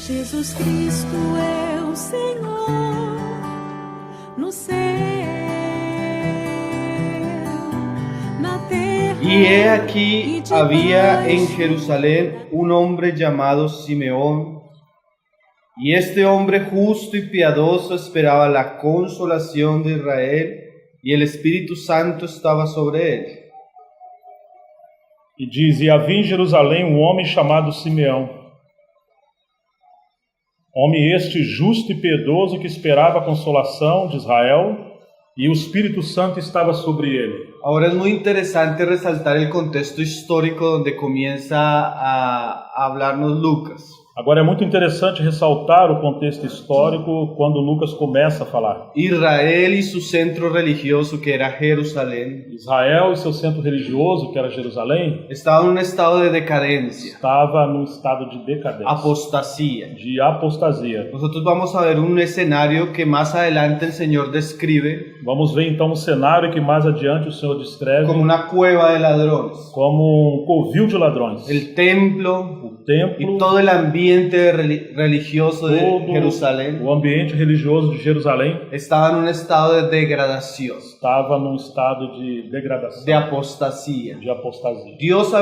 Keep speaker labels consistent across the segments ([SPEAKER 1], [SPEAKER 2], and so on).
[SPEAKER 1] Jesus Cristo é o Senhor no céu, na terra.
[SPEAKER 2] Y he aquí había en Jerusalén un hombre llamado Simeón, y este hombre justo y piadoso esperaba la consolación de Israel, y el Espíritu Santo estaba sobre él.
[SPEAKER 3] E diz, e havia em Jerusalém um homem chamado Simeão, homem este justo e piedoso que esperava a consolação de Israel, e o Espírito Santo estava sobre ele.
[SPEAKER 2] Ahora es muy interesante resaltar el contexto histórico donde comienza a hablarnos Lucas.
[SPEAKER 3] Agora é muito interessante ressaltar o contexto histórico quando Lucas começa a falar.
[SPEAKER 2] Israel y su centro religioso, que era Jerusalén,
[SPEAKER 3] Israel e seu centro religioso, que era Jerusalém,
[SPEAKER 2] estaba en un estado de decadencia,
[SPEAKER 3] estava num estado de decadência,
[SPEAKER 2] apostasía.
[SPEAKER 3] de apostasia.
[SPEAKER 2] Nosotros vamos a ver un escenario que más adelante el Señor describe
[SPEAKER 3] Vamos ver então um cenário que mais adiante o Senhor descreve
[SPEAKER 2] como una cueva de ladrones.
[SPEAKER 3] como um covil de ladrões.
[SPEAKER 2] El templo
[SPEAKER 3] O templo,
[SPEAKER 2] y todo el ambiente religioso de
[SPEAKER 3] todo
[SPEAKER 2] Jerusalén
[SPEAKER 3] o ambiente religioso de Jerusalém
[SPEAKER 2] estaba en un estado de degradación,
[SPEAKER 3] estava num estado de degradação,
[SPEAKER 2] de apostasía.
[SPEAKER 3] de apostasia.
[SPEAKER 2] Dios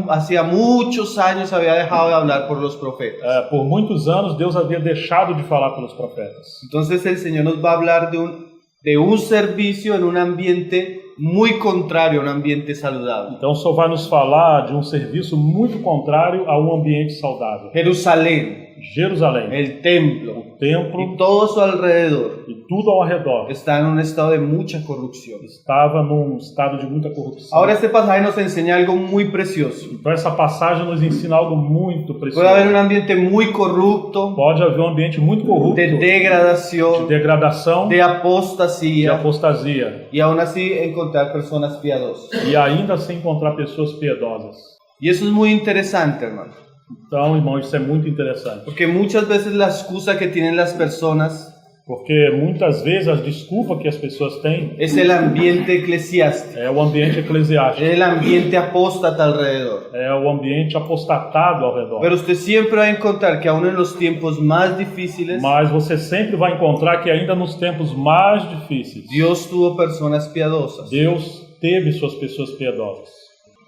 [SPEAKER 2] hacía muchos años había dejado de hablar por los profetas.
[SPEAKER 3] Por muitos anos Deus havia deixado de falar pelos profetas.
[SPEAKER 2] Entonces el Señor nos va a hablar de un servicio en un ambiente muy contrario a un ambiente saludable.
[SPEAKER 3] Então o Senhor vai nos falar de um serviço muito contrário a um ambiente saudável.
[SPEAKER 2] Jerusalén,
[SPEAKER 3] Jerusalém,
[SPEAKER 2] el templo
[SPEAKER 3] o templo
[SPEAKER 2] y todo su alrededor
[SPEAKER 3] e tudo ao redor
[SPEAKER 2] está en un estado de mucha corrupción.
[SPEAKER 3] estava num estado de muita corrupção.
[SPEAKER 2] Ahora este pasaje nos enseña algo muy precioso.
[SPEAKER 3] Então essa passagem nos ensina algo muito precioso.
[SPEAKER 2] Puede haber un ambiente muy corrupto,
[SPEAKER 3] Pode haver um ambiente muito corrupto,
[SPEAKER 2] de
[SPEAKER 3] de
[SPEAKER 2] degradación,
[SPEAKER 3] degradação,
[SPEAKER 2] de
[SPEAKER 3] de
[SPEAKER 2] apostasía,
[SPEAKER 3] apostasia,
[SPEAKER 2] y aún así encontrar personas piadosas.
[SPEAKER 3] e ainda assim encontrar pessoas piedosas.
[SPEAKER 2] Y eso es muy interesante, hermano,
[SPEAKER 3] Então, irmão, isso é muito interessante,
[SPEAKER 2] porque muchas veces la excusa que tienen las personas
[SPEAKER 3] porque muitas vezes a desculpa que as pessoas têm
[SPEAKER 2] es el ambiente eclesiástico,
[SPEAKER 3] é o ambiente eclesiástico,
[SPEAKER 2] es el ambiente apóstata alrededor.
[SPEAKER 3] é o ambiente apostatado ao redor.
[SPEAKER 2] Pero usted siempre va a encontrar que aún en los tiempos más difíciles,
[SPEAKER 3] Mas você sempre vai encontrar que ainda nos tempos mais difíceis,
[SPEAKER 2] Dios tuvo personas piadosas.
[SPEAKER 3] Deus teve suas pessoas piedosas.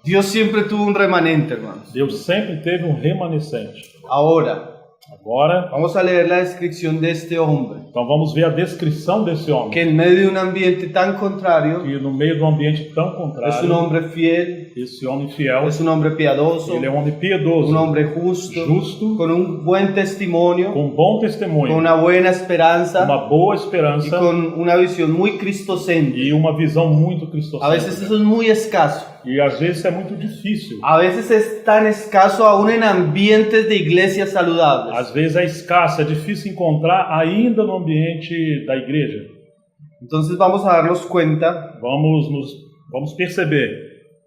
[SPEAKER 2] Dios siempre tuvo un remanente, hermanos.
[SPEAKER 3] Deus sempre teve um remanescente.
[SPEAKER 2] Ahora,
[SPEAKER 3] Agora,
[SPEAKER 2] vamos a leer la descripción de este hombre,
[SPEAKER 3] então vamos ver a descrição desse homem,
[SPEAKER 2] que en medio de un ambiente tan contrario,
[SPEAKER 3] que no meio de um ambiente tão
[SPEAKER 2] es un
[SPEAKER 3] contrário,
[SPEAKER 2] hombre fiel,
[SPEAKER 3] esse homem fiel,
[SPEAKER 2] es un hombre piadoso,
[SPEAKER 3] ele é um homem piedoso,
[SPEAKER 2] un hombre justo, con un buen testimonio,
[SPEAKER 3] com bom
[SPEAKER 2] con
[SPEAKER 3] testemunho,
[SPEAKER 2] una buena esperanza
[SPEAKER 3] uma boa
[SPEAKER 2] y
[SPEAKER 3] esperança
[SPEAKER 2] con una visión muy cristocéntrica.
[SPEAKER 3] e uma visão muito
[SPEAKER 2] A
[SPEAKER 3] cristocêntrica.
[SPEAKER 2] veces eso es muy escaso.
[SPEAKER 3] E às vezes é muito difícil.
[SPEAKER 2] A veces es tan escaso aún en ambientes de iglesias saludables.
[SPEAKER 3] Às vezes é escasso, é difícil encontrar ainda no ambiente da igreja.
[SPEAKER 2] Entonces vamos a darnos cuenta
[SPEAKER 3] Vamos perceber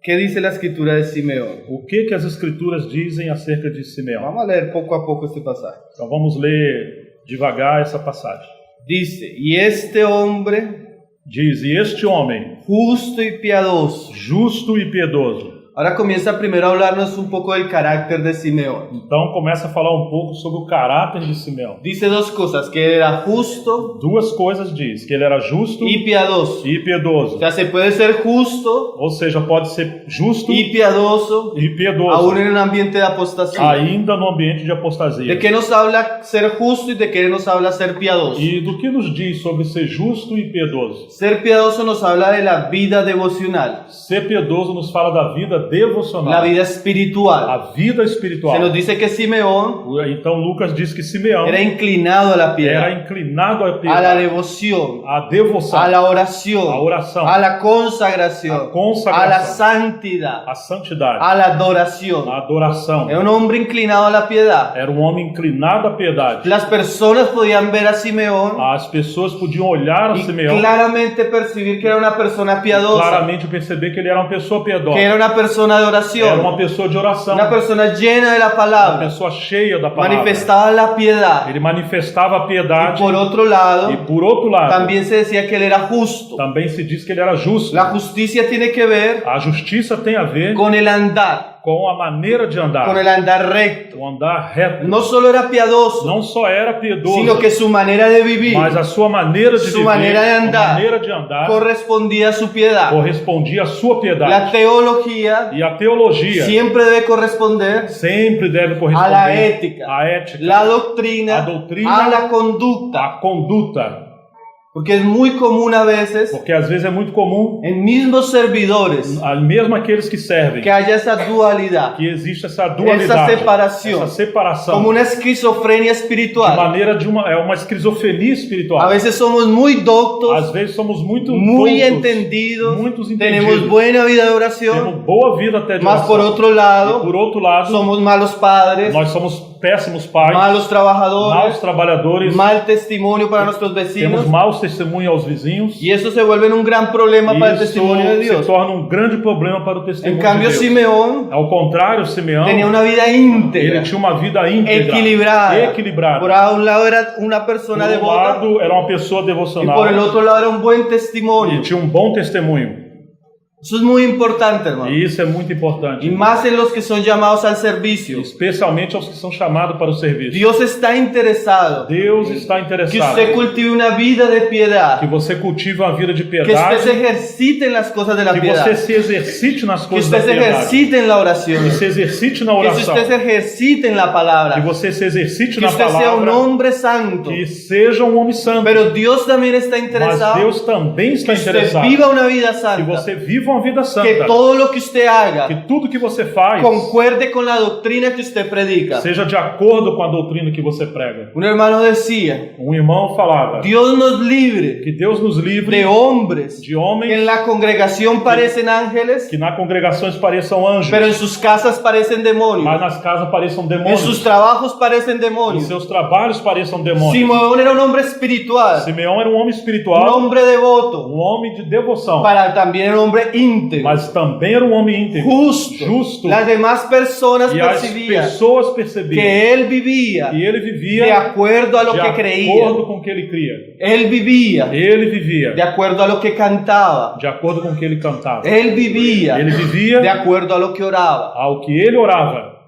[SPEAKER 2] qué dice la escritura de Simeón.
[SPEAKER 3] o que as escrituras dizem acerca de Simeão.
[SPEAKER 2] Vamos a leer poco a poco este pasaje.
[SPEAKER 3] Então vamos ler devagar essa passagem.
[SPEAKER 2] Dice, y este hombre
[SPEAKER 3] Diz, e este homem,
[SPEAKER 2] justo y piadoso.
[SPEAKER 3] justo e piedoso.
[SPEAKER 2] Ahora comienza primero a hablarnos un poco del carácter de Simeón.
[SPEAKER 3] Então começa a falar um pouco sobre o caráter de Simeão.
[SPEAKER 2] Dice dos cosas, que él era justo
[SPEAKER 3] Duas coisas diz, que ele era justo
[SPEAKER 2] y piadoso.
[SPEAKER 3] e piedoso.
[SPEAKER 2] O sea, se puede ser justo
[SPEAKER 3] Ou seja, pode ser justo
[SPEAKER 2] y piadoso
[SPEAKER 3] e piedoso,
[SPEAKER 2] aún en un ambiente de apostasía.
[SPEAKER 3] ainda no ambiente de apostasia.
[SPEAKER 2] ¿De qué nos habla ser justo y de qué nos habla ser piadoso?
[SPEAKER 3] E do que nos diz sobre ser justo e piedoso?
[SPEAKER 2] Ser piadoso nos habla de la vida devocional,
[SPEAKER 3] Ser piedoso nos fala da vida devocional,
[SPEAKER 2] la vida espiritual.
[SPEAKER 3] a vida espiritual.
[SPEAKER 2] Se nos dice que Simeón
[SPEAKER 3] Então Lucas diz que Simeão
[SPEAKER 2] era inclinado a la
[SPEAKER 3] era
[SPEAKER 2] piedad,
[SPEAKER 3] inclinado à
[SPEAKER 2] a la
[SPEAKER 3] piedade,
[SPEAKER 2] devoción,
[SPEAKER 3] à devoção,
[SPEAKER 2] a la
[SPEAKER 3] à
[SPEAKER 2] oración,
[SPEAKER 3] oração,
[SPEAKER 2] a la consagración,
[SPEAKER 3] a consagração,
[SPEAKER 2] a la santidad,
[SPEAKER 3] à santidade,
[SPEAKER 2] a la adoración.
[SPEAKER 3] à adoração.
[SPEAKER 2] Era un hombre inclinado a la piedad.
[SPEAKER 3] Era um homem inclinado à piedade.
[SPEAKER 2] Las personas podían ver a Simeón
[SPEAKER 3] As pessoas podiam olhar a
[SPEAKER 2] y
[SPEAKER 3] Simeão
[SPEAKER 2] claramente percibir que era una persona piadosa,
[SPEAKER 3] claramente perceber que ele era uma pessoa piedosa,
[SPEAKER 2] que era una persona de
[SPEAKER 3] era
[SPEAKER 2] oración,
[SPEAKER 3] uma pessoa de oração,
[SPEAKER 2] una persona llena de la
[SPEAKER 3] uma
[SPEAKER 2] palabra,
[SPEAKER 3] pessoa cheia da palavra.
[SPEAKER 2] manifestaba la piedad.
[SPEAKER 3] Ele manifestava a
[SPEAKER 2] Y
[SPEAKER 3] piedade
[SPEAKER 2] por otro lado,
[SPEAKER 3] e por outro lado
[SPEAKER 2] también se decía que él era justo.
[SPEAKER 3] também se diz que ele era justo.
[SPEAKER 2] La justicia tiene que ver
[SPEAKER 3] A justiça tem a ver
[SPEAKER 2] con el andar,
[SPEAKER 3] com a maneira de andar,
[SPEAKER 2] con el andar recto.
[SPEAKER 3] o andar reto.
[SPEAKER 2] No solo era piadoso,
[SPEAKER 3] Não só era piedoso,
[SPEAKER 2] sino que su manera de vivir
[SPEAKER 3] mas a sua maneira de
[SPEAKER 2] Su
[SPEAKER 3] viver,
[SPEAKER 2] maneira de andar
[SPEAKER 3] a maneira de andar
[SPEAKER 2] correspondía a su piedad.
[SPEAKER 3] correspondia à sua piedade.
[SPEAKER 2] La teología
[SPEAKER 3] E a teologia
[SPEAKER 2] siempre debe corresponder
[SPEAKER 3] sempre deve
[SPEAKER 2] a
[SPEAKER 3] corresponder
[SPEAKER 2] la ética,
[SPEAKER 3] à ética,
[SPEAKER 2] la doctrina,
[SPEAKER 3] a doutrina,
[SPEAKER 2] a la conducta.
[SPEAKER 3] à conduta.
[SPEAKER 2] Porque es muy común a veces
[SPEAKER 3] Porque às vezes é muito comum,
[SPEAKER 2] en mismos servidores
[SPEAKER 3] mesmo aqueles que servem,
[SPEAKER 2] que haya esa dualidad,
[SPEAKER 3] que existe essa dualidade,
[SPEAKER 2] separação,
[SPEAKER 3] essa separação,
[SPEAKER 2] como una esquizofrenia
[SPEAKER 3] de
[SPEAKER 2] espiritual.
[SPEAKER 3] maneira de uma esquizofrenia espiritual.
[SPEAKER 2] A veces somos muy doctos,
[SPEAKER 3] Às vezes somos muito
[SPEAKER 2] muy
[SPEAKER 3] doutos,
[SPEAKER 2] entendidos,
[SPEAKER 3] muitos
[SPEAKER 2] tenemos
[SPEAKER 3] entendidos,
[SPEAKER 2] buena vida de oración,
[SPEAKER 3] temos boa vida até de
[SPEAKER 2] mas
[SPEAKER 3] oração.
[SPEAKER 2] por otro
[SPEAKER 3] E
[SPEAKER 2] lado,
[SPEAKER 3] por outro lado,
[SPEAKER 2] somos malos padres,
[SPEAKER 3] nós somos péssimos pais,
[SPEAKER 2] malos trabajadores,
[SPEAKER 3] maus trabalhadores,
[SPEAKER 2] mal testimonio para nuestros vecinos,
[SPEAKER 3] temos maus testemunhos aos vizinhos,
[SPEAKER 2] y eso se vuelve un gran problema para el
[SPEAKER 3] e isso
[SPEAKER 2] testimonio de
[SPEAKER 3] se
[SPEAKER 2] Dios.
[SPEAKER 3] torna um grande problema para o
[SPEAKER 2] En
[SPEAKER 3] testemunho
[SPEAKER 2] cambio,
[SPEAKER 3] de Deus.
[SPEAKER 2] Simeón
[SPEAKER 3] Ao contrário, Simeão,
[SPEAKER 2] tenía una vida
[SPEAKER 3] ele
[SPEAKER 2] íntegra,
[SPEAKER 3] tinha uma vida íntegra,
[SPEAKER 2] equilibrada.
[SPEAKER 3] equilibrada.
[SPEAKER 2] Por un lado era una
[SPEAKER 3] Por
[SPEAKER 2] persona
[SPEAKER 3] um
[SPEAKER 2] devota
[SPEAKER 3] lado, era uma pessoa
[SPEAKER 2] y
[SPEAKER 3] devocional
[SPEAKER 2] por el otro lado era un buen
[SPEAKER 3] e
[SPEAKER 2] testimonio.
[SPEAKER 3] tinha um bom testemunho.
[SPEAKER 2] Eso es muy importante, hermano.
[SPEAKER 3] E isso é muito importante.
[SPEAKER 2] Y más en los que son llamados al servicio.
[SPEAKER 3] Especialmente aos que são chamados para o serviço.
[SPEAKER 2] Dios está interesado
[SPEAKER 3] Deus está
[SPEAKER 2] que
[SPEAKER 3] interessado
[SPEAKER 2] usted cultive una vida de
[SPEAKER 3] que
[SPEAKER 2] piedad,
[SPEAKER 3] você cultive uma vida de
[SPEAKER 2] que usted
[SPEAKER 3] piedade,
[SPEAKER 2] se ejercite en las cosas de la
[SPEAKER 3] que
[SPEAKER 2] piedad,
[SPEAKER 3] você se exercite nas
[SPEAKER 2] que
[SPEAKER 3] coisas da
[SPEAKER 2] usted se
[SPEAKER 3] piedade,
[SPEAKER 2] ejercite en la oración,
[SPEAKER 3] que se exercite na
[SPEAKER 2] que
[SPEAKER 3] oração,
[SPEAKER 2] usted se ejercite en la palabra,
[SPEAKER 3] que você se exercite
[SPEAKER 2] que
[SPEAKER 3] na
[SPEAKER 2] usted sea un
[SPEAKER 3] palavra,
[SPEAKER 2] hombre santo.
[SPEAKER 3] que seja um homem santo.
[SPEAKER 2] Pero Dios también está
[SPEAKER 3] Mas
[SPEAKER 2] interesado
[SPEAKER 3] Deus também está
[SPEAKER 2] que usted
[SPEAKER 3] interessado
[SPEAKER 2] viva una vida
[SPEAKER 3] que
[SPEAKER 2] santa,
[SPEAKER 3] você viva uma vida
[SPEAKER 2] que
[SPEAKER 3] santa,
[SPEAKER 2] todo lo que usted haga
[SPEAKER 3] que tudo que você faz
[SPEAKER 2] concuerde con la doctrina que usted predica.
[SPEAKER 3] seja de acordo com a doutrina que você prega.
[SPEAKER 2] Un hermano decía,
[SPEAKER 3] Um irmão falava
[SPEAKER 2] Dios nos libre
[SPEAKER 3] que Deus nos livre
[SPEAKER 2] de hombres
[SPEAKER 3] de
[SPEAKER 2] que
[SPEAKER 3] homens
[SPEAKER 2] en la congregación parecen ángeles,
[SPEAKER 3] que na congregações pareçam anjos,
[SPEAKER 2] pero en sus casas parecen demonios,
[SPEAKER 3] mas nas casas pareçam
[SPEAKER 2] en
[SPEAKER 3] demônios,
[SPEAKER 2] sus trabajos parecen
[SPEAKER 3] nos
[SPEAKER 2] demonios.
[SPEAKER 3] seus trabalhos pareçam demônios.
[SPEAKER 2] Simeón era un hombre espiritual,
[SPEAKER 3] Simeão era um homem
[SPEAKER 2] un
[SPEAKER 3] espiritual,
[SPEAKER 2] hombre devoto,
[SPEAKER 3] um homem de devoção,
[SPEAKER 2] para también era un hombre íntegro,
[SPEAKER 3] mas também era um homem íntegro, justo.
[SPEAKER 2] Las demás personas
[SPEAKER 3] E as
[SPEAKER 2] percibían
[SPEAKER 3] pessoas percebiam
[SPEAKER 2] que él vivía
[SPEAKER 3] que ele vivia
[SPEAKER 2] de acuerdo a lo
[SPEAKER 3] de
[SPEAKER 2] que creía.
[SPEAKER 3] acordo com o que ele cria.
[SPEAKER 2] Él vivía
[SPEAKER 3] Ele vivia
[SPEAKER 2] de acuerdo a lo que cantaba.
[SPEAKER 3] de acordo com o que ele cantava.
[SPEAKER 2] Él vivía
[SPEAKER 3] Ele
[SPEAKER 2] de
[SPEAKER 3] vivia
[SPEAKER 2] acuerdo a lo que oraba.
[SPEAKER 3] ao que ele orava.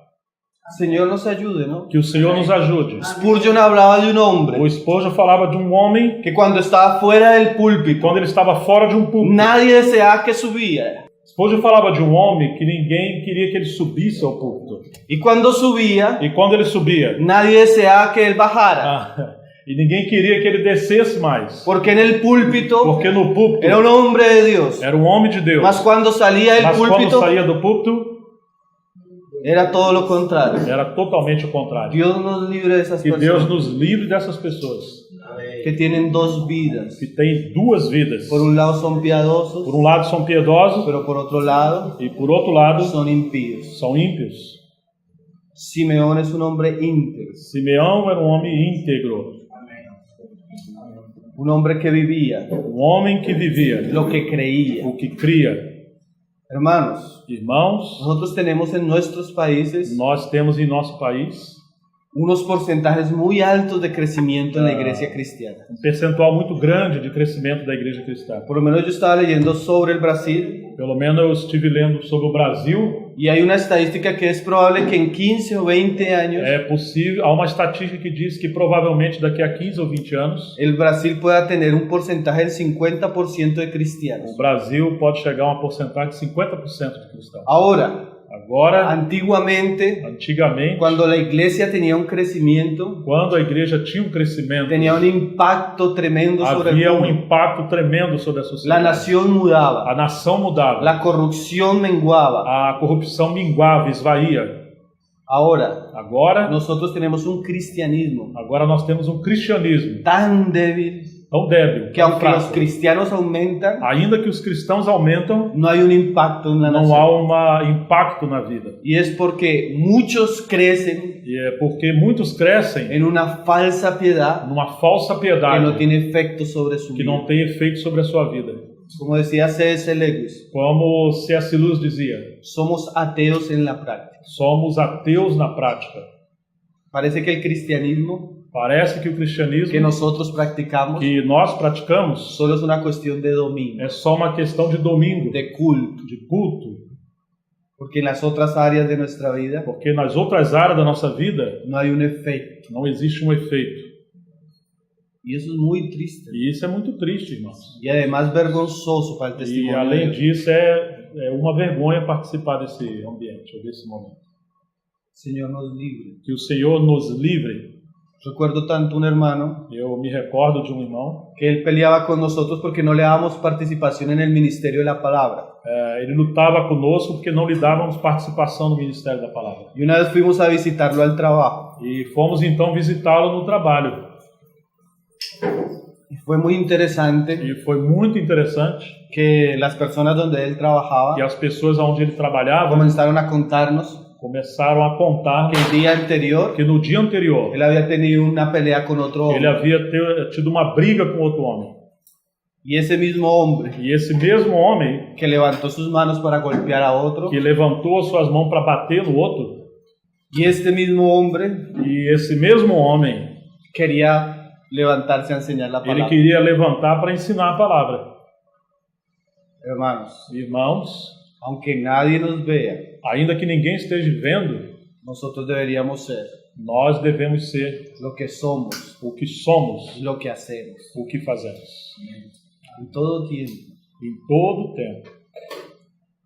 [SPEAKER 2] Señor nos ayude, ¿no?
[SPEAKER 3] Que o Senhor nos ajude.
[SPEAKER 2] Spurgeon hablaba de un hombre
[SPEAKER 3] O esposo falava de um homem
[SPEAKER 2] que cuando estaba fuera del púlpito,
[SPEAKER 3] quando ele estava fora de um púlpito.
[SPEAKER 2] nadie deseaba que subía.
[SPEAKER 3] Spurgeon falava de um homem que ninguém queria que ele subisse ao púlpito.
[SPEAKER 2] Y cuando subía,
[SPEAKER 3] E quando ele subia,
[SPEAKER 2] nadie deseaba que él bajara.
[SPEAKER 3] e ninguém queria que ele descesse mais.
[SPEAKER 2] Porque en el púlpito
[SPEAKER 3] Porque no púlpito
[SPEAKER 2] era un hombre de Dios.
[SPEAKER 3] era um homem de Deus.
[SPEAKER 2] Mas cuando salía del
[SPEAKER 3] Mas quando
[SPEAKER 2] púlpito,
[SPEAKER 3] saía do púlpito,
[SPEAKER 2] era todo lo contrario.
[SPEAKER 3] era totalmente o contrário.
[SPEAKER 2] Dios nos libre de esas
[SPEAKER 3] Que Deus
[SPEAKER 2] personas
[SPEAKER 3] nos livre dessas pessoas
[SPEAKER 2] que tienen dos vidas.
[SPEAKER 3] que têm duas vidas.
[SPEAKER 2] Por un lado son piadosos,
[SPEAKER 3] Por um lado são piedosos
[SPEAKER 2] pero por otro lado
[SPEAKER 3] e por outro lado
[SPEAKER 2] son impíos.
[SPEAKER 3] são ímpios.
[SPEAKER 2] Simeón es un hombre íntegro,
[SPEAKER 3] Simeão era um homem íntegro,
[SPEAKER 2] un hombre que vivía
[SPEAKER 3] um homem que vivia
[SPEAKER 2] lo que creía.
[SPEAKER 3] o que cria.
[SPEAKER 2] Hermanos,
[SPEAKER 3] Irmãos,
[SPEAKER 2] nosotros tenemos en nuestros países
[SPEAKER 3] nós temos em nosso país
[SPEAKER 2] unos porcentajes muy altos de crecimiento en la iglesia cristiana.
[SPEAKER 3] percentual muito grande de crescimento da igreja cristã.
[SPEAKER 2] Por lo menos yo estaba leyendo sobre el Brasil
[SPEAKER 3] Pelo menos eu estive lendo sobre o Brasil.
[SPEAKER 2] y hay una estadística que es probable que en 15 o 20 años
[SPEAKER 3] É possível, há uma estatística que diz que provavelmente daqui a 15 ou 20 anos
[SPEAKER 2] el Brasil pueda tener un porcentaje del 50% de cristianos.
[SPEAKER 3] o Brasil pode chegar a uma porcentagem de 50% de cristãos.
[SPEAKER 2] Ahora,
[SPEAKER 3] Agora,
[SPEAKER 2] antiguamente,
[SPEAKER 3] antigamente,
[SPEAKER 2] cuando la iglesia tenía un crecimiento,
[SPEAKER 3] quando a igreja tinha um crescimento,
[SPEAKER 2] tenía un impacto tremendo sobre el
[SPEAKER 3] havia um
[SPEAKER 2] mundo.
[SPEAKER 3] impacto tremendo sobre a
[SPEAKER 2] La
[SPEAKER 3] sociedade.
[SPEAKER 2] nación mudaba,
[SPEAKER 3] A nação mudava,
[SPEAKER 2] la corrupción menguaba.
[SPEAKER 3] a corrupção minguava, esvaía.
[SPEAKER 2] Ahora,
[SPEAKER 3] Agora
[SPEAKER 2] nosotros tenemos un cristianismo
[SPEAKER 3] nós temos um cristianismo
[SPEAKER 2] tan débil
[SPEAKER 3] tão débil,
[SPEAKER 2] que
[SPEAKER 3] tão
[SPEAKER 2] aunque los
[SPEAKER 3] fraco.
[SPEAKER 2] cristianos aumentan,
[SPEAKER 3] Ainda que os cristãos aumentam,
[SPEAKER 2] no hay un impacto en la
[SPEAKER 3] não há
[SPEAKER 2] nación.
[SPEAKER 3] um impacto na vida.
[SPEAKER 2] Y es porque muchos crecen
[SPEAKER 3] E é porque muitos crescem
[SPEAKER 2] en una falsa piedad
[SPEAKER 3] numa falsa
[SPEAKER 2] que
[SPEAKER 3] piedade
[SPEAKER 2] no tiene efecto sobre su
[SPEAKER 3] que
[SPEAKER 2] vida.
[SPEAKER 3] não tem efeito sobre a sua vida.
[SPEAKER 2] Como decía C.S. Lewis,
[SPEAKER 3] Como C.S. Lewis dizia,
[SPEAKER 2] somos ateos en la práctica.
[SPEAKER 3] somos ateus na prática.
[SPEAKER 2] Parece que el cristianismo
[SPEAKER 3] Parece que o cristianismo
[SPEAKER 2] que nosotros practicamos
[SPEAKER 3] que nós praticamos
[SPEAKER 2] solo es una cuestión de dominio,
[SPEAKER 3] é só uma questão de domingo,
[SPEAKER 2] de culto.
[SPEAKER 3] de culto.
[SPEAKER 2] Porque en las otras áreas de nuestra vida
[SPEAKER 3] Porque nas outras áreas da nossa vida
[SPEAKER 2] no hay un efecto.
[SPEAKER 3] não existe um efeito.
[SPEAKER 2] Y eso es muy triste.
[SPEAKER 3] E isso é muito triste, irmãos.
[SPEAKER 2] Y además vergonzoso para el
[SPEAKER 3] E
[SPEAKER 2] testimonio.
[SPEAKER 3] além
[SPEAKER 2] de
[SPEAKER 3] disso, é uma vergonha participar desse ambiente, ou desse momento.
[SPEAKER 2] Señor nos libre.
[SPEAKER 3] Que o Senhor nos livre.
[SPEAKER 2] Recuerdo tanto un hermano
[SPEAKER 3] Eu me recordo de um irmão,
[SPEAKER 2] que él peleaba con nosotros porque no le dábamos participación en el ministerio de la palabra.
[SPEAKER 3] ele lutava conosco porque não lhe dávamos participação no Ministério da Palavra.
[SPEAKER 2] Y una vez fuimos a visitarlo al trabajo.
[SPEAKER 3] E fomos então visitá-lo no trabalho.
[SPEAKER 2] Y fue muy interesante
[SPEAKER 3] E foi muito interessante
[SPEAKER 2] que las personas donde él trabajaba
[SPEAKER 3] que as pessoas onde ele trabalhava
[SPEAKER 2] comenzaron a contarnos
[SPEAKER 3] começaram a contar
[SPEAKER 2] que el día anterior
[SPEAKER 3] que no dia anterior
[SPEAKER 2] él había tenido una pelea con otro
[SPEAKER 3] ele
[SPEAKER 2] hombre.
[SPEAKER 3] havia tido uma briga com outro homem.
[SPEAKER 2] Y ese mismo hombre
[SPEAKER 3] E esse mesmo homem
[SPEAKER 2] que levantó sus manos para golpear a otro,
[SPEAKER 3] que levantou as suas mãos para bater no outro,
[SPEAKER 2] y este mismo hombre
[SPEAKER 3] e esse mesmo homem,
[SPEAKER 2] quería levantarse a enseñar la
[SPEAKER 3] ele
[SPEAKER 2] palabra.
[SPEAKER 3] queria levantar para ensinar a palavra.
[SPEAKER 2] Hermanos,
[SPEAKER 3] Irmãos,
[SPEAKER 2] aunque nadie nos vea,
[SPEAKER 3] ainda que ninguém esteja vendo,
[SPEAKER 2] nosotros deberíamos ser
[SPEAKER 3] nós devemos ser
[SPEAKER 2] lo que somos,
[SPEAKER 3] o que somos,
[SPEAKER 2] lo que hacemos,
[SPEAKER 3] o que fazemos,
[SPEAKER 2] en todo tiempo.
[SPEAKER 3] em todo o tempo.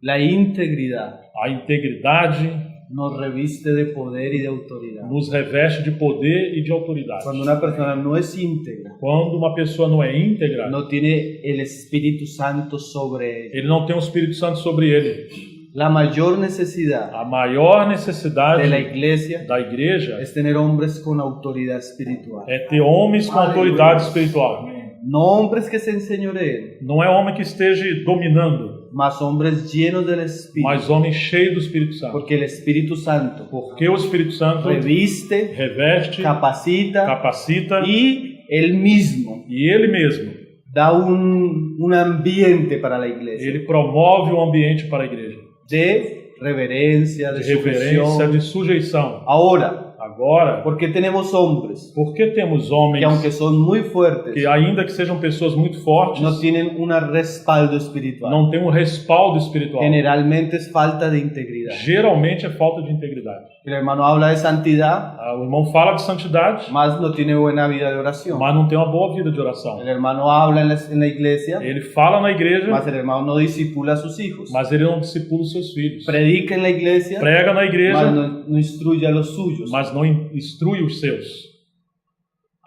[SPEAKER 2] La integridad
[SPEAKER 3] A integridade
[SPEAKER 2] nos reviste de poder y de autoridad.
[SPEAKER 3] nos reveste de poder e de autoridade.
[SPEAKER 2] Cuando una persona no es íntegra,
[SPEAKER 3] Quando uma pessoa não é íntegra,
[SPEAKER 2] no tiene el Espíritu Santo sobre él.
[SPEAKER 3] ele não tem o Espírito Santo sobre ele.
[SPEAKER 2] La mayor necesidad
[SPEAKER 3] A maior necessidade
[SPEAKER 2] de la iglesia
[SPEAKER 3] da igreja
[SPEAKER 2] es tener hombres con autoridad espiritual.
[SPEAKER 3] é ter homens com autoridade espiritual.
[SPEAKER 2] No hombres que se enseñoreen,
[SPEAKER 3] Não é homem que esteja dominando,
[SPEAKER 2] mas hombres llenos del Espíritu.
[SPEAKER 3] mas homem cheio do Espírito Santo.
[SPEAKER 2] Porque el Espíritu Santo
[SPEAKER 3] Porque o Espírito Santo
[SPEAKER 2] reviste,
[SPEAKER 3] reveste,
[SPEAKER 2] capacita
[SPEAKER 3] capacita
[SPEAKER 2] y él mismo
[SPEAKER 3] e ele mesmo,
[SPEAKER 2] da un ambiente para la iglesia
[SPEAKER 3] ele promove o ambiente para a igreja.
[SPEAKER 2] de reverencia, de
[SPEAKER 3] De reverência,
[SPEAKER 2] sujeción.
[SPEAKER 3] de sujeição.
[SPEAKER 2] Ahora,
[SPEAKER 3] Agora,
[SPEAKER 2] ¿por qué tenemos hombres
[SPEAKER 3] por que temos
[SPEAKER 2] que
[SPEAKER 3] homens
[SPEAKER 2] aunque son muy fuertes,
[SPEAKER 3] que, ainda que sejam pessoas muito fortes,
[SPEAKER 2] no tienen un respaldo espiritual?
[SPEAKER 3] não têm um respaldo espiritual?
[SPEAKER 2] Generalmente es falta de integridad.
[SPEAKER 3] Geralmente é falta de integridade.
[SPEAKER 2] El hermano habla de santidad,
[SPEAKER 3] O irmão fala de santidade,
[SPEAKER 2] mas no tiene buena vida de oración.
[SPEAKER 3] mas não tem uma boa vida de oração.
[SPEAKER 2] El hermano habla en la iglesia,
[SPEAKER 3] Ele fala na igreja,
[SPEAKER 2] mas el hermano no discipula a sus hijos.
[SPEAKER 3] mas ele não discipula os seus filhos.
[SPEAKER 2] Predica en la iglesia,
[SPEAKER 3] Prega na
[SPEAKER 2] mas
[SPEAKER 3] igreja,
[SPEAKER 2] no instruye a los suyos.
[SPEAKER 3] mas não instrui os seus.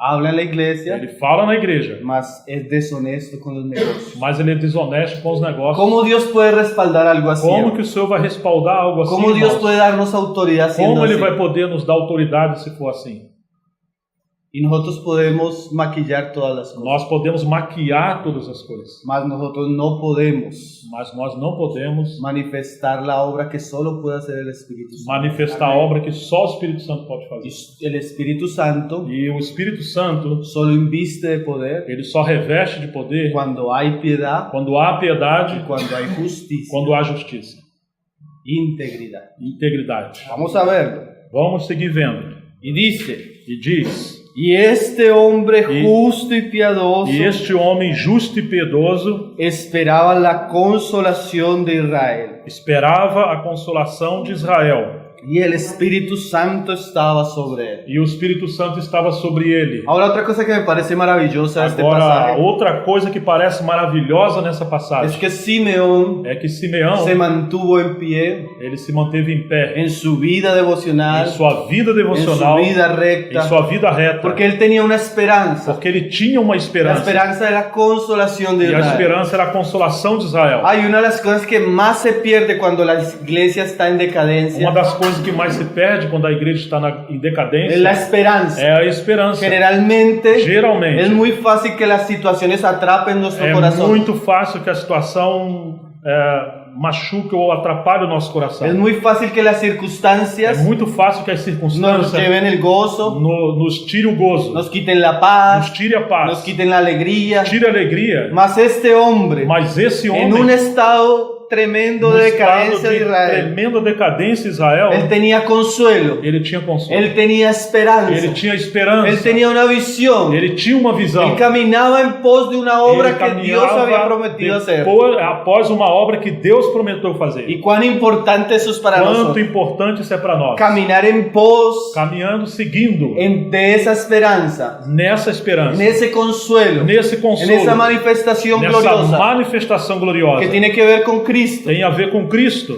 [SPEAKER 2] Habla en la iglesia,
[SPEAKER 3] Ele fala na igreja,
[SPEAKER 2] mas es deshonesto con los negocios.
[SPEAKER 3] mas ele é desonesto com os negócios.
[SPEAKER 2] ¿Cómo Dios puede respaldar algo así?
[SPEAKER 3] Como que o Senhor vai respaldar algo assim?
[SPEAKER 2] ¿Cómo Dios
[SPEAKER 3] irmãos?
[SPEAKER 2] puede darnos autoridad siendo
[SPEAKER 3] Como ele
[SPEAKER 2] así?
[SPEAKER 3] vai poder nos dar autoridade se for assim?
[SPEAKER 2] Y nosotros podemos maquillar todas las cosas,
[SPEAKER 3] Nós podemos maquiar todas as coisas,
[SPEAKER 2] mas nosotros no podemos
[SPEAKER 3] mas nós não podemos
[SPEAKER 2] manifestar la obra que solo puede hacer el Espíritu Santo.
[SPEAKER 3] manifestar a obra que só o Espírito Santo pode fazer.
[SPEAKER 2] Y el Espíritu Santo
[SPEAKER 3] E o Espírito Santo,
[SPEAKER 2] solo inviste de poder
[SPEAKER 3] ele só reveste de poder
[SPEAKER 2] cuando hay piedad
[SPEAKER 3] quando há piedade,
[SPEAKER 2] y cuando hay justicia,
[SPEAKER 3] quando há justiça,
[SPEAKER 2] integridad.
[SPEAKER 3] integridade.
[SPEAKER 2] Vamos a verlo.
[SPEAKER 3] Vamos seguir vendo.
[SPEAKER 2] Y dice,
[SPEAKER 3] E diz:
[SPEAKER 2] y este hombre justo y piadoso
[SPEAKER 3] e este homem justo e piedoso
[SPEAKER 2] esperaba la consolación de Israel,
[SPEAKER 3] esperava a consolação de Israel,
[SPEAKER 2] y el Espíritu Santo estaba sobre él.
[SPEAKER 3] e o Espírito Santo estava sobre ele.
[SPEAKER 2] Ahora, otra cosa que me parece maravillosa de este
[SPEAKER 3] Agora,
[SPEAKER 2] pasaje
[SPEAKER 3] outra coisa que parece maravilhosa nessa
[SPEAKER 2] es
[SPEAKER 3] passagem
[SPEAKER 2] que Simeón
[SPEAKER 3] é que Simeão,
[SPEAKER 2] se mantuvo en pie
[SPEAKER 3] ele se manteve em pé
[SPEAKER 2] en su vida
[SPEAKER 3] em
[SPEAKER 2] devocional,
[SPEAKER 3] sua vida
[SPEAKER 2] en
[SPEAKER 3] devocional,
[SPEAKER 2] su vida
[SPEAKER 3] em
[SPEAKER 2] recta,
[SPEAKER 3] sua vida reta,
[SPEAKER 2] porque él tenía una esperanza,
[SPEAKER 3] porque ele tinha uma
[SPEAKER 2] la
[SPEAKER 3] esperança,
[SPEAKER 2] esperanza de la consolación de
[SPEAKER 3] e a
[SPEAKER 2] Israel.
[SPEAKER 3] esperança era a consolação de Israel.
[SPEAKER 2] Hay una de las cosas que más se pierde cuando la iglesia está en
[SPEAKER 3] Uma
[SPEAKER 2] decadencia,
[SPEAKER 3] das coisas que mais se perde quando a igreja está em
[SPEAKER 2] es
[SPEAKER 3] decadência
[SPEAKER 2] la esperanza.
[SPEAKER 3] é a esperança.
[SPEAKER 2] Generalmente
[SPEAKER 3] Geralmente,
[SPEAKER 2] es muy fácil que las situaciones atrapen nuestro
[SPEAKER 3] é
[SPEAKER 2] corazón.
[SPEAKER 3] muito fácil que a situação machuque ou atrapalhe o nosso coração.
[SPEAKER 2] Es muy fácil que las
[SPEAKER 3] É
[SPEAKER 2] circunstancias
[SPEAKER 3] muito fácil que as
[SPEAKER 2] nos
[SPEAKER 3] circunstâncias
[SPEAKER 2] lleven el gozo,
[SPEAKER 3] nos tire o gozo,
[SPEAKER 2] nos quiten la
[SPEAKER 3] nos
[SPEAKER 2] paz,
[SPEAKER 3] tire a
[SPEAKER 2] nos
[SPEAKER 3] paz,
[SPEAKER 2] quiten la alegría.
[SPEAKER 3] tire a alegria.
[SPEAKER 2] Mas este hombre,
[SPEAKER 3] Mas esse
[SPEAKER 2] en un
[SPEAKER 3] homem,
[SPEAKER 2] estado tremendo
[SPEAKER 3] no
[SPEAKER 2] de
[SPEAKER 3] estado
[SPEAKER 2] decadencia de
[SPEAKER 3] de
[SPEAKER 2] Israel,
[SPEAKER 3] tremenda decadência Israel,
[SPEAKER 2] él tenía consuelo,
[SPEAKER 3] ele tinha consolo.
[SPEAKER 2] él tenía esperanza,
[SPEAKER 3] Ele tinha esperança.
[SPEAKER 2] él tenía una visión,
[SPEAKER 3] Ele tinha uma visão.
[SPEAKER 2] él caminaba en pos de una obra
[SPEAKER 3] Ele
[SPEAKER 2] que Dios había prometido hacer.
[SPEAKER 3] após uma obra que Deus prometeu fazer.
[SPEAKER 2] Y cuán importante eso es para
[SPEAKER 3] Quanto
[SPEAKER 2] nosotros.
[SPEAKER 3] importante isso é para nós.
[SPEAKER 2] Caminar en pos
[SPEAKER 3] Caminhando, seguindo
[SPEAKER 2] de esa esperanza,
[SPEAKER 3] nessa esperança,
[SPEAKER 2] en ese consuelo,
[SPEAKER 3] nesse
[SPEAKER 2] en
[SPEAKER 3] consolo,
[SPEAKER 2] esa manifestación
[SPEAKER 3] nessa
[SPEAKER 2] gloriosa
[SPEAKER 3] manifestação gloriosa.
[SPEAKER 2] que tiene que ver con Cristo.
[SPEAKER 3] Tem a ver com Cristo.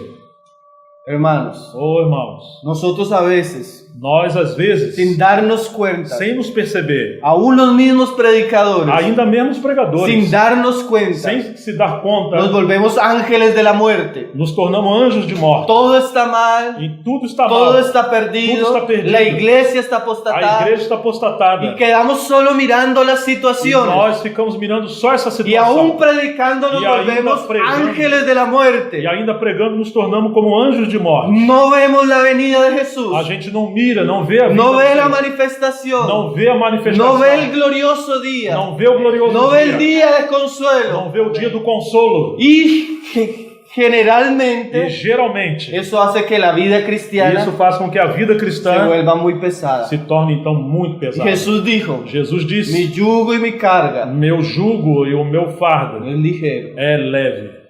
[SPEAKER 2] Hermanos,
[SPEAKER 3] Oh, irmãos,
[SPEAKER 2] nosotros a veces,
[SPEAKER 3] nós às vezes,
[SPEAKER 2] sin darnos cuenta,
[SPEAKER 3] sem nos perceber,
[SPEAKER 2] aún los mismos predicadores,
[SPEAKER 3] ainda mesmo os pregadores,
[SPEAKER 2] sin darnos cuenta,
[SPEAKER 3] sem se dar conta,
[SPEAKER 2] nos volvemos ángeles de la muerte.
[SPEAKER 3] nos tornamos anjos de morte.
[SPEAKER 2] Todo está mal,
[SPEAKER 3] E tudo está
[SPEAKER 2] todo
[SPEAKER 3] mal.
[SPEAKER 2] está perdido,
[SPEAKER 3] Tudo está perdido.
[SPEAKER 2] la iglesia está
[SPEAKER 3] A
[SPEAKER 2] apostatada
[SPEAKER 3] igreja está apostatada.
[SPEAKER 2] y quedamos solo mirando las
[SPEAKER 3] E
[SPEAKER 2] situaciones
[SPEAKER 3] nós ficamos mirando só essa
[SPEAKER 2] y aún
[SPEAKER 3] situação.
[SPEAKER 2] predicando nos
[SPEAKER 3] Y ainda
[SPEAKER 2] volvemos
[SPEAKER 3] pregando.
[SPEAKER 2] ángeles de la muerte.
[SPEAKER 3] E ainda pregando nos tornamos como anjos de morte.
[SPEAKER 2] No vemos la venida de Jesús,
[SPEAKER 3] A gente não mira, não vê a vida
[SPEAKER 2] no
[SPEAKER 3] do
[SPEAKER 2] ve la
[SPEAKER 3] Senhor.
[SPEAKER 2] manifestación,
[SPEAKER 3] Não vê a manifestação.
[SPEAKER 2] no ve el glorioso día,
[SPEAKER 3] Não vê o glorioso
[SPEAKER 2] no ve el
[SPEAKER 3] dia.
[SPEAKER 2] día de consuelo.
[SPEAKER 3] Não vê o dia do consolo.
[SPEAKER 2] Y
[SPEAKER 3] E
[SPEAKER 2] generalmente
[SPEAKER 3] geralmente
[SPEAKER 2] eso hace que la vida cristiana
[SPEAKER 3] isso faz com que a vida
[SPEAKER 2] se
[SPEAKER 3] cristã
[SPEAKER 2] vuelva muy pesada.
[SPEAKER 3] se torne então muito
[SPEAKER 2] Y
[SPEAKER 3] pesada.
[SPEAKER 2] Jesús dijo,
[SPEAKER 3] Jesus disse:
[SPEAKER 2] mi yugo y mi carga
[SPEAKER 3] meu jugo e o meu fardo
[SPEAKER 2] es ligero.
[SPEAKER 3] é leve.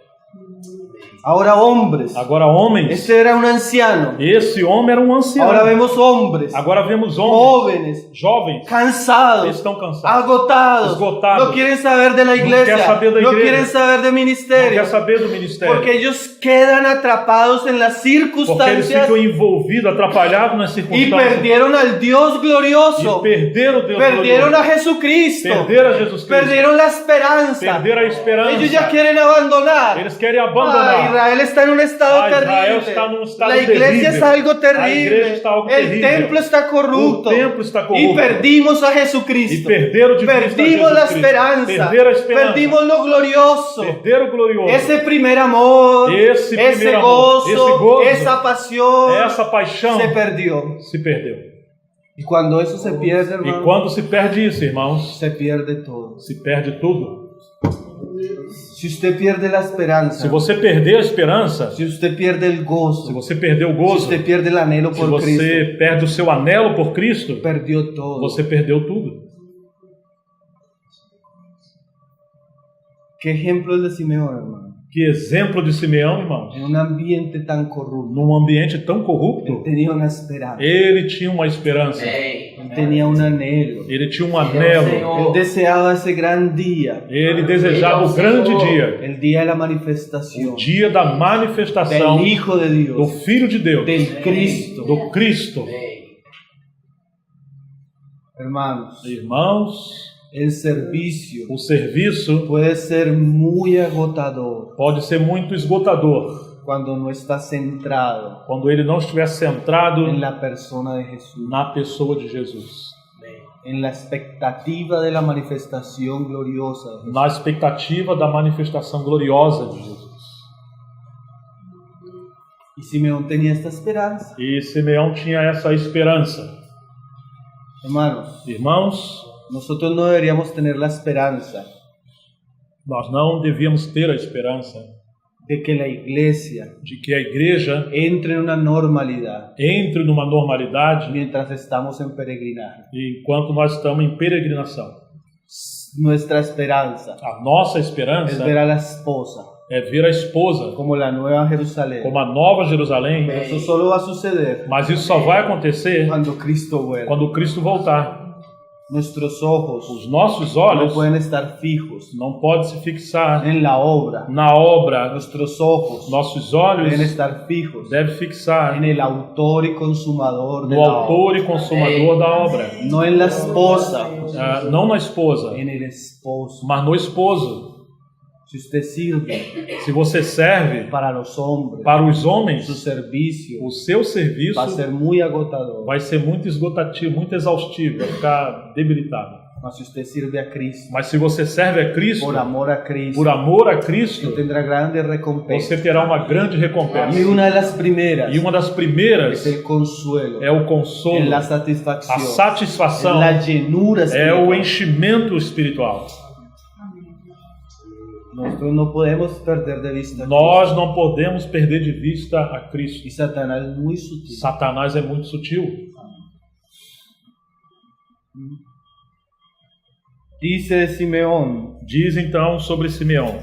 [SPEAKER 2] Ahora hombres,
[SPEAKER 3] Agora homens,
[SPEAKER 2] este era un anciano.
[SPEAKER 3] esse homem era um ancião.
[SPEAKER 2] Ahora vemos hombres,
[SPEAKER 3] Agora vemos homens,
[SPEAKER 2] jóvenes,
[SPEAKER 3] jovens,
[SPEAKER 2] cansados,
[SPEAKER 3] estão cansados.
[SPEAKER 2] agotados,
[SPEAKER 3] Esgotados.
[SPEAKER 2] no quieren saber de la iglesia,
[SPEAKER 3] quer saber da
[SPEAKER 2] no
[SPEAKER 3] igreja.
[SPEAKER 2] quieren saber de
[SPEAKER 3] Não
[SPEAKER 2] ministerio,
[SPEAKER 3] quer saber do ministério.
[SPEAKER 2] porque ellos quedan atrapados en las
[SPEAKER 3] Porque eles
[SPEAKER 2] circunstancias
[SPEAKER 3] ficam envolvidos, atrapalhados nas
[SPEAKER 2] y
[SPEAKER 3] circunstâncias.
[SPEAKER 2] perdieron al Dios glorioso,
[SPEAKER 3] E perderam Deus
[SPEAKER 2] perdieron
[SPEAKER 3] glorioso.
[SPEAKER 2] a Jesucristo,
[SPEAKER 3] Perderam a Jesus Cristo.
[SPEAKER 2] perdieron la esperanza.
[SPEAKER 3] Perderam a esperança.
[SPEAKER 2] Ellos ya quieren abandonar.
[SPEAKER 3] Eles querem
[SPEAKER 2] Ah,
[SPEAKER 3] abandonar.
[SPEAKER 2] Israel está en un estado
[SPEAKER 3] Israel
[SPEAKER 2] terrible.
[SPEAKER 3] está num estado
[SPEAKER 2] La iglesia
[SPEAKER 3] terrível.
[SPEAKER 2] es algo
[SPEAKER 3] A
[SPEAKER 2] terrible.
[SPEAKER 3] igreja está algo
[SPEAKER 2] El
[SPEAKER 3] terrível.
[SPEAKER 2] templo está corrupto.
[SPEAKER 3] O templo está
[SPEAKER 2] Y
[SPEAKER 3] corrupto.
[SPEAKER 2] perdimos a
[SPEAKER 3] E
[SPEAKER 2] Jesucristo.
[SPEAKER 3] perderam de Cristo a
[SPEAKER 2] Perdimos la
[SPEAKER 3] Jesus Cristo.
[SPEAKER 2] esperanza.
[SPEAKER 3] Perderam a esperança.
[SPEAKER 2] Perdimos lo glorioso.
[SPEAKER 3] Perderam o glorioso.
[SPEAKER 2] Ese primer amor,
[SPEAKER 3] Esse
[SPEAKER 2] ese
[SPEAKER 3] primeiro amor, esse
[SPEAKER 2] gozo,
[SPEAKER 3] gozo,
[SPEAKER 2] esa pasión
[SPEAKER 3] Essa paixão
[SPEAKER 2] se perdió.
[SPEAKER 3] se perdeu.
[SPEAKER 2] Y cuando eso se pierde,
[SPEAKER 3] E
[SPEAKER 2] hermano,
[SPEAKER 3] quando se perde isso, irmãos,
[SPEAKER 2] se pierde todo.
[SPEAKER 3] se perde tudo.
[SPEAKER 2] Si usted pierde la esperanza,
[SPEAKER 3] Se você perder a esperança,
[SPEAKER 2] si usted pierde el
[SPEAKER 3] se
[SPEAKER 2] gozo,
[SPEAKER 3] você perder o
[SPEAKER 2] si
[SPEAKER 3] gozo,
[SPEAKER 2] usted pierde el anhelo
[SPEAKER 3] se
[SPEAKER 2] por
[SPEAKER 3] você
[SPEAKER 2] Cristo,
[SPEAKER 3] perde o seu anelo por Cristo,
[SPEAKER 2] perdió todo.
[SPEAKER 3] você perdeu tudo.
[SPEAKER 2] ¿Qué ejemplo es de Simeón, hermano?
[SPEAKER 3] Que exemplo de Simeão, irmãos.
[SPEAKER 2] En un ambiente tan corrupto,
[SPEAKER 3] Num ambiente tão
[SPEAKER 2] él
[SPEAKER 3] corrupto,
[SPEAKER 2] tenía una esperanza,
[SPEAKER 3] ele tinha uma esperança.
[SPEAKER 2] él tenía un anhelo,
[SPEAKER 3] Ele tinha um anelo.
[SPEAKER 2] él deseaba ese gran día,
[SPEAKER 3] Ele desejava o grande dia,
[SPEAKER 2] el día de la manifestación
[SPEAKER 3] o dia da manifestação
[SPEAKER 2] del Hijo de
[SPEAKER 3] do
[SPEAKER 2] Dios,
[SPEAKER 3] Filho de Deus,
[SPEAKER 2] del Cristo.
[SPEAKER 3] do Cristo.
[SPEAKER 2] Hermanos,
[SPEAKER 3] Irmãos,
[SPEAKER 2] el servicio
[SPEAKER 3] o serviço
[SPEAKER 2] puede ser muy agotador
[SPEAKER 3] pode ser muito esgotador
[SPEAKER 2] cuando no está centrado
[SPEAKER 3] quando ele não estiver centrado
[SPEAKER 2] en la persona de Jesús,
[SPEAKER 3] na pessoa de Jesus,
[SPEAKER 2] en la expectativa de la manifestación gloriosa de Jesús.
[SPEAKER 3] na expectativa da manifestação gloriosa de Jesus.
[SPEAKER 2] Y Simeón tenía esta esperanza.
[SPEAKER 3] E Simeão tinha essa esperança.
[SPEAKER 2] Hermanos,
[SPEAKER 3] Irmãos,
[SPEAKER 2] nosotros no deberíamos tener la esperanza
[SPEAKER 3] nós não devíamos ter a esperança
[SPEAKER 2] de que la iglesia
[SPEAKER 3] de que a igreja
[SPEAKER 2] entre en una normalidad
[SPEAKER 3] entre numa normalidade
[SPEAKER 2] mientras estamos en peregrinaje.
[SPEAKER 3] enquanto nós estamos em peregrinação.
[SPEAKER 2] Nuestra esperanza
[SPEAKER 3] A nossa
[SPEAKER 2] es
[SPEAKER 3] esperança
[SPEAKER 2] ver a la esposa
[SPEAKER 3] é ver a esposa
[SPEAKER 2] como la nueva Jerusalén.
[SPEAKER 3] como a nova Jerusalém,
[SPEAKER 2] Pero eso solo va a suceder
[SPEAKER 3] mas isso só vai acontecer
[SPEAKER 2] cuando Cristo vuelva.
[SPEAKER 3] quando Cristo voltar.
[SPEAKER 2] Nuestros ojos
[SPEAKER 3] Os nossos
[SPEAKER 2] no
[SPEAKER 3] olhos
[SPEAKER 2] pueden estar fijos
[SPEAKER 3] não podem se fixar
[SPEAKER 2] en la obra.
[SPEAKER 3] na obra.
[SPEAKER 2] Nuestros ojos
[SPEAKER 3] Nossos olhos
[SPEAKER 2] deben estar fijos
[SPEAKER 3] devem fixar
[SPEAKER 2] en el autor y consumador de
[SPEAKER 3] no
[SPEAKER 2] la
[SPEAKER 3] autor
[SPEAKER 2] obra.
[SPEAKER 3] e consumador da obra.
[SPEAKER 2] No en la esposa,
[SPEAKER 3] Não na esposa,
[SPEAKER 2] en el esposo.
[SPEAKER 3] mas no esposo.
[SPEAKER 2] Si usted sirve
[SPEAKER 3] Se você serve
[SPEAKER 2] para los hombres,
[SPEAKER 3] para os homens,
[SPEAKER 2] su servicio
[SPEAKER 3] o seu serviço
[SPEAKER 2] va a ser muy agotador.
[SPEAKER 3] vai ser muito esgotativo, muito exaustivo, vai ficar debilitado.
[SPEAKER 2] Mas si usted sirve a Cristo,
[SPEAKER 3] Mas se você serve a Cristo,
[SPEAKER 2] por amor a Cristo,
[SPEAKER 3] por amor a Cristo,
[SPEAKER 2] usted tendrá grandes
[SPEAKER 3] você
[SPEAKER 2] recompensas.
[SPEAKER 3] terá uma grande recompensa.
[SPEAKER 2] Y una de las primeras
[SPEAKER 3] E uma das
[SPEAKER 2] es
[SPEAKER 3] primeiras
[SPEAKER 2] el consuelo,
[SPEAKER 3] é o consolo,
[SPEAKER 2] en la
[SPEAKER 3] a
[SPEAKER 2] satisfacción,
[SPEAKER 3] satisfação,
[SPEAKER 2] en la llenura
[SPEAKER 3] é o
[SPEAKER 2] espiritual.
[SPEAKER 3] enchimento espiritual.
[SPEAKER 2] Nosotros no podemos perder de vista a
[SPEAKER 3] Nós
[SPEAKER 2] Cristo.
[SPEAKER 3] não podemos perder de vista a Cristo.
[SPEAKER 2] Y Satanás es muy sutil.
[SPEAKER 3] Satanás é muito sutil.
[SPEAKER 2] Dice Simeón,
[SPEAKER 3] Diz então sobre Simeão: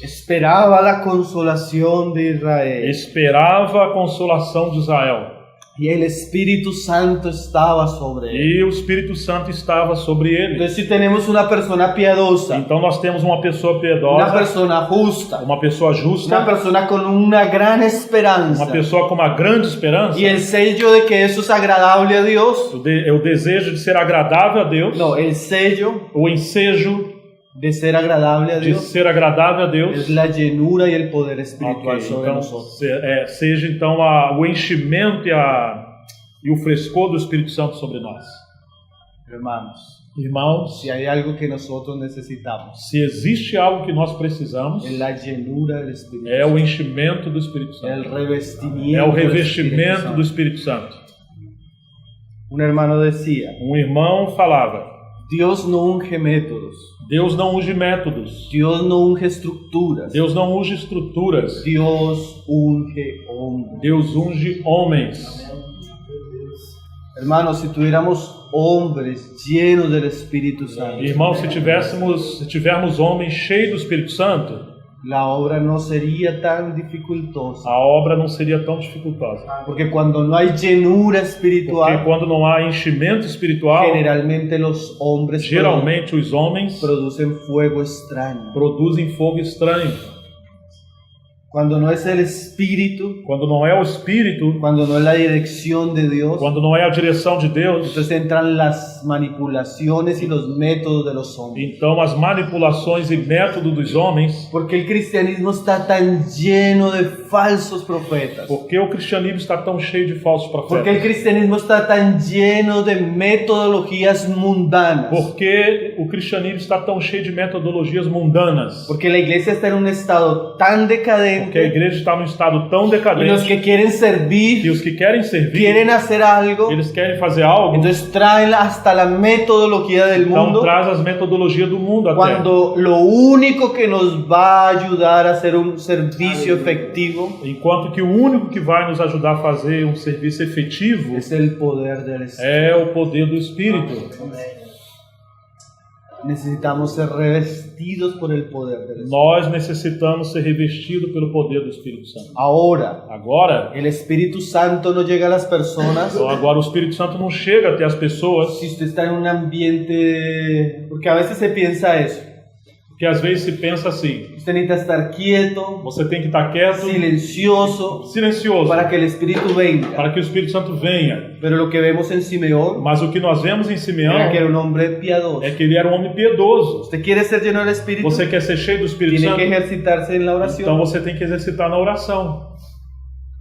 [SPEAKER 2] esperaba la consolación de Israel
[SPEAKER 3] esperava a consolação de Israel,
[SPEAKER 2] y el Espíritu Santo estaba sobre él.
[SPEAKER 3] e o Espírito Santo estava sobre ele.
[SPEAKER 2] Entonces si tenemos una persona piadosa,
[SPEAKER 3] Então nós temos uma pessoa
[SPEAKER 2] una
[SPEAKER 3] piedosa,
[SPEAKER 2] persona justa,
[SPEAKER 3] uma pessoa
[SPEAKER 2] una
[SPEAKER 3] justa,
[SPEAKER 2] persona con una gran esperanza
[SPEAKER 3] uma pessoa com uma grande esperança.
[SPEAKER 2] y el sello de que eso es agradable a Dios.
[SPEAKER 3] O desejo de ser agradável a Deus,
[SPEAKER 2] No, el sello
[SPEAKER 3] o ensejo
[SPEAKER 2] de ser agradable a
[SPEAKER 3] de
[SPEAKER 2] Dios
[SPEAKER 3] ser agradável a
[SPEAKER 2] es
[SPEAKER 3] Deus.
[SPEAKER 2] la llenura y el poder
[SPEAKER 3] Ok,
[SPEAKER 2] espiritual sobre
[SPEAKER 3] então
[SPEAKER 2] nosotros.
[SPEAKER 3] seja então o enchimento e o frescor do Espírito Santo sobre nós.
[SPEAKER 2] Hermanos,
[SPEAKER 3] Irmãos,
[SPEAKER 2] si hay algo que nosotros necesitamos,
[SPEAKER 3] se existe algo que nós precisamos,
[SPEAKER 2] es la llenura del Espíritu
[SPEAKER 3] é o
[SPEAKER 2] Santo,
[SPEAKER 3] enchimento do Espírito
[SPEAKER 2] el
[SPEAKER 3] Santo.
[SPEAKER 2] revestimiento
[SPEAKER 3] É o
[SPEAKER 2] del Espíritu
[SPEAKER 3] revestimento
[SPEAKER 2] Santo.
[SPEAKER 3] do Espírito Santo.
[SPEAKER 2] Un hermano decía,
[SPEAKER 3] Um irmão falava:
[SPEAKER 2] Dios no unge métodos,
[SPEAKER 3] Deus não unge métodos,
[SPEAKER 2] Dios no unge estructuras,
[SPEAKER 3] Deus não unge estruturas,
[SPEAKER 2] Dios unge hombres.
[SPEAKER 3] Deus unge homens.
[SPEAKER 2] Hermanos, si tuviéramos hombres llenos del Espíritu Santo,
[SPEAKER 3] Irmãos, se tivermos homens cheios do Espírito Santo,
[SPEAKER 2] la obra no sería tan dificultosa.
[SPEAKER 3] a obra não seria tão dificultosa.
[SPEAKER 2] Porque cuando no hay llenura
[SPEAKER 3] Porque
[SPEAKER 2] espiritual,
[SPEAKER 3] quando não há enchimento espiritual,
[SPEAKER 2] generalmente los hombres
[SPEAKER 3] geralmente os homens
[SPEAKER 2] producen fuego extraño.
[SPEAKER 3] produzem fogo estranho.
[SPEAKER 2] Cuando no es el Espíritu,
[SPEAKER 3] Quando não é o Espírito,
[SPEAKER 2] cuando no es la dirección de Dios,
[SPEAKER 3] quando não é a direção de Deus,
[SPEAKER 2] entonces entran las manipulaciones y los métodos de los hombres.
[SPEAKER 3] então as manipulações e métodos dos homens,
[SPEAKER 2] Porque el cristianismo está tan lleno de falsos profetas.
[SPEAKER 3] porque o cristianismo está tão cheio de falsos
[SPEAKER 2] Porque el
[SPEAKER 3] profetas,
[SPEAKER 2] cristianismo está tan lleno de metodologías mundanas.
[SPEAKER 3] porque o cristianismo está tão cheio de metodologias mundanas,
[SPEAKER 2] Porque la iglesia está en un estado tan decadente
[SPEAKER 3] porque a igreja está num estado tão
[SPEAKER 2] y los
[SPEAKER 3] decadente
[SPEAKER 2] que quieren
[SPEAKER 3] que
[SPEAKER 2] servir,
[SPEAKER 3] os que querem servir,
[SPEAKER 2] quieren hacer algo,
[SPEAKER 3] eles querem fazer algo,
[SPEAKER 2] entonces traen hasta la metodología del
[SPEAKER 3] então
[SPEAKER 2] mundo,
[SPEAKER 3] traz as metodologias do mundo até.
[SPEAKER 2] cuando lo único que nos va a ayudar a hacer un servicio efectivo
[SPEAKER 3] Enquanto que o único que vai nos ajudar a fazer um serviço efetivo
[SPEAKER 2] es el poder del Espíritu.
[SPEAKER 3] é o poder do Espírito.
[SPEAKER 2] Necesitamos ser revestidos por el poder del Espíritu.
[SPEAKER 3] Nós necessitamos ser revestidos pelo poder do Espírito Santo.
[SPEAKER 2] Ahora,
[SPEAKER 3] Agora,
[SPEAKER 2] el Espíritu Santo no llega a las personas
[SPEAKER 3] então agora o Espírito Santo não chega até as pessoas,
[SPEAKER 2] si usted está en un ambiente, porque a veces se piensa eso,
[SPEAKER 3] porque às vezes se pensa assim:
[SPEAKER 2] usted necesita estar quieto,
[SPEAKER 3] você tem que estar quieto,
[SPEAKER 2] silencioso,
[SPEAKER 3] silencioso,
[SPEAKER 2] para que el Espíritu venga.
[SPEAKER 3] para que o Espírito Santo venha.
[SPEAKER 2] Pero lo que vemos en Simeón
[SPEAKER 3] Mas o que nós vemos em Simeão
[SPEAKER 2] era que era un hombre piadoso.
[SPEAKER 3] é que ele era um homem piedoso.
[SPEAKER 2] Usted quiere ser lleno del Espíritu,
[SPEAKER 3] Você quer ser cheio do Espírito
[SPEAKER 2] tiene que
[SPEAKER 3] Santo?
[SPEAKER 2] ejercitarse en la
[SPEAKER 3] Então
[SPEAKER 2] oración.
[SPEAKER 3] você tem que exercitar na oração.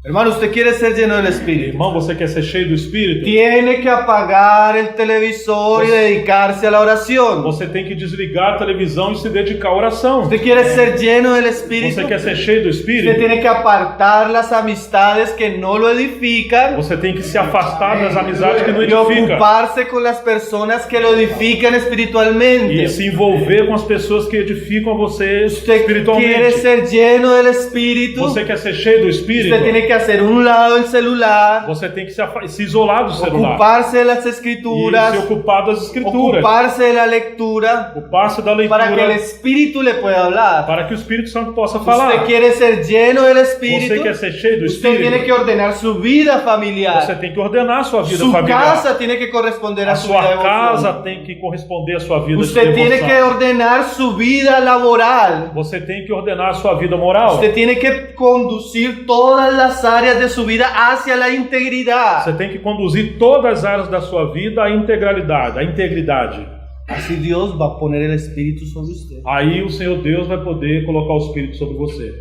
[SPEAKER 2] Hermano, usted quiere ser lleno del Espíritu,
[SPEAKER 3] Irmão, você quer ser cheio do Espírito?
[SPEAKER 2] tiene que apagar el televisor y dedicarse a la oración.
[SPEAKER 3] Você tem que desligar a televisão e se dedicar à oração.
[SPEAKER 2] Usted quiere ser lleno del Espíritu,
[SPEAKER 3] Você quer ser cheio do
[SPEAKER 2] usted
[SPEAKER 3] Espírito?
[SPEAKER 2] tiene que apartar las amistades que no lo edifican
[SPEAKER 3] Você tem que se afastar das amizades que não
[SPEAKER 2] y
[SPEAKER 3] edificam
[SPEAKER 2] ocuparse con las personas que lo edifican espiritualmente.
[SPEAKER 3] e se envolver com as pessoas que edificam você
[SPEAKER 2] Usted quiere
[SPEAKER 3] espiritualmente.
[SPEAKER 2] ser lleno del Espíritu,
[SPEAKER 3] Você quer ser cheio do Espírito?
[SPEAKER 2] usted tiene que hacer un lado el celular,
[SPEAKER 3] Você tem que se isolar do celular
[SPEAKER 2] ocuparse de las
[SPEAKER 3] e
[SPEAKER 2] escrituras,
[SPEAKER 3] se ocupar das escrituras,
[SPEAKER 2] ocuparse de la lectura,
[SPEAKER 3] ocupar-se da
[SPEAKER 2] para que el
[SPEAKER 3] leitura,
[SPEAKER 2] Espíritu le pueda hablar.
[SPEAKER 3] para que o Espírito Santo possa
[SPEAKER 2] Usted
[SPEAKER 3] falar.
[SPEAKER 2] quiere ser lleno del
[SPEAKER 3] Você
[SPEAKER 2] Espíritu,
[SPEAKER 3] quer ser cheio do
[SPEAKER 2] usted tiene que
[SPEAKER 3] Espírito?
[SPEAKER 2] ordenar su vida
[SPEAKER 3] Você
[SPEAKER 2] familiar.
[SPEAKER 3] tem que ordenar a sua vida
[SPEAKER 2] Su
[SPEAKER 3] familiar.
[SPEAKER 2] casa tiene que corresponder a
[SPEAKER 3] A
[SPEAKER 2] su vida
[SPEAKER 3] sua
[SPEAKER 2] devoción.
[SPEAKER 3] casa tem que corresponder à sua vida de
[SPEAKER 2] Usted tiene que
[SPEAKER 3] devoção.
[SPEAKER 2] ordenar su vida laboral.
[SPEAKER 3] Você tem que ordenar a sua vida moral.
[SPEAKER 2] Usted tiene que conducir todas las áreas de su vida hacia la integridad.
[SPEAKER 3] Você tem que conduzir todas as áreas da sua vida à integralidade, à integridade.
[SPEAKER 2] Así Dios va a poner el Espíritu sobre usted.
[SPEAKER 3] Aí o Senhor Deus vai poder colocar o Espírito sobre você.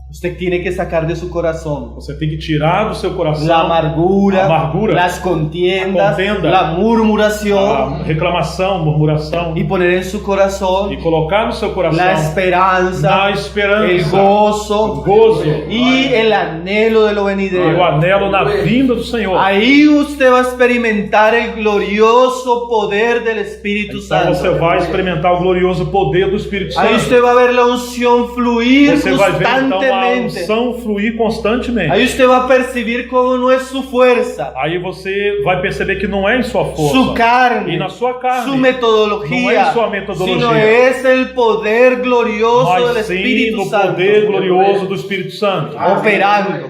[SPEAKER 2] Usted tiene que sacar de su corazón
[SPEAKER 3] Você tem que tirar do seu coração
[SPEAKER 2] la amargura,
[SPEAKER 3] amargura,
[SPEAKER 2] las contiendas,
[SPEAKER 3] a contenda,
[SPEAKER 2] la murmuración
[SPEAKER 3] a reclamação, murmuração,
[SPEAKER 2] y poner en su corazón
[SPEAKER 3] e colocar no seu coração
[SPEAKER 2] la esperanza,
[SPEAKER 3] na esperança,
[SPEAKER 2] el gozo
[SPEAKER 3] o gozo
[SPEAKER 2] y el anhelo de lo
[SPEAKER 3] e o
[SPEAKER 2] venidero.
[SPEAKER 3] anelo na vinda do Senhor.
[SPEAKER 2] Ahí usted va a experimentar el glorioso poder del Espíritu
[SPEAKER 3] Então você
[SPEAKER 2] Santo.
[SPEAKER 3] vai experimentar o glorioso poder do Espírito
[SPEAKER 2] Ahí
[SPEAKER 3] Santo.
[SPEAKER 2] usted va a ver la unción fluir
[SPEAKER 3] Você vai ver então a
[SPEAKER 2] constantemente.
[SPEAKER 3] unção fluir constantemente.
[SPEAKER 2] Ahí usted va a percibir cómo no es su fuerza,
[SPEAKER 3] Aí você vai perceber que não é em sua força
[SPEAKER 2] su carne,
[SPEAKER 3] e na sua carne,
[SPEAKER 2] su
[SPEAKER 3] não é
[SPEAKER 2] metodología,
[SPEAKER 3] em sua metodologia,
[SPEAKER 2] sino es el poder glorioso del
[SPEAKER 3] mas sim
[SPEAKER 2] Espíritu
[SPEAKER 3] no
[SPEAKER 2] Santo
[SPEAKER 3] poder glorioso do Espírito Santo,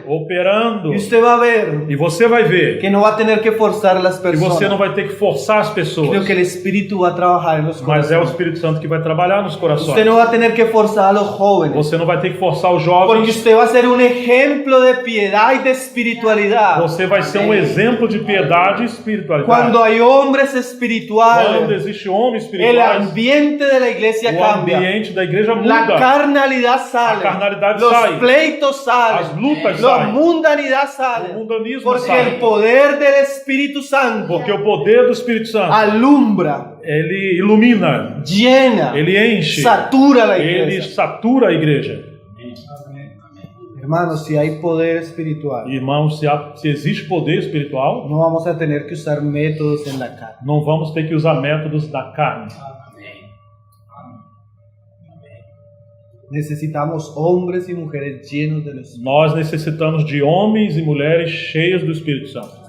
[SPEAKER 3] operando.
[SPEAKER 2] Y usted va a ver
[SPEAKER 3] E você vai ver
[SPEAKER 2] que no va a tener que forzar las
[SPEAKER 3] que você não
[SPEAKER 2] personas,
[SPEAKER 3] vai ter que forçar as pessoas,
[SPEAKER 2] sino que el Espíritu va a trabajar en los
[SPEAKER 3] mas é o
[SPEAKER 2] corazones.
[SPEAKER 3] Espírito Santo que vai trabalhar nos corações.
[SPEAKER 2] Usted no va a tener que forzar a los jóvenes,
[SPEAKER 3] Você não vai ter que forçar os
[SPEAKER 2] porque
[SPEAKER 3] jovens.
[SPEAKER 2] usted va a ser un ejemplo de piedad y de espiritualidad.
[SPEAKER 3] Você vai ser um exemplo de piedade e espiritualidade.
[SPEAKER 2] Cuando hay hombres
[SPEAKER 3] Quando
[SPEAKER 2] espirituales,
[SPEAKER 3] existe homens
[SPEAKER 2] el
[SPEAKER 3] espirituais,
[SPEAKER 2] ambiente de la iglesia
[SPEAKER 3] o
[SPEAKER 2] cambia.
[SPEAKER 3] ambiente da igreja
[SPEAKER 2] La
[SPEAKER 3] muda.
[SPEAKER 2] carnalidad sale,
[SPEAKER 3] A carnalidade
[SPEAKER 2] los
[SPEAKER 3] sai.
[SPEAKER 2] pleitos salen,
[SPEAKER 3] As lutas
[SPEAKER 2] la
[SPEAKER 3] saem.
[SPEAKER 2] mundanidad
[SPEAKER 3] O
[SPEAKER 2] sale,
[SPEAKER 3] mundanismo
[SPEAKER 2] porque
[SPEAKER 3] sai.
[SPEAKER 2] el poder del Espíritu Santo
[SPEAKER 3] Porque o poder do Espírito Santo,
[SPEAKER 2] alumbra,
[SPEAKER 3] ele ilumina,
[SPEAKER 2] llena,
[SPEAKER 3] ele enche,
[SPEAKER 2] satura la
[SPEAKER 3] ele
[SPEAKER 2] iglesia.
[SPEAKER 3] satura a igreja.
[SPEAKER 2] Hermanos, si hay poder espiritual,
[SPEAKER 3] Irmãos, se existe poder espiritual,
[SPEAKER 2] no vamos a tener que usar métodos en la carne.
[SPEAKER 3] não vamos ter que usar métodos da carne.
[SPEAKER 2] Necesitamos hombres y mujeres llenos del Espíritu.
[SPEAKER 3] Nós necessitamos de homens e mulheres cheios do Espírito Santo.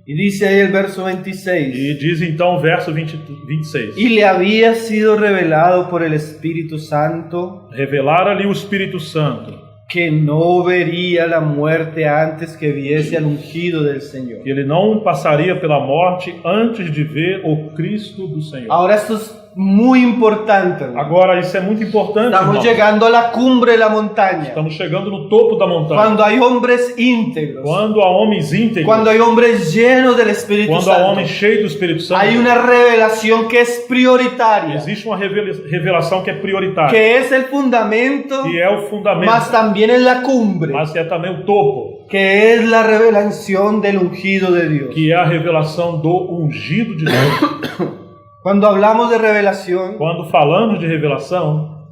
[SPEAKER 2] Y dice ahí el verso 26.
[SPEAKER 3] E diz então o verso 26.
[SPEAKER 2] Y le había sido revelado por el Espíritu Santo
[SPEAKER 3] Revelar-lhe o Espírito Santo
[SPEAKER 2] que no vería la muerte antes que viese al ungido del Señor.
[SPEAKER 3] que ele não passaria pela morte antes de ver o Cristo do Senhor.
[SPEAKER 2] Ahora esto es muy importante, hermano.
[SPEAKER 3] Agora, isso é muito importante,
[SPEAKER 2] Estamos
[SPEAKER 3] irmãos.
[SPEAKER 2] llegando a la cumbre de la montaña.
[SPEAKER 3] Estamos chegando no topo da montanha.
[SPEAKER 2] Cuando hay hombres íntegros,
[SPEAKER 3] Quando há homens íntegros,
[SPEAKER 2] cuando hay hombres llenos del Espíritu
[SPEAKER 3] quando há
[SPEAKER 2] Santo,
[SPEAKER 3] homens cheios do Espírito Santo,
[SPEAKER 2] hay una revelación que es prioritaria,
[SPEAKER 3] existe uma revelação que é prioritária,
[SPEAKER 2] que es el fundamento,
[SPEAKER 3] que é o fundamento,
[SPEAKER 2] mas también es la cumbre,
[SPEAKER 3] mas que é também o topo,
[SPEAKER 2] que es la revelación del ungido de Dios.
[SPEAKER 3] que é a revelação do ungido de Deus.
[SPEAKER 2] Cuando hablamos de revelación,
[SPEAKER 3] Quando falamos de revelação,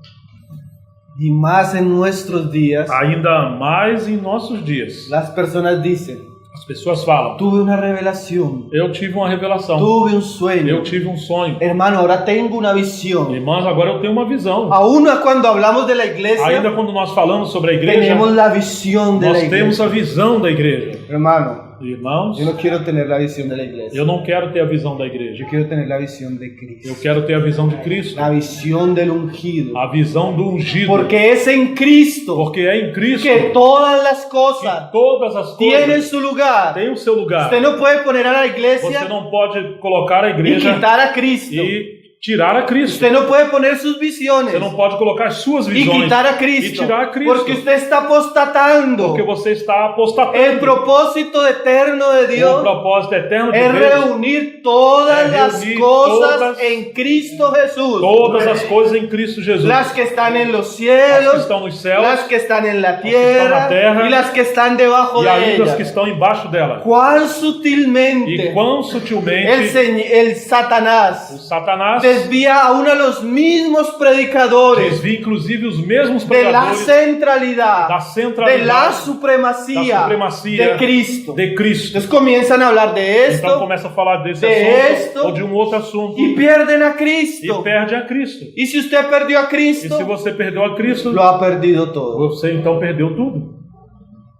[SPEAKER 2] y más en nuestros días,
[SPEAKER 3] ainda mais em nossos dias,
[SPEAKER 2] las personas dicen,
[SPEAKER 3] as pessoas falam:
[SPEAKER 2] tuve una revelación,
[SPEAKER 3] eu tive uma revelação,
[SPEAKER 2] tuve un
[SPEAKER 3] eu
[SPEAKER 2] sueño.
[SPEAKER 3] tive um sonho.
[SPEAKER 2] Hermano, ahora tengo una visión.
[SPEAKER 3] Irmãos, agora eu tenho uma visão.
[SPEAKER 2] Aún cuando hablamos de la
[SPEAKER 3] Ainda
[SPEAKER 2] iglesia,
[SPEAKER 3] quando nós falamos sobre a igreja,
[SPEAKER 2] tenemos la visión de la
[SPEAKER 3] nós temos
[SPEAKER 2] iglesia.
[SPEAKER 3] a visão da igreja.
[SPEAKER 2] Hermano,
[SPEAKER 3] Irmãos,
[SPEAKER 2] yo no quiero tener la visión de la iglesia.
[SPEAKER 3] eu não quero ter a visão da igreja.
[SPEAKER 2] Yo quiero tener la visión de
[SPEAKER 3] Eu
[SPEAKER 2] Cristo.
[SPEAKER 3] quero ter a visão de Cristo,
[SPEAKER 2] La visión del ungido.
[SPEAKER 3] a visão do ungido.
[SPEAKER 2] Porque es en Cristo
[SPEAKER 3] Porque é em Cristo
[SPEAKER 2] que todas las
[SPEAKER 3] que
[SPEAKER 2] cosas
[SPEAKER 3] todas as
[SPEAKER 2] tienen
[SPEAKER 3] coisas
[SPEAKER 2] su lugar.
[SPEAKER 3] têm o seu lugar.
[SPEAKER 2] Usted no puede poner a la
[SPEAKER 3] Você
[SPEAKER 2] iglesia
[SPEAKER 3] não pode colocar a
[SPEAKER 2] y
[SPEAKER 3] igreja
[SPEAKER 2] quitar a Cristo.
[SPEAKER 3] e tirar a Cristo.
[SPEAKER 2] Usted no puede poner sus visiones
[SPEAKER 3] Você não pode colocar as suas
[SPEAKER 2] y
[SPEAKER 3] visões
[SPEAKER 2] quitar a
[SPEAKER 3] e
[SPEAKER 2] Cristo.
[SPEAKER 3] tirar a Cristo.
[SPEAKER 2] Porque usted está apostatando.
[SPEAKER 3] Porque você está apostatando.
[SPEAKER 2] El propósito eterno de
[SPEAKER 3] O
[SPEAKER 2] Dios
[SPEAKER 3] propósito eterno de
[SPEAKER 2] es
[SPEAKER 3] Deus
[SPEAKER 2] reunir todas
[SPEAKER 3] É
[SPEAKER 2] las
[SPEAKER 3] reunir
[SPEAKER 2] cosas
[SPEAKER 3] todas-
[SPEAKER 2] en Cristo Jesús.
[SPEAKER 3] todas as coisas em Cristo Jesus.
[SPEAKER 2] Las que están en los
[SPEAKER 3] As que
[SPEAKER 2] cielos,
[SPEAKER 3] estão nos céus
[SPEAKER 2] las que están en la
[SPEAKER 3] que están na
[SPEAKER 2] tierra
[SPEAKER 3] terra
[SPEAKER 2] y las que están debajo
[SPEAKER 3] e
[SPEAKER 2] de
[SPEAKER 3] ainda as que
[SPEAKER 2] ella.
[SPEAKER 3] estão embaixo dela.
[SPEAKER 2] Cuán
[SPEAKER 3] E
[SPEAKER 2] sutilmente
[SPEAKER 3] quão
[SPEAKER 2] el
[SPEAKER 3] sutilmente
[SPEAKER 2] el
[SPEAKER 3] o
[SPEAKER 2] Satanás
[SPEAKER 3] Satanás
[SPEAKER 2] desvía a uno de los mismos predicadores
[SPEAKER 3] desvia inclusive os mesmos
[SPEAKER 2] de la
[SPEAKER 3] pregadores
[SPEAKER 2] centralidad,
[SPEAKER 3] da centralidade,
[SPEAKER 2] de la
[SPEAKER 3] da
[SPEAKER 2] supremacía
[SPEAKER 3] supremacia
[SPEAKER 2] de Cristo.
[SPEAKER 3] de Cristo.
[SPEAKER 2] Entonces comienzan a hablar de
[SPEAKER 3] Então
[SPEAKER 2] esto
[SPEAKER 3] começa a falar desse
[SPEAKER 2] de
[SPEAKER 3] assunto
[SPEAKER 2] esto,
[SPEAKER 3] ou de um outro assunto
[SPEAKER 2] y pierden a
[SPEAKER 3] e
[SPEAKER 2] Cristo.
[SPEAKER 3] perde a Cristo.
[SPEAKER 2] Y si usted perdió a
[SPEAKER 3] E
[SPEAKER 2] Cristo,
[SPEAKER 3] se você perdeu a Cristo,
[SPEAKER 2] lo ha perdido todo,
[SPEAKER 3] você então perdeu tudo.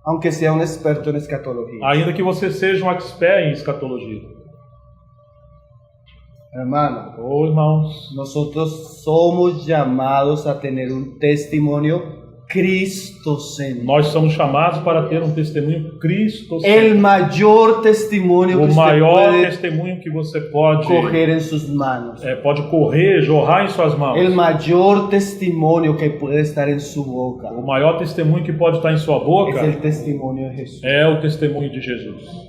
[SPEAKER 2] aunque sea un experto en escatología.
[SPEAKER 3] Ainda que você seja um expert em escatologia.
[SPEAKER 2] Hermano,
[SPEAKER 3] Ô irmãos,
[SPEAKER 2] nosotros somos llamados a tener un testimonio cristocéntrico.
[SPEAKER 3] nós somos chamados para ter um testemunho Cristo.
[SPEAKER 2] El mayor testimonio que
[SPEAKER 3] O
[SPEAKER 2] usted
[SPEAKER 3] maior
[SPEAKER 2] puede
[SPEAKER 3] testemunho que você pode
[SPEAKER 2] coger en sus manos.
[SPEAKER 3] pode correr, jorrar em suas mãos.
[SPEAKER 2] El mayor testimonio que puede estar en su boca
[SPEAKER 3] O maior testemunho que pode estar em sua
[SPEAKER 2] es
[SPEAKER 3] boca
[SPEAKER 2] el testimonio de Jesús.
[SPEAKER 3] é o testemunho de Jesus.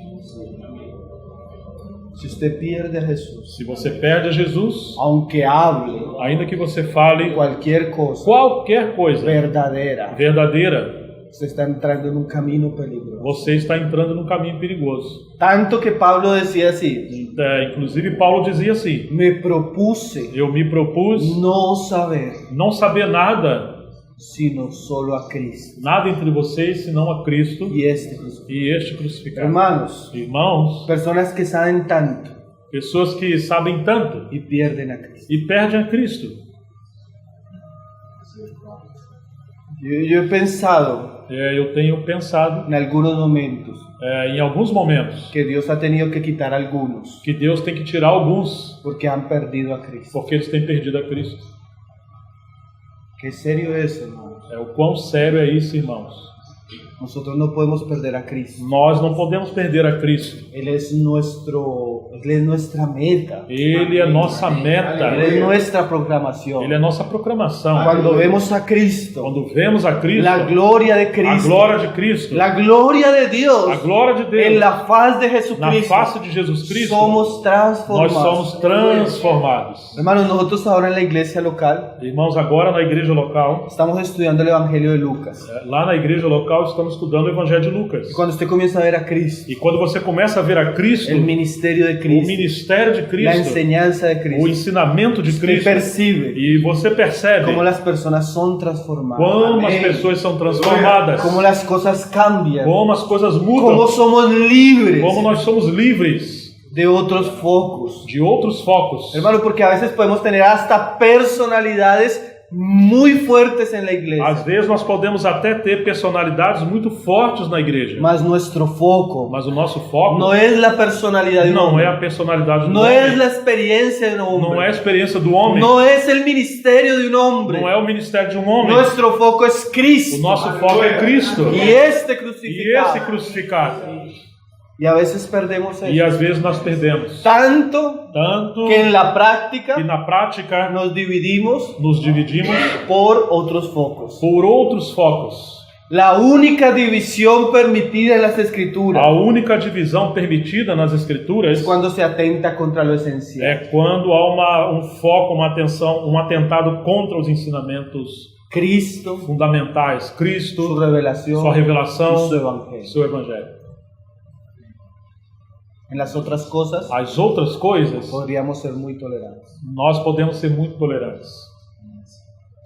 [SPEAKER 2] Si usted pierde a Jesús,
[SPEAKER 3] Se você perde a Jesus,
[SPEAKER 2] aunque hable
[SPEAKER 3] ainda que você fale
[SPEAKER 2] cualquier cosa
[SPEAKER 3] qualquer coisa
[SPEAKER 2] verdadera,
[SPEAKER 3] verdadeira,
[SPEAKER 2] Usted está entrando en un camino peligroso.
[SPEAKER 3] você está entrando num caminho perigoso.
[SPEAKER 2] Tanto que Pablo decía así,
[SPEAKER 3] Inclusive Paulo dizia assim:
[SPEAKER 2] me propuse
[SPEAKER 3] eu me propus
[SPEAKER 2] no saber,
[SPEAKER 3] não saber nada
[SPEAKER 2] sino solo a Cristo
[SPEAKER 3] entre vocês senão a Cristo
[SPEAKER 2] y este crucificado.
[SPEAKER 3] e este crucificado.
[SPEAKER 2] Hermanos,
[SPEAKER 3] Irmãos,
[SPEAKER 2] personas que saben tanto
[SPEAKER 3] pessoas que sabem tanto
[SPEAKER 2] y pierden a Cristo.
[SPEAKER 3] e perdem a Cristo.
[SPEAKER 2] Yo he pensado
[SPEAKER 3] Eu tenho pensado
[SPEAKER 2] en algunos momentos
[SPEAKER 3] em alguns momentos
[SPEAKER 2] que Dios ha tenido que quitar algunos
[SPEAKER 3] que Deus tem que tirar alguns
[SPEAKER 2] porque han perdido a Cristo.
[SPEAKER 3] porque eles têm perdido a Cristo.
[SPEAKER 2] Qué serio es, hermanos.
[SPEAKER 3] O quão sério é isso, irmãos.
[SPEAKER 2] Nosotros no podemos perder a Cristo.
[SPEAKER 3] Nós não podemos perder a Cristo.
[SPEAKER 2] Él es nuestra meta.
[SPEAKER 3] Ele é nossa meta.
[SPEAKER 2] Él es nuestra proclamación.
[SPEAKER 3] Ele é nossa proclamação.
[SPEAKER 2] Cuando vemos a Cristo,
[SPEAKER 3] Quando vemos a Cristo,
[SPEAKER 2] la gloria de
[SPEAKER 3] a
[SPEAKER 2] Cristo,
[SPEAKER 3] glória de Cristo,
[SPEAKER 2] la gloria de Dios
[SPEAKER 3] a glória de Deus,
[SPEAKER 2] en la faz de
[SPEAKER 3] na
[SPEAKER 2] Jesucristo,
[SPEAKER 3] face de Jesus Cristo,
[SPEAKER 2] somos
[SPEAKER 3] nós
[SPEAKER 2] transformados.
[SPEAKER 3] somos transformados.
[SPEAKER 2] Hermanos, nosotros ahora en la iglesia local
[SPEAKER 3] Irmãos, agora na igreja local,
[SPEAKER 2] estamos estudiando el Evangelio de Lucas.
[SPEAKER 3] lá na igreja local estamos estudando o Evangelho de Lucas.
[SPEAKER 2] Y cuando usted comienza a ver a Cristo,
[SPEAKER 3] E quando você começa a ver a Cristo,
[SPEAKER 2] el ministerio de
[SPEAKER 3] o
[SPEAKER 2] Cristo,
[SPEAKER 3] ministério de
[SPEAKER 2] la
[SPEAKER 3] Cristo,
[SPEAKER 2] enseñanza de
[SPEAKER 3] o
[SPEAKER 2] Cristo,
[SPEAKER 3] ensinamento de
[SPEAKER 2] usted
[SPEAKER 3] Cristo,
[SPEAKER 2] percibe
[SPEAKER 3] e você percebe
[SPEAKER 2] cómo las personas son transformadas,
[SPEAKER 3] como as pessoas são transformadas,
[SPEAKER 2] cómo las cosas cambian,
[SPEAKER 3] como as coisas
[SPEAKER 2] cómo
[SPEAKER 3] mudam,
[SPEAKER 2] somos libres
[SPEAKER 3] como nós somos livres
[SPEAKER 2] de otros focos.
[SPEAKER 3] de outros focos.
[SPEAKER 2] Hermano, porque a veces podemos tener hasta personalidades muy fuertes en la
[SPEAKER 3] Às
[SPEAKER 2] iglesia,
[SPEAKER 3] vezes nós podemos até ter personalidades muito fortes na igreja,
[SPEAKER 2] mas nuestro foco
[SPEAKER 3] mas o nosso foco
[SPEAKER 2] no es la personalidad de un
[SPEAKER 3] não é
[SPEAKER 2] hombre,
[SPEAKER 3] a personalidade do
[SPEAKER 2] no es
[SPEAKER 3] homem,
[SPEAKER 2] la experiencia de un
[SPEAKER 3] não é a
[SPEAKER 2] hombre,
[SPEAKER 3] experiência do homem,
[SPEAKER 2] no es el ministerio de un hombre.
[SPEAKER 3] não é o ministério de um homem.
[SPEAKER 2] Nuestro foco es
[SPEAKER 3] O
[SPEAKER 2] Cristo
[SPEAKER 3] nosso foco é Cristo
[SPEAKER 2] y este
[SPEAKER 3] e esse
[SPEAKER 2] crucificado.
[SPEAKER 3] crucificado.
[SPEAKER 2] Y a veces perdemos
[SPEAKER 3] E
[SPEAKER 2] eso.
[SPEAKER 3] às vezes nós perdemos
[SPEAKER 2] Tanto
[SPEAKER 3] tanto
[SPEAKER 2] que en la
[SPEAKER 3] que
[SPEAKER 2] práctica
[SPEAKER 3] na prática
[SPEAKER 2] nos dividimos
[SPEAKER 3] nos dividimos
[SPEAKER 2] por otros focos.
[SPEAKER 3] por outros focos.
[SPEAKER 2] La única división permitida en las Escrituras
[SPEAKER 3] A única divisão permitida nas Escrituras
[SPEAKER 2] es cuando se atenta contra lo esencial.
[SPEAKER 3] é quando há um foco, uma atenção, um atentado contra os ensinamentos
[SPEAKER 2] Cristo,
[SPEAKER 3] fundamentais.
[SPEAKER 2] su
[SPEAKER 3] Cristo,
[SPEAKER 2] revelación
[SPEAKER 3] sua
[SPEAKER 2] y
[SPEAKER 3] revelação,
[SPEAKER 2] su evangelio.
[SPEAKER 3] seu evangelho.
[SPEAKER 2] En las otras cosas
[SPEAKER 3] As outras coisas,
[SPEAKER 2] podríamos ser muy tolerantes.
[SPEAKER 3] nós podemos ser muito tolerantes.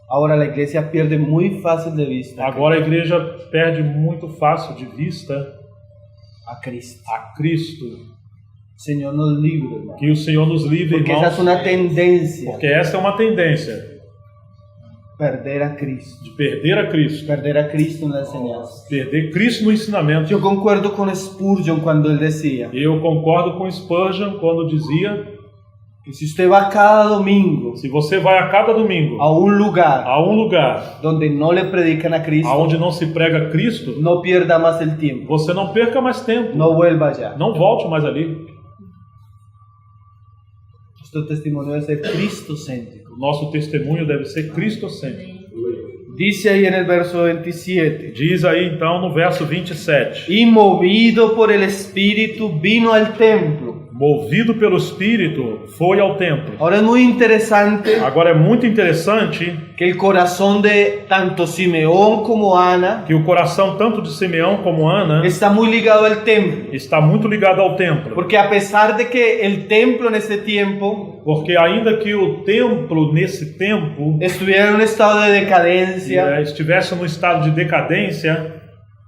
[SPEAKER 2] Ahora la iglesia pierde muy fácil de vista
[SPEAKER 3] Agora a igreja perde muito fácil de vista
[SPEAKER 2] a Cristo.
[SPEAKER 3] a Cristo.
[SPEAKER 2] Señor nos libre, hermano.
[SPEAKER 3] Que o Senhor nos livre,
[SPEAKER 2] Porque esa
[SPEAKER 3] irmãos,
[SPEAKER 2] es una tendencia,
[SPEAKER 3] porque essa é uma tendência
[SPEAKER 2] perder a Cristo.
[SPEAKER 3] de perder a Cristo,
[SPEAKER 2] Perder a Cristo en la enseñanza.
[SPEAKER 3] perder Cristo no ensinamento.
[SPEAKER 2] Yo concuerdo con Spurgeon cuando él decía
[SPEAKER 3] Eu concordo com Spurgeon quando dizia:
[SPEAKER 2] que si usted va cada domingo
[SPEAKER 3] se você vai a cada domingo
[SPEAKER 2] a un lugar
[SPEAKER 3] a um lugar
[SPEAKER 2] donde no le predican a Cristo,
[SPEAKER 3] aonde não se prega Cristo,
[SPEAKER 2] no pierda más el tiempo,
[SPEAKER 3] você não perca mais tempo,
[SPEAKER 2] no vuelva allá.
[SPEAKER 3] não volte mais ali.
[SPEAKER 2] Nuestro testimonio debe ser cristocéntrico.
[SPEAKER 3] O nosso testemunho deve ser cristocêntrico.
[SPEAKER 2] Dice ahí en el verso 27,
[SPEAKER 3] Diz aí então no verso 27:
[SPEAKER 2] y movido por el Espíritu vino al templo.
[SPEAKER 3] movido pelo Espírito, foi ao templo.
[SPEAKER 2] Ahora es muy interesante
[SPEAKER 3] Agora é muito interessante
[SPEAKER 2] que el corazón de tanto Simeón como Ana
[SPEAKER 3] que o coração tanto de Simeão como Ana
[SPEAKER 2] está muy ligado al templo.
[SPEAKER 3] está muito ligado ao templo.
[SPEAKER 2] Porque a pesar de que el templo en ese tiempo
[SPEAKER 3] Porque ainda que o templo nesse tempo
[SPEAKER 2] estuviera en un estado de decadencia,
[SPEAKER 3] estivesse num estado de decadência,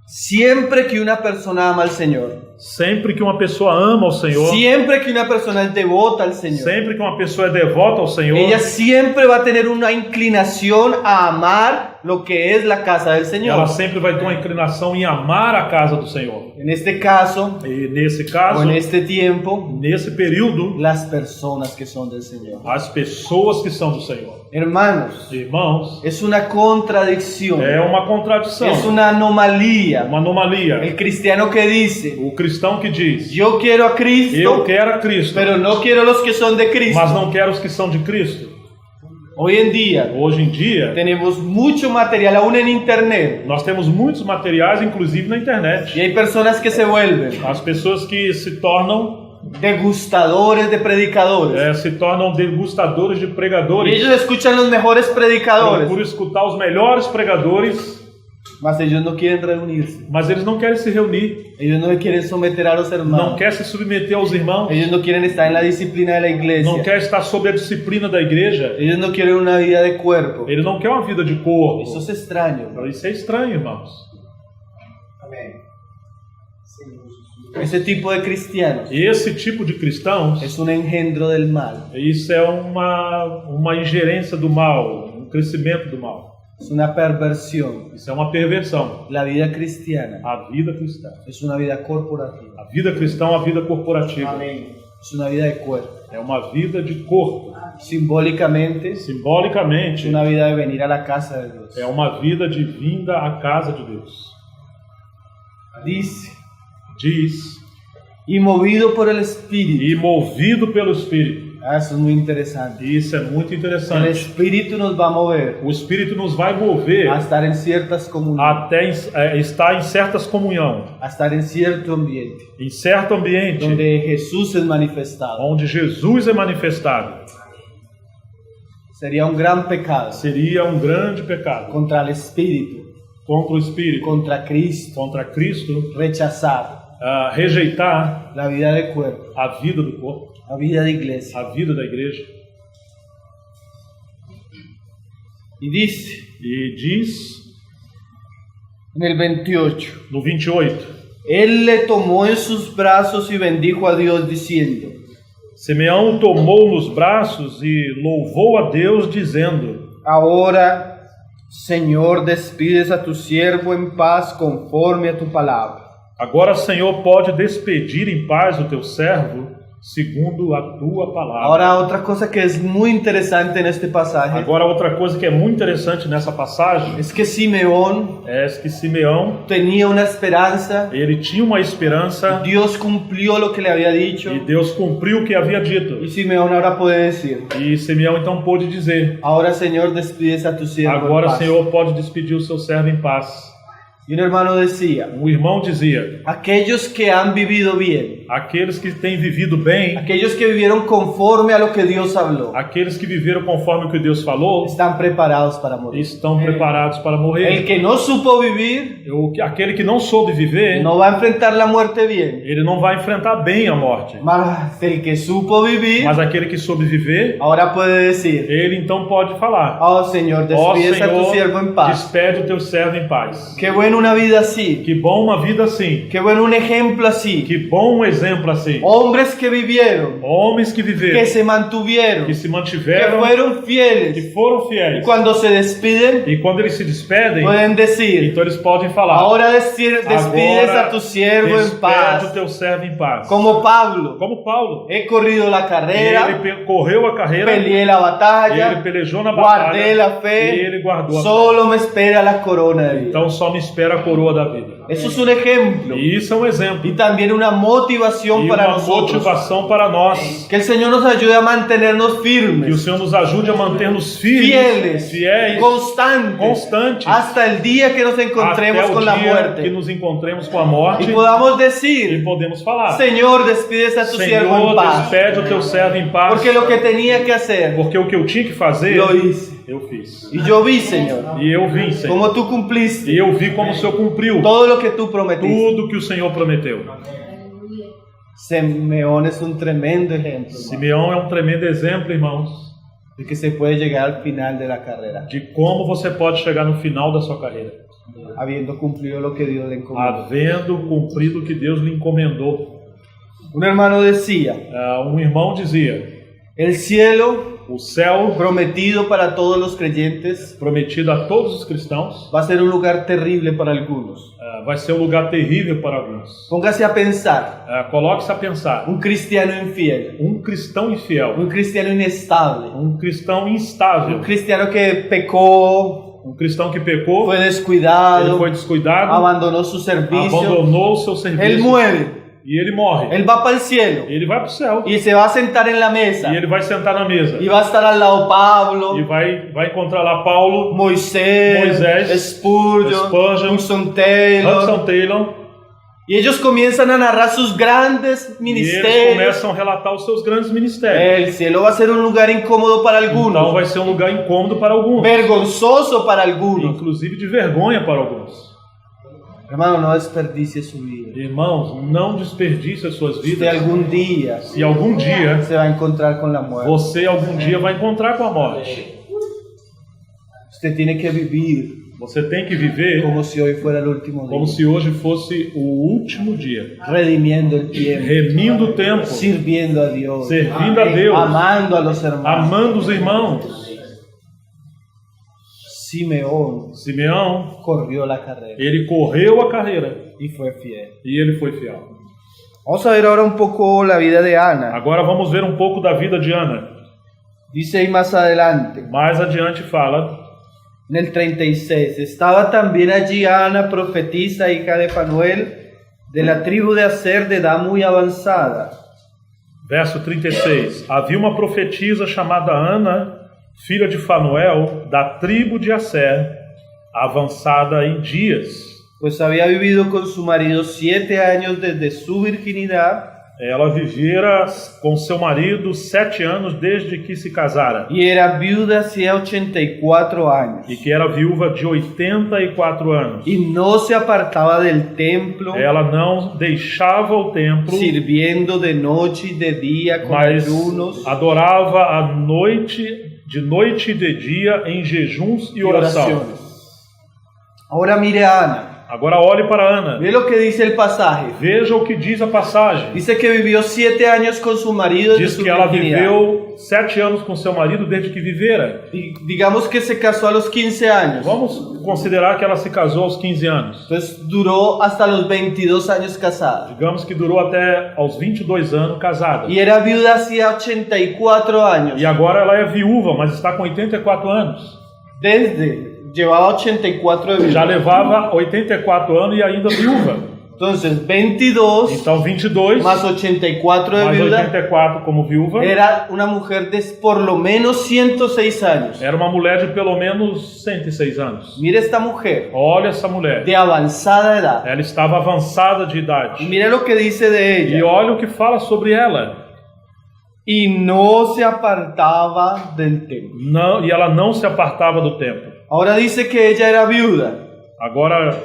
[SPEAKER 2] siempre que una persona ama al Señor,
[SPEAKER 3] sempre que uma pessoa ama ao Senhor,
[SPEAKER 2] siempre que una persona es devota al Señor,
[SPEAKER 3] sempre que uma pessoa é devota ao Senhor,
[SPEAKER 2] ella siempre va a tener una inclinación a amar lo que es la casa del
[SPEAKER 3] ela
[SPEAKER 2] Señor.
[SPEAKER 3] sempre vai ter uma inclinação em amar a casa do Senhor.
[SPEAKER 2] En este caso,
[SPEAKER 3] E nesse
[SPEAKER 2] o
[SPEAKER 3] caso,
[SPEAKER 2] en este tiempo,
[SPEAKER 3] nesse período,
[SPEAKER 2] las personas que son del Señor.
[SPEAKER 3] as pessoas que são do Senhor.
[SPEAKER 2] Hermanos,
[SPEAKER 3] Irmãos,
[SPEAKER 2] es una contradicción,
[SPEAKER 3] é uma contradição,
[SPEAKER 2] es una anomalía.
[SPEAKER 3] uma anomalia.
[SPEAKER 2] El cristiano que dice,
[SPEAKER 3] O cristão que diz:
[SPEAKER 2] yo quiero a
[SPEAKER 3] eu
[SPEAKER 2] Cristo,
[SPEAKER 3] quero a Cristo,
[SPEAKER 2] pero no quiero los que son de Cristo.
[SPEAKER 3] mas não quero os que são de Cristo.
[SPEAKER 2] Hoy en día
[SPEAKER 3] Hoje em dia,
[SPEAKER 2] tenemos mucho material aún en internet
[SPEAKER 3] nós temos muitos materiais, inclusive na
[SPEAKER 2] y
[SPEAKER 3] internet.
[SPEAKER 2] hay personas que se vuelven
[SPEAKER 3] As pessoas que se tornam
[SPEAKER 2] degustadores de predicadores.
[SPEAKER 3] se tornam degustadores de pregadores.
[SPEAKER 2] Y ellos escuchan los mejores predicadores,
[SPEAKER 3] Por escutar os melhores pregadores,
[SPEAKER 2] mas ellos no quieren reunirse.
[SPEAKER 3] mas eles não querem se reunir,
[SPEAKER 2] Ellos no quieren someter a los
[SPEAKER 3] não
[SPEAKER 2] hermanos.
[SPEAKER 3] querem se submeter aos irmãos,
[SPEAKER 2] Ellos no quieren estar en la disciplina de la
[SPEAKER 3] não
[SPEAKER 2] iglesia.
[SPEAKER 3] querem estar sob a disciplina da igreja,
[SPEAKER 2] Ellos no quieren una vida de cuerpo.
[SPEAKER 3] ele não quer uma vida de corpo.
[SPEAKER 2] Eso es extraño, ¿no?
[SPEAKER 3] Isso é estranho, irmãos.
[SPEAKER 2] Ese tipo de cristianos
[SPEAKER 3] Esse tipo de cristãos,
[SPEAKER 2] es un engendro del mal.
[SPEAKER 3] isso é uma ingerência do mal, um crescimento do mal.
[SPEAKER 2] Es una perversión.
[SPEAKER 3] Isso é uma perversão.
[SPEAKER 2] La vida cristiana
[SPEAKER 3] A vida cristã.
[SPEAKER 2] es una vida corporativa.
[SPEAKER 3] A vida cristã é uma vida corporativa.
[SPEAKER 2] Es una vida de cuerpo.
[SPEAKER 3] É uma vida de corpo.
[SPEAKER 2] Simbólicamente, es
[SPEAKER 3] Simbolicamente,
[SPEAKER 2] una vida de venir a la casa de Dios.
[SPEAKER 3] é uma vida de vinda à casa de Deus.
[SPEAKER 2] Dice,
[SPEAKER 3] Diz,
[SPEAKER 2] y movido por el Espíritu.
[SPEAKER 3] e movido pelo Espírito.
[SPEAKER 2] Eso es muy interesante.
[SPEAKER 3] Isso é muito
[SPEAKER 2] El
[SPEAKER 3] interessante.
[SPEAKER 2] Espíritu nos va a mover
[SPEAKER 3] O Espírito nos vai mover
[SPEAKER 2] a estar en ciertas comunidades,
[SPEAKER 3] até estar em certas comunhão,
[SPEAKER 2] a estar en cierto ambiente,
[SPEAKER 3] em certo ambiente,
[SPEAKER 2] donde Jesús es manifestado.
[SPEAKER 3] onde Jesus é manifestado.
[SPEAKER 2] Sería un gran pecado
[SPEAKER 3] Seria um grande pecado
[SPEAKER 2] contra el Espíritu,
[SPEAKER 3] contra o Espírito,
[SPEAKER 2] contra Cristo,
[SPEAKER 3] contra Cristo,
[SPEAKER 2] rechazar
[SPEAKER 3] rejeitar
[SPEAKER 2] la vida de cuerpo,
[SPEAKER 3] a vida do corpo,
[SPEAKER 2] la vida de iglesia.
[SPEAKER 3] a vida da igreja.
[SPEAKER 2] Y dice
[SPEAKER 3] E diz
[SPEAKER 2] en el 28,
[SPEAKER 3] no 28,
[SPEAKER 2] Él le tomó en sus brazos y bendijo a Dios diciendo,
[SPEAKER 3] Simeão o tomou nos braços e louvou a Deus, dizendo:
[SPEAKER 2] ahora, Señor, despides a tu siervo en paz conforme a tu palabra.
[SPEAKER 3] Agora, Senhor, pode despedir em paz o teu servo, segundo a tua palavra.
[SPEAKER 2] Ahora, otra cosa que es muy interesante en este pasaje
[SPEAKER 3] Agora, outra coisa que é muito interessante nessa passagem
[SPEAKER 2] es que Simeón
[SPEAKER 3] é que Simeão,
[SPEAKER 2] tenía una esperanza,
[SPEAKER 3] ele tinha uma esperança
[SPEAKER 2] Dios cumplió lo que le había dicho,
[SPEAKER 3] e Deus cumpriu o que havia dito.
[SPEAKER 2] y Simeón ahora puede decir,
[SPEAKER 3] E Simeão então pôde dizer:
[SPEAKER 2] ahora, Señor, despides a tu siervo en
[SPEAKER 3] agora,
[SPEAKER 2] paz.
[SPEAKER 3] Senhor, pode despedir o seu servo em paz.
[SPEAKER 2] Y un hermano decía,
[SPEAKER 3] Um irmão dizia:
[SPEAKER 2] aquellos que han vivido bien,
[SPEAKER 3] aqueles que têm vivido bem,
[SPEAKER 2] aquellos que vivieron conforme a lo que Dios habló,
[SPEAKER 3] aqueles que viveram conforme o que Deus falou,
[SPEAKER 2] están preparados para morir.
[SPEAKER 3] estão preparados para
[SPEAKER 2] El
[SPEAKER 3] morrer.
[SPEAKER 2] que no supo vivir
[SPEAKER 3] Aquele que não soube viver,
[SPEAKER 2] no va a enfrentar la muerte bien,
[SPEAKER 3] ele não vai enfrentar bem a morte.
[SPEAKER 2] mas el que supo vivir
[SPEAKER 3] Mas aquele que soube viver,
[SPEAKER 2] ahora puede decir,
[SPEAKER 3] ele então pode falar:
[SPEAKER 2] oh Señor,
[SPEAKER 3] ó
[SPEAKER 2] despides a tu siervo en
[SPEAKER 3] Senhor,
[SPEAKER 2] paz.
[SPEAKER 3] despede o teu servo em paz.
[SPEAKER 2] Qué bueno una vida así,
[SPEAKER 3] Que bom uma vida assim.
[SPEAKER 2] qué bueno un ejemplo así.
[SPEAKER 3] Que bom um exemplo assim.
[SPEAKER 2] Hombres que vivieron,
[SPEAKER 3] Homens que viveram,
[SPEAKER 2] que se mantuvieron,
[SPEAKER 3] que se
[SPEAKER 2] que
[SPEAKER 3] mantiveram,
[SPEAKER 2] fueron fieles.
[SPEAKER 3] que foram fiéis.
[SPEAKER 2] Cuando se despiden,
[SPEAKER 3] E quando eles se despedem,
[SPEAKER 2] pueden decir,
[SPEAKER 3] então eles podem falar:
[SPEAKER 2] ahora despides a tu siervo en
[SPEAKER 3] despede o
[SPEAKER 2] paz.
[SPEAKER 3] teu servo em paz.
[SPEAKER 2] Como Pablo,
[SPEAKER 3] Como Paulo.
[SPEAKER 2] he corrido la carrera,
[SPEAKER 3] Ele correu a carreira,
[SPEAKER 2] peleé la
[SPEAKER 3] ele
[SPEAKER 2] batalla,
[SPEAKER 3] pelejou na
[SPEAKER 2] guardé
[SPEAKER 3] batalha,
[SPEAKER 2] la
[SPEAKER 3] e
[SPEAKER 2] fe,
[SPEAKER 3] ele guardou a fé.
[SPEAKER 2] solo me espera la corona de vida.
[SPEAKER 3] Então só me espera a coroa da vida.
[SPEAKER 2] Eso es un ejemplo
[SPEAKER 3] E isso é um exemplo.
[SPEAKER 2] y también una motivación
[SPEAKER 3] E
[SPEAKER 2] para
[SPEAKER 3] uma
[SPEAKER 2] nosotros.
[SPEAKER 3] motivação para nós.
[SPEAKER 2] Que el Señor nos ayude a mantenernos
[SPEAKER 3] Que o
[SPEAKER 2] firmes,
[SPEAKER 3] Senhor nos ajude a manter-nos firmes,
[SPEAKER 2] fieles,
[SPEAKER 3] fiéis,
[SPEAKER 2] constantes,
[SPEAKER 3] constantes,
[SPEAKER 2] hasta el día que nos encontremos
[SPEAKER 3] até o
[SPEAKER 2] con la
[SPEAKER 3] dia que
[SPEAKER 2] muerte
[SPEAKER 3] nos encontremos com a morte
[SPEAKER 2] y podamos
[SPEAKER 3] e
[SPEAKER 2] decir,
[SPEAKER 3] podemos falar:
[SPEAKER 2] Señor, despides a tu siervo en
[SPEAKER 3] Senhor,
[SPEAKER 2] paz,
[SPEAKER 3] despede o teu servo em paz,
[SPEAKER 2] porque lo que tenía que hacer
[SPEAKER 3] porque o que eu tinha que fazer,
[SPEAKER 2] lo hice.
[SPEAKER 3] eu fiz.
[SPEAKER 2] Y yo vi, Señor,
[SPEAKER 3] E eu vim, Senhor.
[SPEAKER 2] como tú cumpliste
[SPEAKER 3] E eu vi como o Senhor cumpriu
[SPEAKER 2] todo lo que tú prometiste.
[SPEAKER 3] tudo que o Senhor prometeu.
[SPEAKER 2] Simeón es un tremendo ejemplo, hermano,
[SPEAKER 3] Simeão é um tremendo exemplo, irmãos,
[SPEAKER 2] de que se puede llegar al final de la carrera,
[SPEAKER 3] de como você pode chegar no final da sua carreira,
[SPEAKER 2] habiendo cumplido lo que Dios le encomendó.
[SPEAKER 3] havendo cumprido o que Deus lhe encomendou.
[SPEAKER 2] Un hermano decía,
[SPEAKER 3] Um irmão dizia:
[SPEAKER 2] el cielo
[SPEAKER 3] o céu
[SPEAKER 2] prometido para todos los creyentes
[SPEAKER 3] prometido a todos os cristãos
[SPEAKER 2] va a ser un lugar terrible para algunos.
[SPEAKER 3] vai ser um lugar terrível para alguns.
[SPEAKER 2] Póngase a pensar,
[SPEAKER 3] Coloque-se a pensar:
[SPEAKER 2] un cristiano infiel,
[SPEAKER 3] um cristão infiel,
[SPEAKER 2] un cristiano inestable,
[SPEAKER 3] um cristão instável,
[SPEAKER 2] un cristiano que pecó,
[SPEAKER 3] um cristão que pecou,
[SPEAKER 2] fue
[SPEAKER 3] ele
[SPEAKER 2] descuidado,
[SPEAKER 3] foi descuidado,
[SPEAKER 2] abandonó su servicio,
[SPEAKER 3] abandonou o seu
[SPEAKER 2] él
[SPEAKER 3] serviço
[SPEAKER 2] muere,
[SPEAKER 3] e ele morre.
[SPEAKER 2] él va para el cielo
[SPEAKER 3] Ele vai para o céu
[SPEAKER 2] y se va a sentar en la mesa
[SPEAKER 3] e ele vai sentar na mesa
[SPEAKER 2] y va a estar al lado Pablo,
[SPEAKER 3] e vai encontrar lá Paulo,
[SPEAKER 2] Moisés, Spurgeon,
[SPEAKER 3] Spurgeon,
[SPEAKER 2] Hudson Taylor,
[SPEAKER 3] Hudson Taylor,
[SPEAKER 2] y ellos comienzan a narrar sus grandes
[SPEAKER 3] e eles
[SPEAKER 2] ministerios.
[SPEAKER 3] começam a relatar os seus grandes ministérios.
[SPEAKER 2] El cielo va a ser un lugar incómodo para
[SPEAKER 3] Então
[SPEAKER 2] algunos,
[SPEAKER 3] vai ser um lugar incômodo para alguns,
[SPEAKER 2] vergonzoso para algunos,
[SPEAKER 3] inclusive de vergonha para alguns.
[SPEAKER 2] Hermano, no desperdicie su vida.
[SPEAKER 3] Irmãos, não desperdice as suas
[SPEAKER 2] Usted
[SPEAKER 3] vidas.
[SPEAKER 2] algún día
[SPEAKER 3] Se algum dia,
[SPEAKER 2] se va a encontrar con la muerte.
[SPEAKER 3] você algum dia vai encontrar com a morte.
[SPEAKER 2] Usted tiene que vivir
[SPEAKER 3] Você tem que viver
[SPEAKER 2] como si hoy fuera el último
[SPEAKER 3] como
[SPEAKER 2] día.
[SPEAKER 3] se hoje fosse o último dia.
[SPEAKER 2] Redimiendo el tiempo.
[SPEAKER 3] Remindo o tempo,
[SPEAKER 2] Sirviendo a Dios.
[SPEAKER 3] servindo a Deus,
[SPEAKER 2] Amando a los hermanos.
[SPEAKER 3] amando os irmãos. Simeão
[SPEAKER 2] corrió la carrera
[SPEAKER 3] ele correu a carreira
[SPEAKER 2] y fue fiel.
[SPEAKER 3] e ele foi fiel.
[SPEAKER 2] Vamos a ver ahora un poco la vida de Ana.
[SPEAKER 3] Agora vamos ver um pouco da vida de Ana.
[SPEAKER 2] Dice ahí más adelante,
[SPEAKER 3] Mais adiante fala,
[SPEAKER 2] en el 36, estaba también allí Ana, profetisa, hija de Fanuel, de la tribu de Aser, de edad muy avanzada.
[SPEAKER 3] verso 36. Havia uma profetisa chamada Ana, filha de Fanuel, da tribo de Aser, avançada em dias.
[SPEAKER 2] Pues había vivido con su marido 7 años desde su virginidad
[SPEAKER 3] Ela vivera com seu marido 7 anos desde que se casara,
[SPEAKER 2] y era viuda hacía 84 años.
[SPEAKER 3] e que era viúva de 84 anos.
[SPEAKER 2] Y no se apartaba del templo,
[SPEAKER 3] Ela não deixava o templo,
[SPEAKER 2] sirviendo de noche y de día con
[SPEAKER 3] mas
[SPEAKER 2] ayunos
[SPEAKER 3] adorava à noite, de noite e de dia, em jejuns e
[SPEAKER 2] y
[SPEAKER 3] oração.
[SPEAKER 2] oraciones. Ahora mire a Ana.
[SPEAKER 3] Agora olhe para Ana.
[SPEAKER 2] Ve lo que dice el pasaje.
[SPEAKER 3] Veja o que diz a passagem.
[SPEAKER 2] Dice que vivió 7 años con su marido desde
[SPEAKER 3] Diz
[SPEAKER 2] su
[SPEAKER 3] que ela
[SPEAKER 2] virginidad.
[SPEAKER 3] viveu 7 anos com seu marido desde que vivera.
[SPEAKER 2] Digamos que se casó a los 15 años.
[SPEAKER 3] Vamos considerar que ela se casou aos 15 anos.
[SPEAKER 2] Entonces duró hasta los 22 años casada.
[SPEAKER 3] Digamos que durou até aos 22 anos casada.
[SPEAKER 2] Y era viuda hacía 84 años.
[SPEAKER 3] E agora ela é viúva, mas está com 84 anos.
[SPEAKER 2] Llevaba 84 de viuda.
[SPEAKER 3] Já levava 84 anos e ainda viúva.
[SPEAKER 2] Entonces 22
[SPEAKER 3] Então 22
[SPEAKER 2] más 84 de
[SPEAKER 3] mais
[SPEAKER 2] viuda
[SPEAKER 3] 84 como viúva.
[SPEAKER 2] era una mujer de por lo menos 106 años.
[SPEAKER 3] Era uma mulher de pelo menos 106 anos.
[SPEAKER 2] Mire esta mujer
[SPEAKER 3] Olha essa mulher.
[SPEAKER 2] de avanzada edad.
[SPEAKER 3] Ela estava avançada de
[SPEAKER 2] Y
[SPEAKER 3] idade.
[SPEAKER 2] mire lo que dice de
[SPEAKER 3] E
[SPEAKER 2] ella.
[SPEAKER 3] olha o que fala sobre ela.
[SPEAKER 2] Y no se apartaba del templo.
[SPEAKER 3] Não, e ela não se apartava do templo.
[SPEAKER 2] Ahora dice que ella era viuda.
[SPEAKER 3] Agora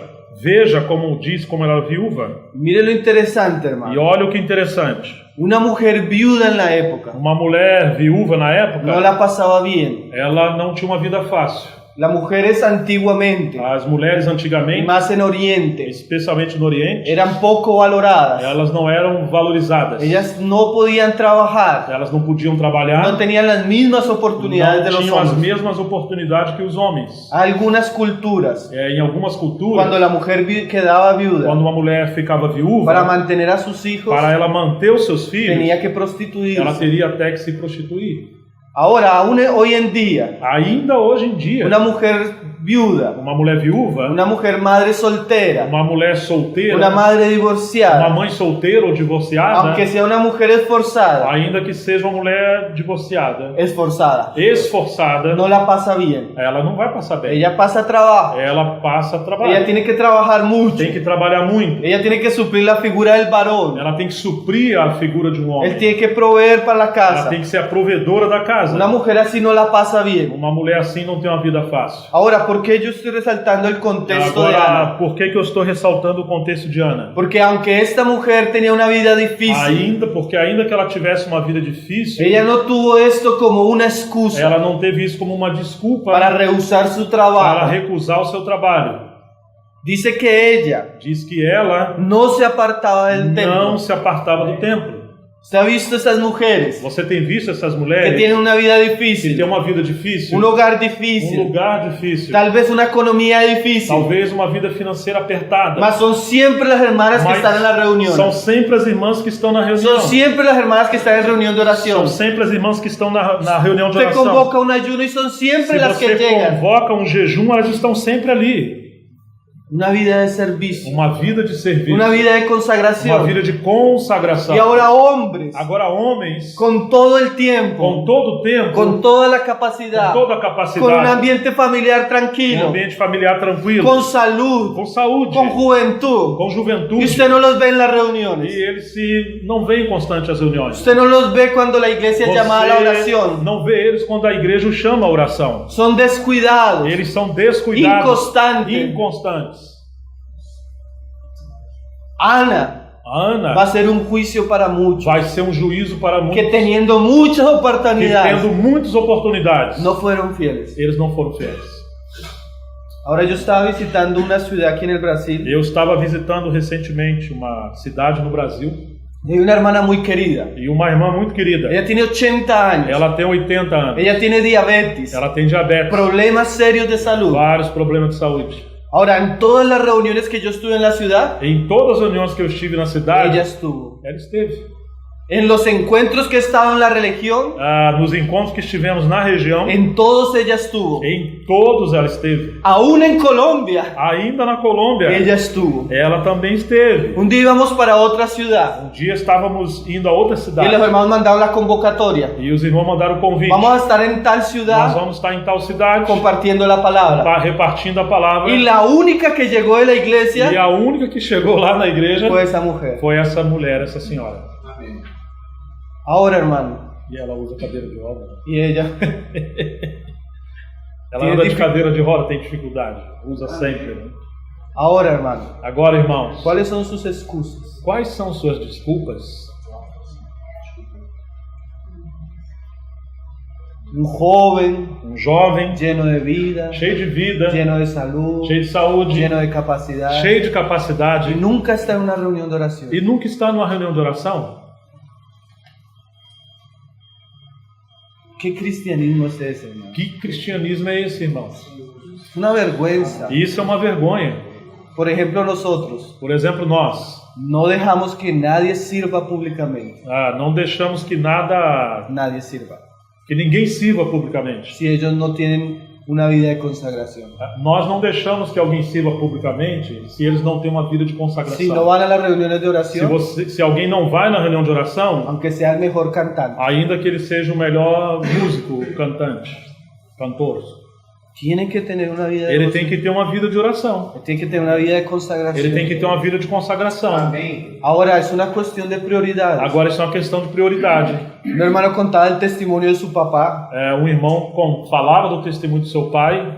[SPEAKER 3] veja como diz como ela era viúva.
[SPEAKER 2] Mire lo interesante,
[SPEAKER 3] E
[SPEAKER 2] hermano.
[SPEAKER 3] olha o que interessante.
[SPEAKER 2] Una mujer viuda en la época
[SPEAKER 3] Uma mulher viúva na época,
[SPEAKER 2] no la pasaba bien.
[SPEAKER 3] ela não tinha uma vida fácil.
[SPEAKER 2] Las mujeres antiguamente,
[SPEAKER 3] As mulheres
[SPEAKER 2] y
[SPEAKER 3] antigamente,
[SPEAKER 2] más en Oriente,
[SPEAKER 3] especialmente no Oriente,
[SPEAKER 2] eran poco valoradas.
[SPEAKER 3] elas não eram valorizadas.
[SPEAKER 2] Ellas no podían trabajar,
[SPEAKER 3] Elas não podiam trabalhar,
[SPEAKER 2] no tenían las mismas oportunidades de
[SPEAKER 3] não
[SPEAKER 2] los
[SPEAKER 3] tinham as
[SPEAKER 2] hombres.
[SPEAKER 3] mesmas oportunidades que os homens.
[SPEAKER 2] Algunas culturas,
[SPEAKER 3] Em algumas culturas,
[SPEAKER 2] cuando la mujer quedaba viuda,
[SPEAKER 3] quando uma mulher ficava
[SPEAKER 2] para
[SPEAKER 3] viúva,
[SPEAKER 2] mantener a sus hijos,
[SPEAKER 3] para ela manter os seus filhos,
[SPEAKER 2] tenía que
[SPEAKER 3] ela
[SPEAKER 2] prostituirse.
[SPEAKER 3] teria até que se prostituir.
[SPEAKER 2] Ahora, aún hoy en día,
[SPEAKER 3] Ainda hoje em dia,
[SPEAKER 2] una mujer viuda,
[SPEAKER 3] uma mulher viúva,
[SPEAKER 2] una mujer madre soltera,
[SPEAKER 3] uma mulher solteira,
[SPEAKER 2] una madre
[SPEAKER 3] uma
[SPEAKER 2] divorciada,
[SPEAKER 3] mãe solteira ou divorciada,
[SPEAKER 2] aunque sea una mujer esforzada,
[SPEAKER 3] ainda que seja uma mulher divorciada, esforçada,
[SPEAKER 2] no la pasa bien.
[SPEAKER 3] ela não vai passar bem.
[SPEAKER 2] Ella pasa trabajo,
[SPEAKER 3] Ela passa
[SPEAKER 2] ella
[SPEAKER 3] trabalho.
[SPEAKER 2] tiene que trabajar mucho,
[SPEAKER 3] Tem que trabalhar muito.
[SPEAKER 2] ella tiene que suplir la figura del varón,
[SPEAKER 3] Ela tem que suprir a figura de um homem.
[SPEAKER 2] él tiene que proveer para la
[SPEAKER 3] Ela
[SPEAKER 2] casa.
[SPEAKER 3] tem que ser a provedora da casa.
[SPEAKER 2] Una mujer así no la pasa bien.
[SPEAKER 3] Uma mulher assim não tem uma vida fácil.
[SPEAKER 2] Ahora, ¿por qué yo estoy resaltando el contexto de Ana?
[SPEAKER 3] Agora, por que eu estou ressaltando o contexto de Ana?
[SPEAKER 2] Porque aunque esta mujer tenía una vida difícil,
[SPEAKER 3] Porque ainda que ela tivesse uma vida difícil,
[SPEAKER 2] ella no tuvo esto como una excusa
[SPEAKER 3] ela não teve isso como uma desculpa
[SPEAKER 2] para rehusar su
[SPEAKER 3] para
[SPEAKER 2] trabajo.
[SPEAKER 3] recusar o seu trabalho.
[SPEAKER 2] Dice que ella
[SPEAKER 3] Diz que ela
[SPEAKER 2] no se apartaba del templo.
[SPEAKER 3] não se apartava do templo.
[SPEAKER 2] ¿Usted ha visto esas mujeres
[SPEAKER 3] Você tem visto essas
[SPEAKER 2] que
[SPEAKER 3] mulheres
[SPEAKER 2] tienen una vida
[SPEAKER 3] que têm
[SPEAKER 2] difícil,
[SPEAKER 3] uma vida difícil,
[SPEAKER 2] un hogar
[SPEAKER 3] um
[SPEAKER 2] difícil,
[SPEAKER 3] lugar difícil,
[SPEAKER 2] tal vez una economía difícil,
[SPEAKER 3] talvez uma vida financeira apertada,
[SPEAKER 2] mas son siempre las hermanas que
[SPEAKER 3] mas
[SPEAKER 2] están en la reunión?
[SPEAKER 3] são sempre as irmãs que estão na reunião.
[SPEAKER 2] Son siempre las hermanas que están en reunión de oración.
[SPEAKER 3] São sempre as irmãs que estão na reunião de
[SPEAKER 2] Usted
[SPEAKER 3] oração.
[SPEAKER 2] convoca un ayuno y son siempre
[SPEAKER 3] Se
[SPEAKER 2] las que
[SPEAKER 3] você
[SPEAKER 2] llegan.
[SPEAKER 3] convoca um jejum, elas estão sempre ali.
[SPEAKER 2] Una vida de servicio,
[SPEAKER 3] Uma vida de serviço,
[SPEAKER 2] una vida de
[SPEAKER 3] uma
[SPEAKER 2] consagración.
[SPEAKER 3] vida de consagração.
[SPEAKER 2] Y ahora hombres,
[SPEAKER 3] Agora homens,
[SPEAKER 2] con todo el tiempo,
[SPEAKER 3] com todo o tempo,
[SPEAKER 2] con toda la capacidad,
[SPEAKER 3] com toda a
[SPEAKER 2] con un
[SPEAKER 3] capacidade,
[SPEAKER 2] ambiente familiar
[SPEAKER 3] um
[SPEAKER 2] tranquilo,
[SPEAKER 3] ambiente familiar tranquilo,
[SPEAKER 2] con salud,
[SPEAKER 3] com saúde,
[SPEAKER 2] con juventud.
[SPEAKER 3] com
[SPEAKER 2] Y
[SPEAKER 3] juventude.
[SPEAKER 2] usted no los ve en las reuniones.
[SPEAKER 3] E eles não veem constante as reuniões.
[SPEAKER 2] Usted no los ve cuando la iglesia llama a la oración.
[SPEAKER 3] não vê eles quando a igreja os chama a oração.
[SPEAKER 2] Son descuidados,
[SPEAKER 3] Eles são descuidados,
[SPEAKER 2] inconstantes.
[SPEAKER 3] inconstantes.
[SPEAKER 2] Ana
[SPEAKER 3] Ana
[SPEAKER 2] va a ser un juicio para muchos
[SPEAKER 3] vai ser um juízo para muitos
[SPEAKER 2] que teniendo muchas
[SPEAKER 3] que,
[SPEAKER 2] oportunidades
[SPEAKER 3] tendo muitas oportunidades,
[SPEAKER 2] no fueron fieles.
[SPEAKER 3] eles não foram fiéis.
[SPEAKER 2] Ahora yo estaba visitando una ciudad aquí en el Brasil
[SPEAKER 3] Eu estava visitando recentemente uma cidade no Brasil
[SPEAKER 2] de una hermana muy querida.
[SPEAKER 3] e uma irmã muito querida.
[SPEAKER 2] Ella tiene 80 años.
[SPEAKER 3] Ela tem 80 anos.
[SPEAKER 2] Ella tiene diabetes,
[SPEAKER 3] Ela tem diabetes,
[SPEAKER 2] problemas serios de salud.
[SPEAKER 3] vários problemas de saúde.
[SPEAKER 2] Ahora, en todas las reuniones que yo estuve en la ciudad,
[SPEAKER 3] Em todas as reuniões que eu estive na cidade,
[SPEAKER 2] ella estuvo.
[SPEAKER 3] ela esteve.
[SPEAKER 2] En los encuentros que he estado en la religión,
[SPEAKER 3] Nos encontros que estivemos na região,
[SPEAKER 2] en todos ella estuvo.
[SPEAKER 3] em todos ela esteve.
[SPEAKER 2] Aún en Colombia,
[SPEAKER 3] Ainda na Colômbia,
[SPEAKER 2] ella estuvo.
[SPEAKER 3] ela também esteve.
[SPEAKER 2] Un día íbamos para otra ciudad
[SPEAKER 3] Um dia estávamos indo a outra
[SPEAKER 2] y
[SPEAKER 3] cidade
[SPEAKER 2] los hermanos mandaron la convocatoria.
[SPEAKER 3] e os irmãos mandaram o convite.
[SPEAKER 2] Vamos a estar en tal
[SPEAKER 3] Nós
[SPEAKER 2] ciudad
[SPEAKER 3] vamos estar em tal cidade,
[SPEAKER 2] compartiendo la palabra.
[SPEAKER 3] repartindo a palavra.
[SPEAKER 2] Y la única que llegó de la
[SPEAKER 3] E
[SPEAKER 2] iglesia
[SPEAKER 3] a única que chegou lá na igreja
[SPEAKER 2] fue esa mujer.
[SPEAKER 3] foi essa mulher, essa senhora.
[SPEAKER 2] Ahora, hermano,
[SPEAKER 3] E ela usa cadeira de roda.
[SPEAKER 2] y ella,
[SPEAKER 3] Ela
[SPEAKER 2] Tem
[SPEAKER 3] anda de
[SPEAKER 2] dific-
[SPEAKER 3] cadeira de roda, tem dificuldade. Usa sempre. Né?
[SPEAKER 2] ahora, hermano,
[SPEAKER 3] Agora, irmãos,
[SPEAKER 2] ¿cuáles son sus excusas?
[SPEAKER 3] quais são suas desculpas?
[SPEAKER 2] Un joven
[SPEAKER 3] Um jovem
[SPEAKER 2] lleno de vida,
[SPEAKER 3] cheio de vida,
[SPEAKER 2] lleno de salud,
[SPEAKER 3] cheio de saúde,
[SPEAKER 2] lleno de capacidad,
[SPEAKER 3] cheio de
[SPEAKER 2] y
[SPEAKER 3] capacidade
[SPEAKER 2] nunca está en una reunión de oración.
[SPEAKER 3] e nunca está numa reunião de oração?
[SPEAKER 2] ¿Qué cristianismo es ese, hermano?
[SPEAKER 3] Que cristianismo é esse, irmãos?
[SPEAKER 2] Una vergüenza.
[SPEAKER 3] Isso é uma vergonha.
[SPEAKER 2] Por ejemplo, nosotros
[SPEAKER 3] Por exemplo, nós
[SPEAKER 2] no dejamos que nadie sirva públicamente.
[SPEAKER 3] não deixamos que
[SPEAKER 2] Nadie sirva.
[SPEAKER 3] que ninguém sirva publicamente.
[SPEAKER 2] Si ellos no tienen una vida de consagración.
[SPEAKER 3] Nós não deixamos que alguém sirva publicamente se eles não têm uma vida de consagração.
[SPEAKER 2] Si no van a las reuniones de
[SPEAKER 3] Se,
[SPEAKER 2] oración,
[SPEAKER 3] se alguém não vai na reunião de oração,
[SPEAKER 2] aunque sea el mejor cantante,
[SPEAKER 3] ainda que ele seja o melhor músico, cantante, cantor,
[SPEAKER 2] tiene que tener una vida de
[SPEAKER 3] ele
[SPEAKER 2] oración.
[SPEAKER 3] tem que ter uma vida de oração.
[SPEAKER 2] Tiene que tener una vida de consagración.
[SPEAKER 3] Ele tem que ter uma vida de consagração.
[SPEAKER 2] Ahora, es una cuestión de prioridades.
[SPEAKER 3] Agora isso é uma questão de prioridade.
[SPEAKER 2] Mi hermano contaba el testimonio de su papá,
[SPEAKER 3] Um irmão falava do testemunho do seu pai,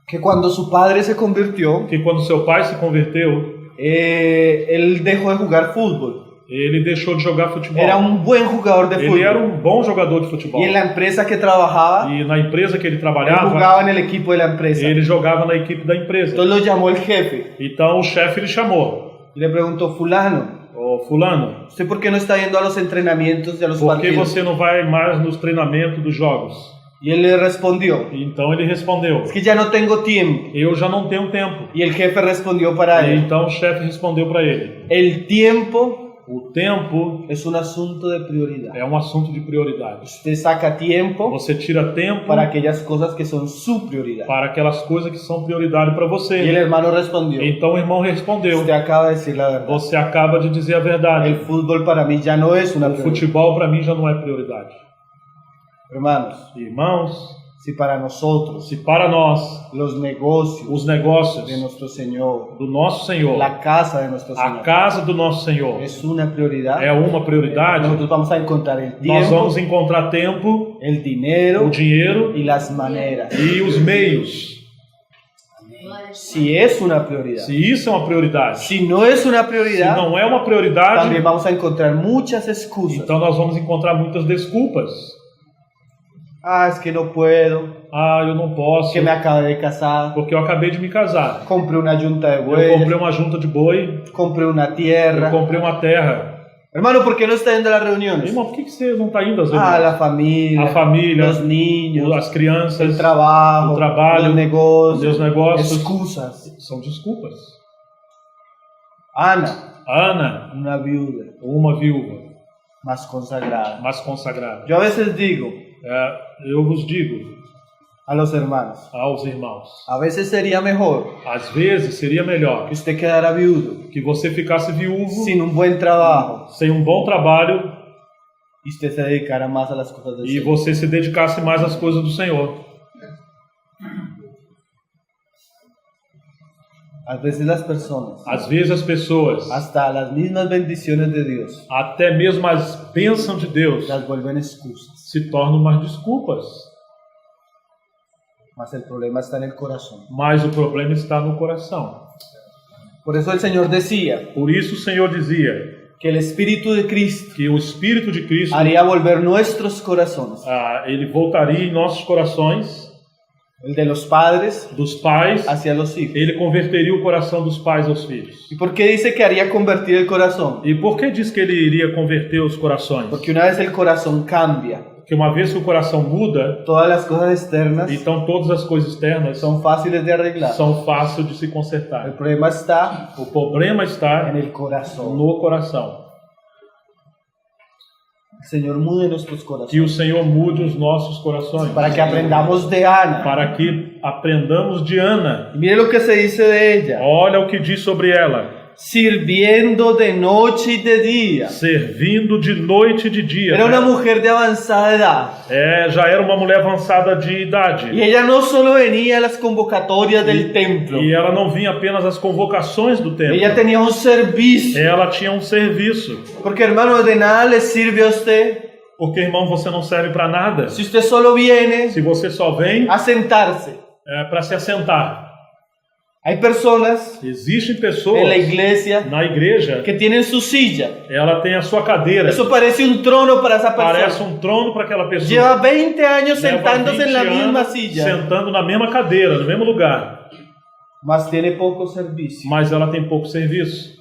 [SPEAKER 2] que cuando su padre se convirtió,
[SPEAKER 3] que quando seu pai se converteu,
[SPEAKER 2] él dejó de jugar fútbol.
[SPEAKER 3] ele deixou de jogar futebol.
[SPEAKER 2] Era un buen jugador de
[SPEAKER 3] Ele era
[SPEAKER 2] fútbol.
[SPEAKER 3] um bom jogador de futebol.
[SPEAKER 2] Y en la empresa que trabajaba,
[SPEAKER 3] E na empresa que ele
[SPEAKER 2] él
[SPEAKER 3] trabalhava,
[SPEAKER 2] jugaba en el equipo de la empresa.
[SPEAKER 3] ele jogava na equipe da empresa.
[SPEAKER 2] Entonces lo llamó el jefe
[SPEAKER 3] Então o chefe lhe chamou.
[SPEAKER 2] y le preguntó, fulano,
[SPEAKER 3] Ô, fulano,
[SPEAKER 2] ¿usted por qué no está yendo a los entrenamientos y a los
[SPEAKER 3] por que
[SPEAKER 2] partidos?
[SPEAKER 3] você não vai mais nos treinamentos dos jogos?
[SPEAKER 2] Y él le respondió,
[SPEAKER 3] E então ele respondeu,
[SPEAKER 2] es que ya no tengo tiempo.
[SPEAKER 3] eu já não tenho tempo.
[SPEAKER 2] Y el jefe respondió para
[SPEAKER 3] E
[SPEAKER 2] él,
[SPEAKER 3] então o chefe respondeu para ele,
[SPEAKER 2] el tiempo
[SPEAKER 3] o tempo
[SPEAKER 2] es un asunto de prioridad.
[SPEAKER 3] é um assunto de prioridade.
[SPEAKER 2] Usted saca tiempo
[SPEAKER 3] Você tira tempo
[SPEAKER 2] para aquellas cosas que son su prioridad.
[SPEAKER 3] para aquelas coisas que são prioridade para
[SPEAKER 2] Y el
[SPEAKER 3] você.
[SPEAKER 2] hermano respondió,
[SPEAKER 3] Então o irmão respondeu,
[SPEAKER 2] usted acaba de decir la verdad.
[SPEAKER 3] você acaba de dizer a
[SPEAKER 2] El
[SPEAKER 3] verdade.
[SPEAKER 2] fútbol para mí ya no es una
[SPEAKER 3] O
[SPEAKER 2] prioridad.
[SPEAKER 3] futebol para mim já não é prioridade.
[SPEAKER 2] Hermanos,
[SPEAKER 3] Irmãos,
[SPEAKER 2] si para nosotros
[SPEAKER 3] se para nós
[SPEAKER 2] los negocios
[SPEAKER 3] os negócios
[SPEAKER 2] de nuestro Señor,
[SPEAKER 3] do nosso Senhor,
[SPEAKER 2] la casa de nuestro
[SPEAKER 3] a
[SPEAKER 2] Señor,
[SPEAKER 3] casa do nosso Senhor
[SPEAKER 2] es una prioridad,
[SPEAKER 3] é uma prioridade,
[SPEAKER 2] nosotros vamos a encontrar el
[SPEAKER 3] nós
[SPEAKER 2] tiempo,
[SPEAKER 3] vamos encontrar tempo,
[SPEAKER 2] el dinero
[SPEAKER 3] o dinheiro
[SPEAKER 2] y las maneras.
[SPEAKER 3] e os meios.
[SPEAKER 2] Si es una prioridad.
[SPEAKER 3] Se isso é uma prioridade,
[SPEAKER 2] Si no es una
[SPEAKER 3] se
[SPEAKER 2] prioridad,
[SPEAKER 3] não é uma prioridade,
[SPEAKER 2] también vamos a encontrar muchas excusas.
[SPEAKER 3] então nós vamos encontrar muitas desculpas.
[SPEAKER 2] Ah, es que no puedo,
[SPEAKER 3] Eu não posso,
[SPEAKER 2] que me acabé de casar,
[SPEAKER 3] porque eu acabei de me casar.
[SPEAKER 2] compré una yunta de
[SPEAKER 3] Eu comprei
[SPEAKER 2] bueyes,
[SPEAKER 3] uma junta de boi,
[SPEAKER 2] compré una
[SPEAKER 3] eu
[SPEAKER 2] tierra.
[SPEAKER 3] comprei uma terra.
[SPEAKER 2] Hermano, ¿por qué no está yendo a las reuniones?
[SPEAKER 3] Irmão, por que você não está indo às
[SPEAKER 2] Ah,
[SPEAKER 3] reuniões?
[SPEAKER 2] la familia,
[SPEAKER 3] A família,
[SPEAKER 2] los niños,
[SPEAKER 3] as crianças,
[SPEAKER 2] el trabajo,
[SPEAKER 3] o trabalho,
[SPEAKER 2] los negocios,
[SPEAKER 3] os negócios.
[SPEAKER 2] excusas.
[SPEAKER 3] São desculpas.
[SPEAKER 2] Ana,
[SPEAKER 3] Ana,
[SPEAKER 2] una viuda
[SPEAKER 3] uma viúva,
[SPEAKER 2] más consagrada.
[SPEAKER 3] mas consagrada.
[SPEAKER 2] Yo a veces digo
[SPEAKER 3] Eu vos digo
[SPEAKER 2] a los hermanos,
[SPEAKER 3] aos irmãos,
[SPEAKER 2] a veces sería mejor
[SPEAKER 3] às vezes seria melhor
[SPEAKER 2] que usted quedara viudo,
[SPEAKER 3] que você ficasse viúvo,
[SPEAKER 2] sin un buen trabajo,
[SPEAKER 3] sem um bom trabalho,
[SPEAKER 2] y usted se dedicara más a las cosas del
[SPEAKER 3] e
[SPEAKER 2] Señor.
[SPEAKER 3] você se dedicasse mais às coisas do Senhor.
[SPEAKER 2] A veces las personas,
[SPEAKER 3] Às vezes as pessoas,
[SPEAKER 2] hasta las mismas bendiciones de Dios,
[SPEAKER 3] até mesmo as bênçãos de Deus,
[SPEAKER 2] las vuelven excusas.
[SPEAKER 3] se tornam mais desculpas.
[SPEAKER 2] Mas el problema está en el corazón.
[SPEAKER 3] Mas o problema está no coração.
[SPEAKER 2] Por eso el Señor decía
[SPEAKER 3] Por isso o Senhor dizia
[SPEAKER 2] que el Espíritu de Cristo
[SPEAKER 3] que o Espírito de Cristo
[SPEAKER 2] haría volver nuestros corazones,
[SPEAKER 3] ele voltaria em nossos corações,
[SPEAKER 2] el de los padres
[SPEAKER 3] dos pais,
[SPEAKER 2] hacia los hijos.
[SPEAKER 3] ele converteria o coração dos pais aos filhos.
[SPEAKER 2] ¿Y por qué dice que haría convertir el corazón?
[SPEAKER 3] E por que diz que ele iria converter os corações?
[SPEAKER 2] Porque una vez el corazón cambia,
[SPEAKER 3] Porque uma vez que o coração muda,
[SPEAKER 2] todas las cosas externas
[SPEAKER 3] então todas as coisas externas
[SPEAKER 2] son fáciles de arreglar.
[SPEAKER 3] são fáceis de se
[SPEAKER 2] El
[SPEAKER 3] consertar.
[SPEAKER 2] problema está
[SPEAKER 3] O problema está
[SPEAKER 2] en el corazón.
[SPEAKER 3] no coração.
[SPEAKER 2] El Señor mude nuestros
[SPEAKER 3] Que
[SPEAKER 2] corazones
[SPEAKER 3] o Senhor mude os nossos corações,
[SPEAKER 2] para que aprendamos de Ana.
[SPEAKER 3] para que aprendamos de Ana.
[SPEAKER 2] Y mire lo que se dice de ella:
[SPEAKER 3] Olha o que diz sobre ela:
[SPEAKER 2] sirviendo de noche y de día.
[SPEAKER 3] servindo de noite e de dia.
[SPEAKER 2] Era una mujer de avanzada edad.
[SPEAKER 3] Já era uma mulher avançada de idade.
[SPEAKER 2] Y ella no solo venía a las convocatorias del templo,
[SPEAKER 3] E ela não vinha apenas às convocações do templo.
[SPEAKER 2] ella tenía un servicio.
[SPEAKER 3] Ela tinha um serviço.
[SPEAKER 2] Porque, hermano, de nada le sirve a usted
[SPEAKER 3] Porque, irmão, você não serve para nada
[SPEAKER 2] si usted solo viene
[SPEAKER 3] se você só vem
[SPEAKER 2] a sentarse.
[SPEAKER 3] para se assentar.
[SPEAKER 2] Hay personas
[SPEAKER 3] Existem pessoas
[SPEAKER 2] en la iglesia
[SPEAKER 3] na igreja,
[SPEAKER 2] que tienen su silla.
[SPEAKER 3] ela tem a sua cadeira.
[SPEAKER 2] Eso parece un trono para esa
[SPEAKER 3] Parece
[SPEAKER 2] persona.
[SPEAKER 3] um trono para aquela pessoa.
[SPEAKER 2] Lleva 20 años
[SPEAKER 3] Leva
[SPEAKER 2] sentándose
[SPEAKER 3] 20
[SPEAKER 2] en la misma
[SPEAKER 3] anos
[SPEAKER 2] silla,
[SPEAKER 3] sentando na mesma cadeira, no mesmo lugar.
[SPEAKER 2] mas tiene poco servicio.
[SPEAKER 3] Mas ela tem pouco serviço.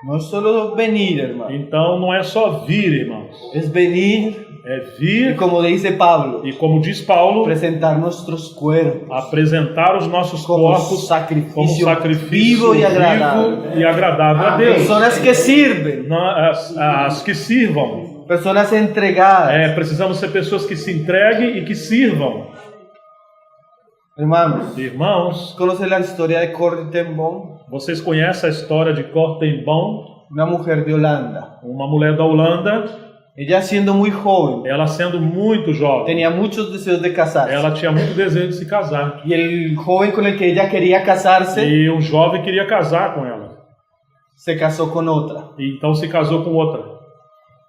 [SPEAKER 2] No es solo venir, hermano,
[SPEAKER 3] Então não é só vir, irmãos.
[SPEAKER 2] es venir
[SPEAKER 3] É
[SPEAKER 2] y,
[SPEAKER 3] vir
[SPEAKER 2] como dice Pablo,
[SPEAKER 3] e, como diz Paulo,
[SPEAKER 2] presentar nuestros cuerpos
[SPEAKER 3] apresentar os nossos
[SPEAKER 2] como
[SPEAKER 3] corpos como sacrifício
[SPEAKER 2] vivo y agradable.
[SPEAKER 3] e agradável a Deus.
[SPEAKER 2] Personas que sirven,
[SPEAKER 3] As que sirvam.
[SPEAKER 2] personas entregadas.
[SPEAKER 3] Precisamos ser pessoas que se entreguem e que sirvam.
[SPEAKER 2] Hermanos,
[SPEAKER 3] Irmãos,
[SPEAKER 2] ¿conoce la historia de Corrie ten Boom?
[SPEAKER 3] vocês conhecem a história de Corrie ten Boom,
[SPEAKER 2] Una mujer de Holanda.
[SPEAKER 3] uma mulher da Holanda.
[SPEAKER 2] Ella, siendo muy joven,
[SPEAKER 3] Ela sendo muito jovem,
[SPEAKER 2] tenía muchos deseos de casarse.
[SPEAKER 3] ela tinha muito desejo de se casar.
[SPEAKER 2] Y el joven con el que ella quería casarse
[SPEAKER 3] E um jovem queria casar com ela.
[SPEAKER 2] se casó con otra.
[SPEAKER 3] Então se casou com outra.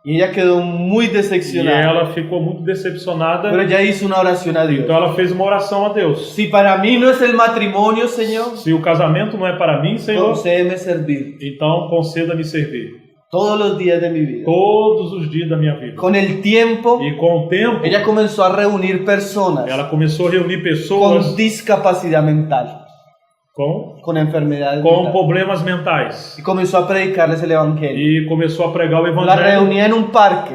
[SPEAKER 2] Y ella quedó muy
[SPEAKER 3] E
[SPEAKER 2] decepcionada.
[SPEAKER 3] ela ficou muito decepcionada.
[SPEAKER 2] Pero ella hizo una oración a Dios.
[SPEAKER 3] Então ela fez uma oração a Deus.
[SPEAKER 2] Si para mí no es el matrimonio, Señor,
[SPEAKER 3] Se o casamento não é para mim, Senhor,
[SPEAKER 2] concédeme servir
[SPEAKER 3] então conceda-me servir
[SPEAKER 2] todos los días de mi vida.
[SPEAKER 3] todos os dias da minha vida.
[SPEAKER 2] Con el tiempo,
[SPEAKER 3] E com o tempo,
[SPEAKER 2] ella comenzó a reunir personas
[SPEAKER 3] ela começou a reunir
[SPEAKER 2] con
[SPEAKER 3] pessoas
[SPEAKER 2] discapacidad mental,
[SPEAKER 3] com
[SPEAKER 2] con enfermedades
[SPEAKER 3] com
[SPEAKER 2] mentales.
[SPEAKER 3] problemas mentais.
[SPEAKER 2] Y comenzó a predicarles el evangelio.
[SPEAKER 3] E começou a pregar o
[SPEAKER 2] La
[SPEAKER 3] evangelho
[SPEAKER 2] reunía en un parque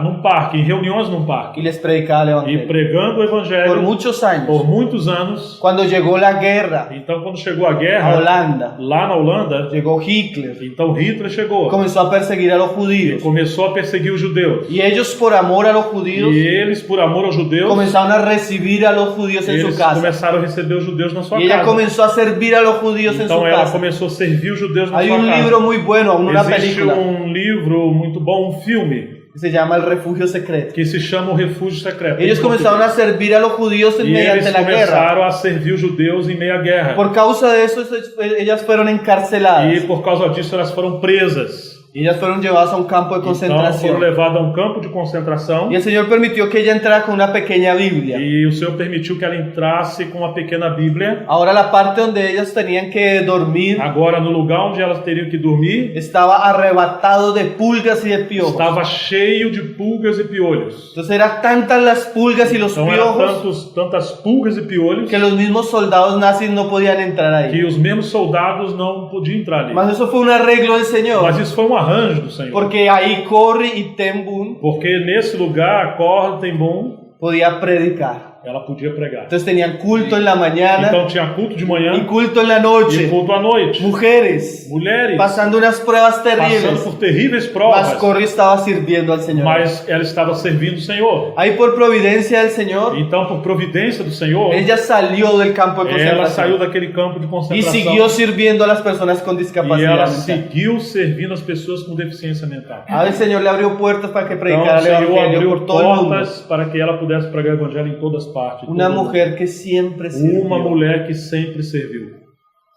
[SPEAKER 3] num parque, em reuniões num parque.
[SPEAKER 2] y les predicaba el
[SPEAKER 3] E
[SPEAKER 2] evangelio.
[SPEAKER 3] pregando o
[SPEAKER 2] Por
[SPEAKER 3] evangelho
[SPEAKER 2] muchos años.
[SPEAKER 3] por muitos anos.
[SPEAKER 2] Cuando llegó la guerra
[SPEAKER 3] Então, quando chegou a
[SPEAKER 2] a
[SPEAKER 3] guerra,
[SPEAKER 2] Holanda,
[SPEAKER 3] lá na Holanda,
[SPEAKER 2] llegó Hitler,
[SPEAKER 3] então Hitler chegou
[SPEAKER 2] comenzó a perseguir a los
[SPEAKER 3] e
[SPEAKER 2] judíos.
[SPEAKER 3] começou a perseguir os judeus.
[SPEAKER 2] Y ellos, por amor a los judíos,
[SPEAKER 3] E eles, por amor aos judeus,
[SPEAKER 2] comenzaron a recibir a los judíos en su
[SPEAKER 3] eles
[SPEAKER 2] casa.
[SPEAKER 3] começaram a receber os judeus na sua
[SPEAKER 2] Y ella
[SPEAKER 3] casa.
[SPEAKER 2] comenzó a servir a los judíos en su
[SPEAKER 3] Então ela
[SPEAKER 2] casa.
[SPEAKER 3] começou a servir os judeus na
[SPEAKER 2] Hay
[SPEAKER 3] sua
[SPEAKER 2] un
[SPEAKER 3] casa.
[SPEAKER 2] libro muy bueno, una
[SPEAKER 3] Existe
[SPEAKER 2] película,
[SPEAKER 3] livro muito bom, um filme,
[SPEAKER 2] que se llama El Refugio Secreto.
[SPEAKER 3] que se chama O Refúgio Secreto.
[SPEAKER 2] Ellos comenzaron a servir a los judíos
[SPEAKER 3] E
[SPEAKER 2] mediante
[SPEAKER 3] eles
[SPEAKER 2] la guerra.
[SPEAKER 3] começaram a servir os judeus em meio à guerra.
[SPEAKER 2] Por causa de eso, ellas fueron encarceladas.
[SPEAKER 3] E por causa disso elas foram presas.
[SPEAKER 2] Y ellas fueron llevadas a un campo de
[SPEAKER 3] Então foram
[SPEAKER 2] concentración.
[SPEAKER 3] levadas a um campo de concentração.
[SPEAKER 2] Y el Señor permitió que ella entrara con una pequeña Biblia.
[SPEAKER 3] E o Senhor permitiu que ela entrasse com uma pequena Bíblia.
[SPEAKER 2] Ahora la parte donde ellas tenían que dormir
[SPEAKER 3] Agora, no lugar onde elas teriam que dormir,
[SPEAKER 2] estaba arrebatado de pulgas y de piojos.
[SPEAKER 3] estava cheio de pulgas e piolhos.
[SPEAKER 2] Entonces eran tantas las pulgas y los
[SPEAKER 3] Então eram
[SPEAKER 2] piojos
[SPEAKER 3] tantas pulgas e piolhos
[SPEAKER 2] que los mismos soldados nazis no podían entrar ahí.
[SPEAKER 3] que os mesmos soldados não podiam entrar ali.
[SPEAKER 2] Mas eso fue un arreglo del Señor.
[SPEAKER 3] Mas isso foi um arranjo do Senhor.
[SPEAKER 2] Porque ahí Corrie y ten Boom
[SPEAKER 3] Porque nesse lugar, Corrie ten Boom,
[SPEAKER 2] podía predicar.
[SPEAKER 3] ela podia pregar.
[SPEAKER 2] Entonces tenían culto en la mañana
[SPEAKER 3] Então tinha culto de
[SPEAKER 2] y
[SPEAKER 3] manhã
[SPEAKER 2] culto en la
[SPEAKER 3] e
[SPEAKER 2] noche.
[SPEAKER 3] culto à noite.
[SPEAKER 2] Mujeres
[SPEAKER 3] Mulheres
[SPEAKER 2] pasando unas pruebas
[SPEAKER 3] passando
[SPEAKER 2] terribles.
[SPEAKER 3] por terríveis
[SPEAKER 2] Mas
[SPEAKER 3] provas,
[SPEAKER 2] Corrie estaba sirviendo al Señor.
[SPEAKER 3] mas ela estava servindo o Senhor.
[SPEAKER 2] Ahí por providencia del Señor,
[SPEAKER 3] Então, por providência do Senhor,
[SPEAKER 2] ella salió del campo de
[SPEAKER 3] ela saiu
[SPEAKER 2] concentración
[SPEAKER 3] daquele campo de
[SPEAKER 2] y
[SPEAKER 3] concentração
[SPEAKER 2] siguió sirviendo a las personas con
[SPEAKER 3] e
[SPEAKER 2] discapacidad
[SPEAKER 3] ela
[SPEAKER 2] mental.
[SPEAKER 3] seguiu servindo as pessoas com deficiência mental.
[SPEAKER 2] Ahora el Señor le abrió puertas para que
[SPEAKER 3] Então,
[SPEAKER 2] predicara
[SPEAKER 3] o
[SPEAKER 2] el
[SPEAKER 3] Senhor
[SPEAKER 2] evangelio
[SPEAKER 3] abriu
[SPEAKER 2] por todo el mundo.
[SPEAKER 3] portas para que ela pudesse pregar o evangelho em todas partes.
[SPEAKER 2] Una
[SPEAKER 3] todo mundo.
[SPEAKER 2] mujer que siempre sirvió.
[SPEAKER 3] Uma mulher que sempre serviu.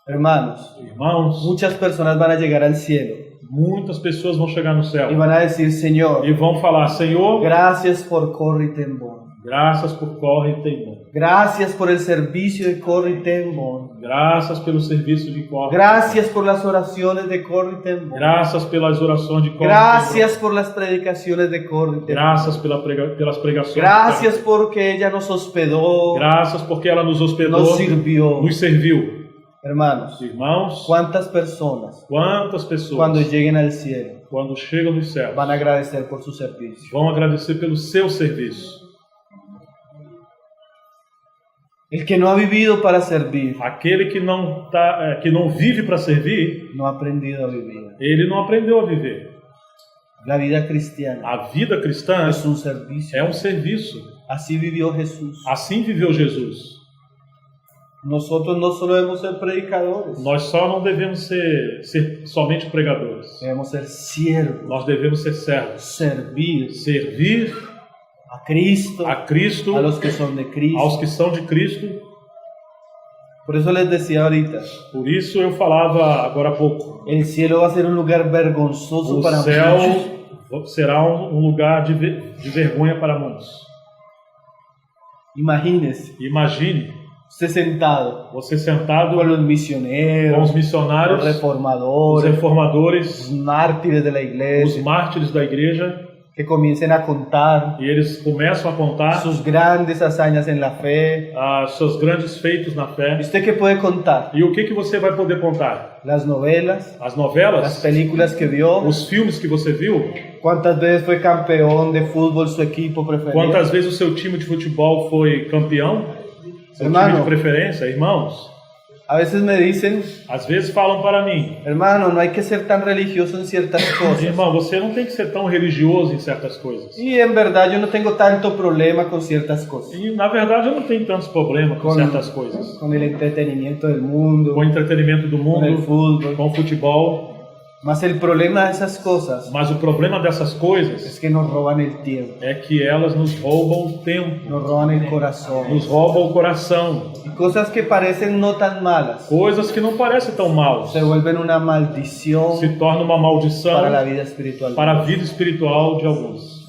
[SPEAKER 2] Hermanos,
[SPEAKER 3] Irmãos,
[SPEAKER 2] muchas personas van a llegar al cielo
[SPEAKER 3] muitas pessoas vão chegar no
[SPEAKER 2] y
[SPEAKER 3] céu
[SPEAKER 2] van a decir, Señor,
[SPEAKER 3] e vão falar: Senhor,
[SPEAKER 2] gracias por Corrie ten Boom.
[SPEAKER 3] Graças por Corre e Temor.
[SPEAKER 2] Gracias por el servicio de Corre y Temor.
[SPEAKER 3] Graças pelo serviço de Corre.
[SPEAKER 2] Gracias por las oraciones de Corre y Temor.
[SPEAKER 3] Graças pelas orações de Corre.
[SPEAKER 2] Gracias por las predicaciones de Corre y Temor.
[SPEAKER 3] Graças pelas pregações.
[SPEAKER 2] Gracias porque ella nos hospedó,
[SPEAKER 3] Graças porque ela nos hospedou,
[SPEAKER 2] nos sirvió.
[SPEAKER 3] nos serviu.
[SPEAKER 2] Hermanos,
[SPEAKER 3] Irmãos,
[SPEAKER 2] ¿cuántas personas
[SPEAKER 3] quantas pessoas,
[SPEAKER 2] cuando lleguen al cielo
[SPEAKER 3] quando chegam nos céus,
[SPEAKER 2] van a agradecer por su servicio?
[SPEAKER 3] vão agradecer pelo seu serviço?
[SPEAKER 2] El que no ha vivido para servir,
[SPEAKER 3] Aquele que não vive para servir,
[SPEAKER 2] no ha aprendido a vivir.
[SPEAKER 3] ele não aprendeu a viver.
[SPEAKER 2] La vida cristiana
[SPEAKER 3] A vida cristã
[SPEAKER 2] es un servicio.
[SPEAKER 3] é um serviço.
[SPEAKER 2] Así vivió Jesús.
[SPEAKER 3] Assim viveu Jesus.
[SPEAKER 2] Nosotros no solo debemos ser predicadores,
[SPEAKER 3] Nós só não devemos ser somente pregadores.
[SPEAKER 2] debemos ser siervos,
[SPEAKER 3] Nós devemos ser servos.
[SPEAKER 2] servir
[SPEAKER 3] Servir
[SPEAKER 2] a Cristo,
[SPEAKER 3] a Cristo,
[SPEAKER 2] a los que son de Cristo.
[SPEAKER 3] aos que são de Cristo.
[SPEAKER 2] Por eso les decía ahorita,
[SPEAKER 3] Por isso eu falava agora há pouco.
[SPEAKER 2] el cielo va a ser un lugar vergonzoso
[SPEAKER 3] O
[SPEAKER 2] para
[SPEAKER 3] céu
[SPEAKER 2] muchos.
[SPEAKER 3] será um lugar de vergonha para muitos.
[SPEAKER 2] Imagínese,
[SPEAKER 3] Imagine
[SPEAKER 2] usted sentado
[SPEAKER 3] você sentado
[SPEAKER 2] con los
[SPEAKER 3] com os
[SPEAKER 2] misioneros,
[SPEAKER 3] missionários,
[SPEAKER 2] los
[SPEAKER 3] os
[SPEAKER 2] reformadores,
[SPEAKER 3] reformadores,
[SPEAKER 2] los mártires de la
[SPEAKER 3] os
[SPEAKER 2] iglesia,
[SPEAKER 3] mártires da igreja,
[SPEAKER 2] que comiencen a contar
[SPEAKER 3] e eles começam a contar
[SPEAKER 2] sus grandes hazañas en la fe.
[SPEAKER 3] os seus grandes feitos na
[SPEAKER 2] ¿Y
[SPEAKER 3] fé.
[SPEAKER 2] usted qué puede contar?
[SPEAKER 3] E o que você vai poder contar?
[SPEAKER 2] Las novelas,
[SPEAKER 3] As
[SPEAKER 2] las
[SPEAKER 3] novelas,
[SPEAKER 2] películas que vio,
[SPEAKER 3] os filmes que você viu,
[SPEAKER 2] cuántas veces fue campeón de fútbol su equipo preferido.
[SPEAKER 3] quantas vezes o seu time de futebol foi campeão, seu
[SPEAKER 2] Hermano.
[SPEAKER 3] time de preferência, irmãos.
[SPEAKER 2] A veces me dicen,
[SPEAKER 3] Às vezes falam para mim,
[SPEAKER 2] hermano, no hay que ser tan religioso en ciertas cosas.
[SPEAKER 3] irmão, você não tem que ser tão religioso em certas coisas.
[SPEAKER 2] Y en verdad yo no tengo tanto problema con ciertas cosas.
[SPEAKER 3] E na verdade eu não tenho tantos problemas com certas coisas.
[SPEAKER 2] Con el entretenimiento del mundo,
[SPEAKER 3] Com o entretenimento do
[SPEAKER 2] con el
[SPEAKER 3] mundo,
[SPEAKER 2] fútbol.
[SPEAKER 3] com o futebol.
[SPEAKER 2] Mas el problema de esas cosas
[SPEAKER 3] Mas o problema dessas coisas
[SPEAKER 2] es que nos roban el tiempo,
[SPEAKER 3] é que elas nos roubam o tempo,
[SPEAKER 2] nos roban el corazón.
[SPEAKER 3] nos roubam o coração.
[SPEAKER 2] Y cosas que parecen no tan malas
[SPEAKER 3] Coisas que não parecem tão mal
[SPEAKER 2] se vuelven una maldición
[SPEAKER 3] se torna uma maldição
[SPEAKER 2] para la vida espiritual.
[SPEAKER 3] para a vida espiritual de alguns,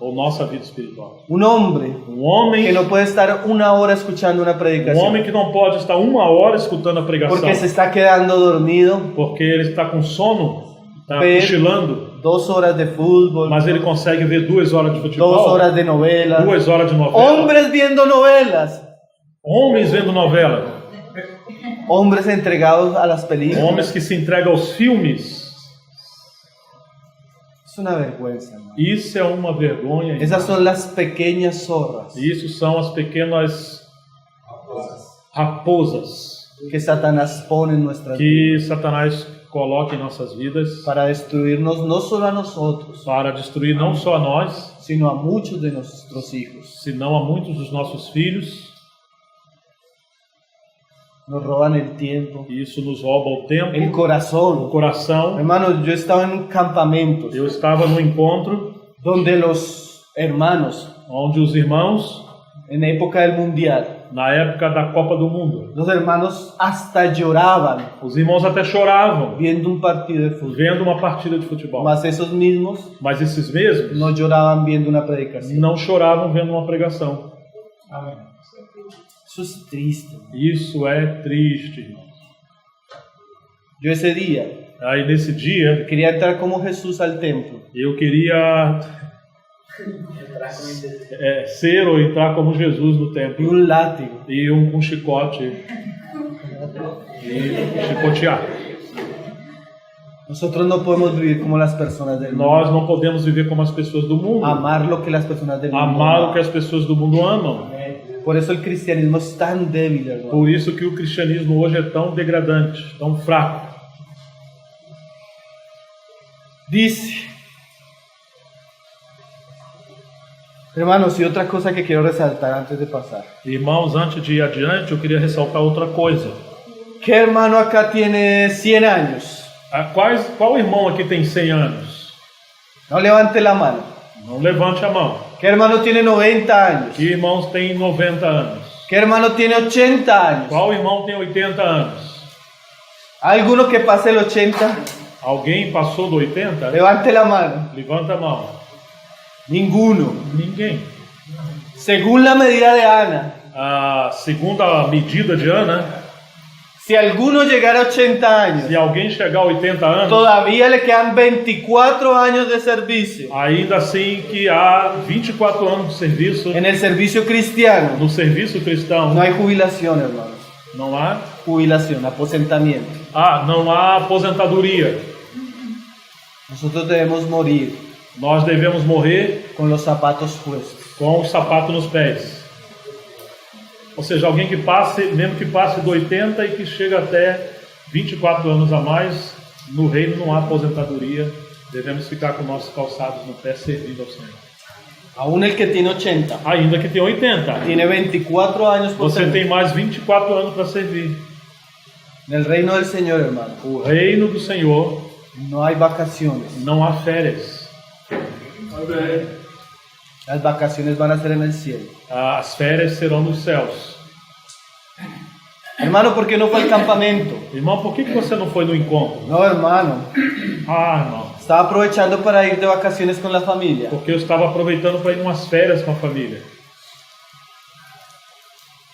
[SPEAKER 3] ou nossa vida espiritual.
[SPEAKER 2] Un hombre
[SPEAKER 3] Um homem,
[SPEAKER 2] que no puede estar una hora escuchando una
[SPEAKER 3] um
[SPEAKER 2] predicación
[SPEAKER 3] homem que não pode estar 1 hora escutando a pregação
[SPEAKER 2] porque se está quedando dormido,
[SPEAKER 3] porque ele está com sono, está
[SPEAKER 2] Ver-
[SPEAKER 3] cochilando,
[SPEAKER 2] 2 horas de fútbol,
[SPEAKER 3] mas ele consegue ver 2 horas de
[SPEAKER 2] 2
[SPEAKER 3] futebol,
[SPEAKER 2] horas de novela,
[SPEAKER 3] 2 horas de novela,
[SPEAKER 2] hombres viendo novelas,
[SPEAKER 3] homens vendo novela,
[SPEAKER 2] hombres entregados a las películas.
[SPEAKER 3] homens que se entregam aos filmes.
[SPEAKER 2] Es una vergüenza, hermano.
[SPEAKER 3] Isso é uma vergonha.
[SPEAKER 2] Esas son las pequeñas zorras
[SPEAKER 3] Isso são as pequenas raposas
[SPEAKER 2] que Satanás pone en nuestras vidas
[SPEAKER 3] que Satanás coloca em nossas vidas
[SPEAKER 2] para destruirnos no solo a nosotros,
[SPEAKER 3] para destruir não só a nós,
[SPEAKER 2] sino a muchos de nuestros hijos.
[SPEAKER 3] senão a muitos dos nossos filhos.
[SPEAKER 2] Nos roban el tiempo,
[SPEAKER 3] E isso nos rouba o tempo,
[SPEAKER 2] el
[SPEAKER 3] o
[SPEAKER 2] corazón.
[SPEAKER 3] coração.
[SPEAKER 2] Hermanos, yo estaba en campamentos
[SPEAKER 3] Eu estava no encontro
[SPEAKER 2] donde los hermanos,
[SPEAKER 3] onde os irmãos,
[SPEAKER 2] en época del mundial,
[SPEAKER 3] na época da Copa do Mundo,
[SPEAKER 2] los hermanos hasta lloraban
[SPEAKER 3] os irmãos até choravam
[SPEAKER 2] viendo un partido de fútbol.
[SPEAKER 3] vendo uma partida de futebol.
[SPEAKER 2] Mas esos mismos
[SPEAKER 3] Mas esses mesmos
[SPEAKER 2] no lloraban viendo una predicación.
[SPEAKER 3] não choravam vendo uma pregação.
[SPEAKER 2] Eso es triste.
[SPEAKER 3] Isso é triste, irmão.
[SPEAKER 2] Yo ese día
[SPEAKER 3] Aí nesse dia
[SPEAKER 2] quería entrar como Jesús al templo
[SPEAKER 3] eu queria ser ou entrar como Jesus no
[SPEAKER 2] y
[SPEAKER 3] templo
[SPEAKER 2] un látigo.
[SPEAKER 3] e com chicote e chicotear.
[SPEAKER 2] Nosotros no podemos vivir como las personas del mundo.
[SPEAKER 3] Nós não podemos viver como as pessoas do mundo,
[SPEAKER 2] Amar lo que las personas del mundo
[SPEAKER 3] amar o
[SPEAKER 2] aman.
[SPEAKER 3] que as pessoas do mundo amam.
[SPEAKER 2] Por eso el cristianismo es tan débil, hermano.
[SPEAKER 3] Por isso que o cristianismo hoje é tão degradante, tão fraco.
[SPEAKER 2] Dice, hermanos, y otra cosa que quiero resaltar antes de pasar.
[SPEAKER 3] Irmãos, antes de ir adiante, eu queria ressaltar outra coisa.
[SPEAKER 2] ¿Qué hermano acá tiene 100 años?
[SPEAKER 3] Qual irmão aqui tem 100 anos?
[SPEAKER 2] No levante la mano.
[SPEAKER 3] Não levante a mão.
[SPEAKER 2] ¿Qué hermano tiene 90 años?
[SPEAKER 3] Que irmãos têm 90 anos?
[SPEAKER 2] ¿Qué hermano tiene 80 años?
[SPEAKER 3] Qual irmão tem 80 anos?
[SPEAKER 2] ¿Alguno que pase el 80?
[SPEAKER 3] Alguém passou do 80?
[SPEAKER 2] Levante la mano.
[SPEAKER 3] Levanta a mão.
[SPEAKER 2] Ninguno.
[SPEAKER 3] Ninguém.
[SPEAKER 2] Según la medida de Ana,
[SPEAKER 3] A segunda medida de Ana,
[SPEAKER 2] si alguno llegara a 80 años,
[SPEAKER 3] se alguém chegar a 80 anos,
[SPEAKER 2] todavía le quedan 24 años de servicio
[SPEAKER 3] ainda assim que há 24 anos de serviço,
[SPEAKER 2] en el servicio cristiano.
[SPEAKER 3] no serviço cristão,
[SPEAKER 2] No hay jubilación, hermanos.
[SPEAKER 3] não há?
[SPEAKER 2] Jubilación, aposentamiento.
[SPEAKER 3] Não há aposentadoria.
[SPEAKER 2] Nosotros debemos morir
[SPEAKER 3] Nós devemos morrer
[SPEAKER 2] con los zapatos puestos.
[SPEAKER 3] com o sapato nos pés. Ou seja, alguém que passe, mesmo que passe do 80 e que chega até 24 anos a mais, no reino não há aposentadoria, devemos ficar com nossos calçados no pé servindo ao Senhor.
[SPEAKER 2] Aún el que tiene 80,
[SPEAKER 3] Ainda que tenha 80,
[SPEAKER 2] tiene 24 años por
[SPEAKER 3] você
[SPEAKER 2] servir.
[SPEAKER 3] tem mais 24 anos para servir.
[SPEAKER 2] En el reino del Señor, hermano,
[SPEAKER 3] O reino do Senhor
[SPEAKER 2] no hay vacaciones.
[SPEAKER 3] não há férias.
[SPEAKER 2] Las vacaciones van a ser en el cielo.
[SPEAKER 3] As férias serão nos céus.
[SPEAKER 2] Hermano, ¿por qué no fue al campamento?
[SPEAKER 3] Irmão, por que você não foi no encontro?
[SPEAKER 2] No, hermano.
[SPEAKER 3] Irmão,
[SPEAKER 2] Estaba aprovechando para ir de vacaciones con la familia.
[SPEAKER 3] porque eu estava aproveitando para ir umas férias com a família.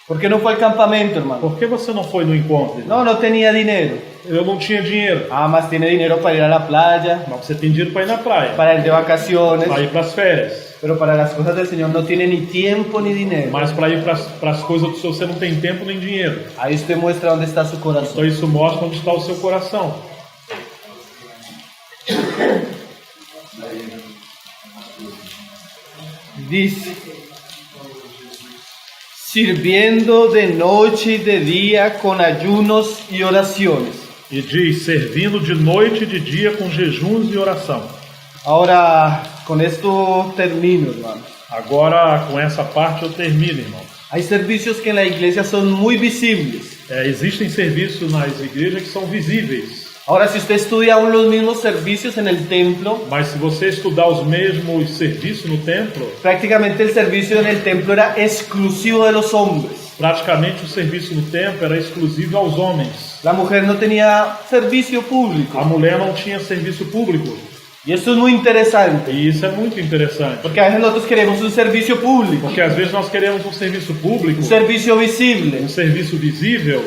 [SPEAKER 2] ¿Por qué no fue al campamento, hermano?
[SPEAKER 3] Por que você não foi no encontro? Irmão?
[SPEAKER 2] No tenía dinero.
[SPEAKER 3] Eu não tinha dinheiro.
[SPEAKER 2] Más tiene dinero para ir a la playa,
[SPEAKER 3] Mas você tem dinheiro para ir na praia,
[SPEAKER 2] para ir de vacaciones,
[SPEAKER 3] para ir para as férias.
[SPEAKER 2] pero para las cosas del Señor no tiene ni tiempo ni dinero.
[SPEAKER 3] Mas para ir para as coisas do Senhor você não tem tempo nem dinheiro.
[SPEAKER 2] Ahí usted muestra dónde está su
[SPEAKER 3] Então
[SPEAKER 2] corazón.
[SPEAKER 3] isso mostra onde está o seu coração.
[SPEAKER 2] Dice, sirviendo de noche y de día con ayunos y oraciones.
[SPEAKER 3] E diz, servindo de noite e de dia com jejuns e oração.
[SPEAKER 2] Ahora, con esto termino, hermano.
[SPEAKER 3] Agora, com essa parte eu termino, irmão.
[SPEAKER 2] Hay servicios que en la iglesia son muy visibles.
[SPEAKER 3] Existem serviços nas igrejas que são visíveis.
[SPEAKER 2] Ahora, si usted estudia aún los mismos servicios en el templo,
[SPEAKER 3] Mas se você estudar os mesmos serviços no templo,
[SPEAKER 2] prácticamente el servicio en el templo era exclusivo de los hombres.
[SPEAKER 3] praticamente o serviço no templo era exclusivo aos homens.
[SPEAKER 2] La mujer no tenía servicio público.
[SPEAKER 3] A mulher não tinha serviço público.
[SPEAKER 2] Y esto es muy interesante,
[SPEAKER 3] E isso é muito interessante.
[SPEAKER 2] porque a veces nosotros queremos un servicio público,
[SPEAKER 3] Porque às vezes nós queremos um serviço público,
[SPEAKER 2] un servicio visible,
[SPEAKER 3] um serviço visível,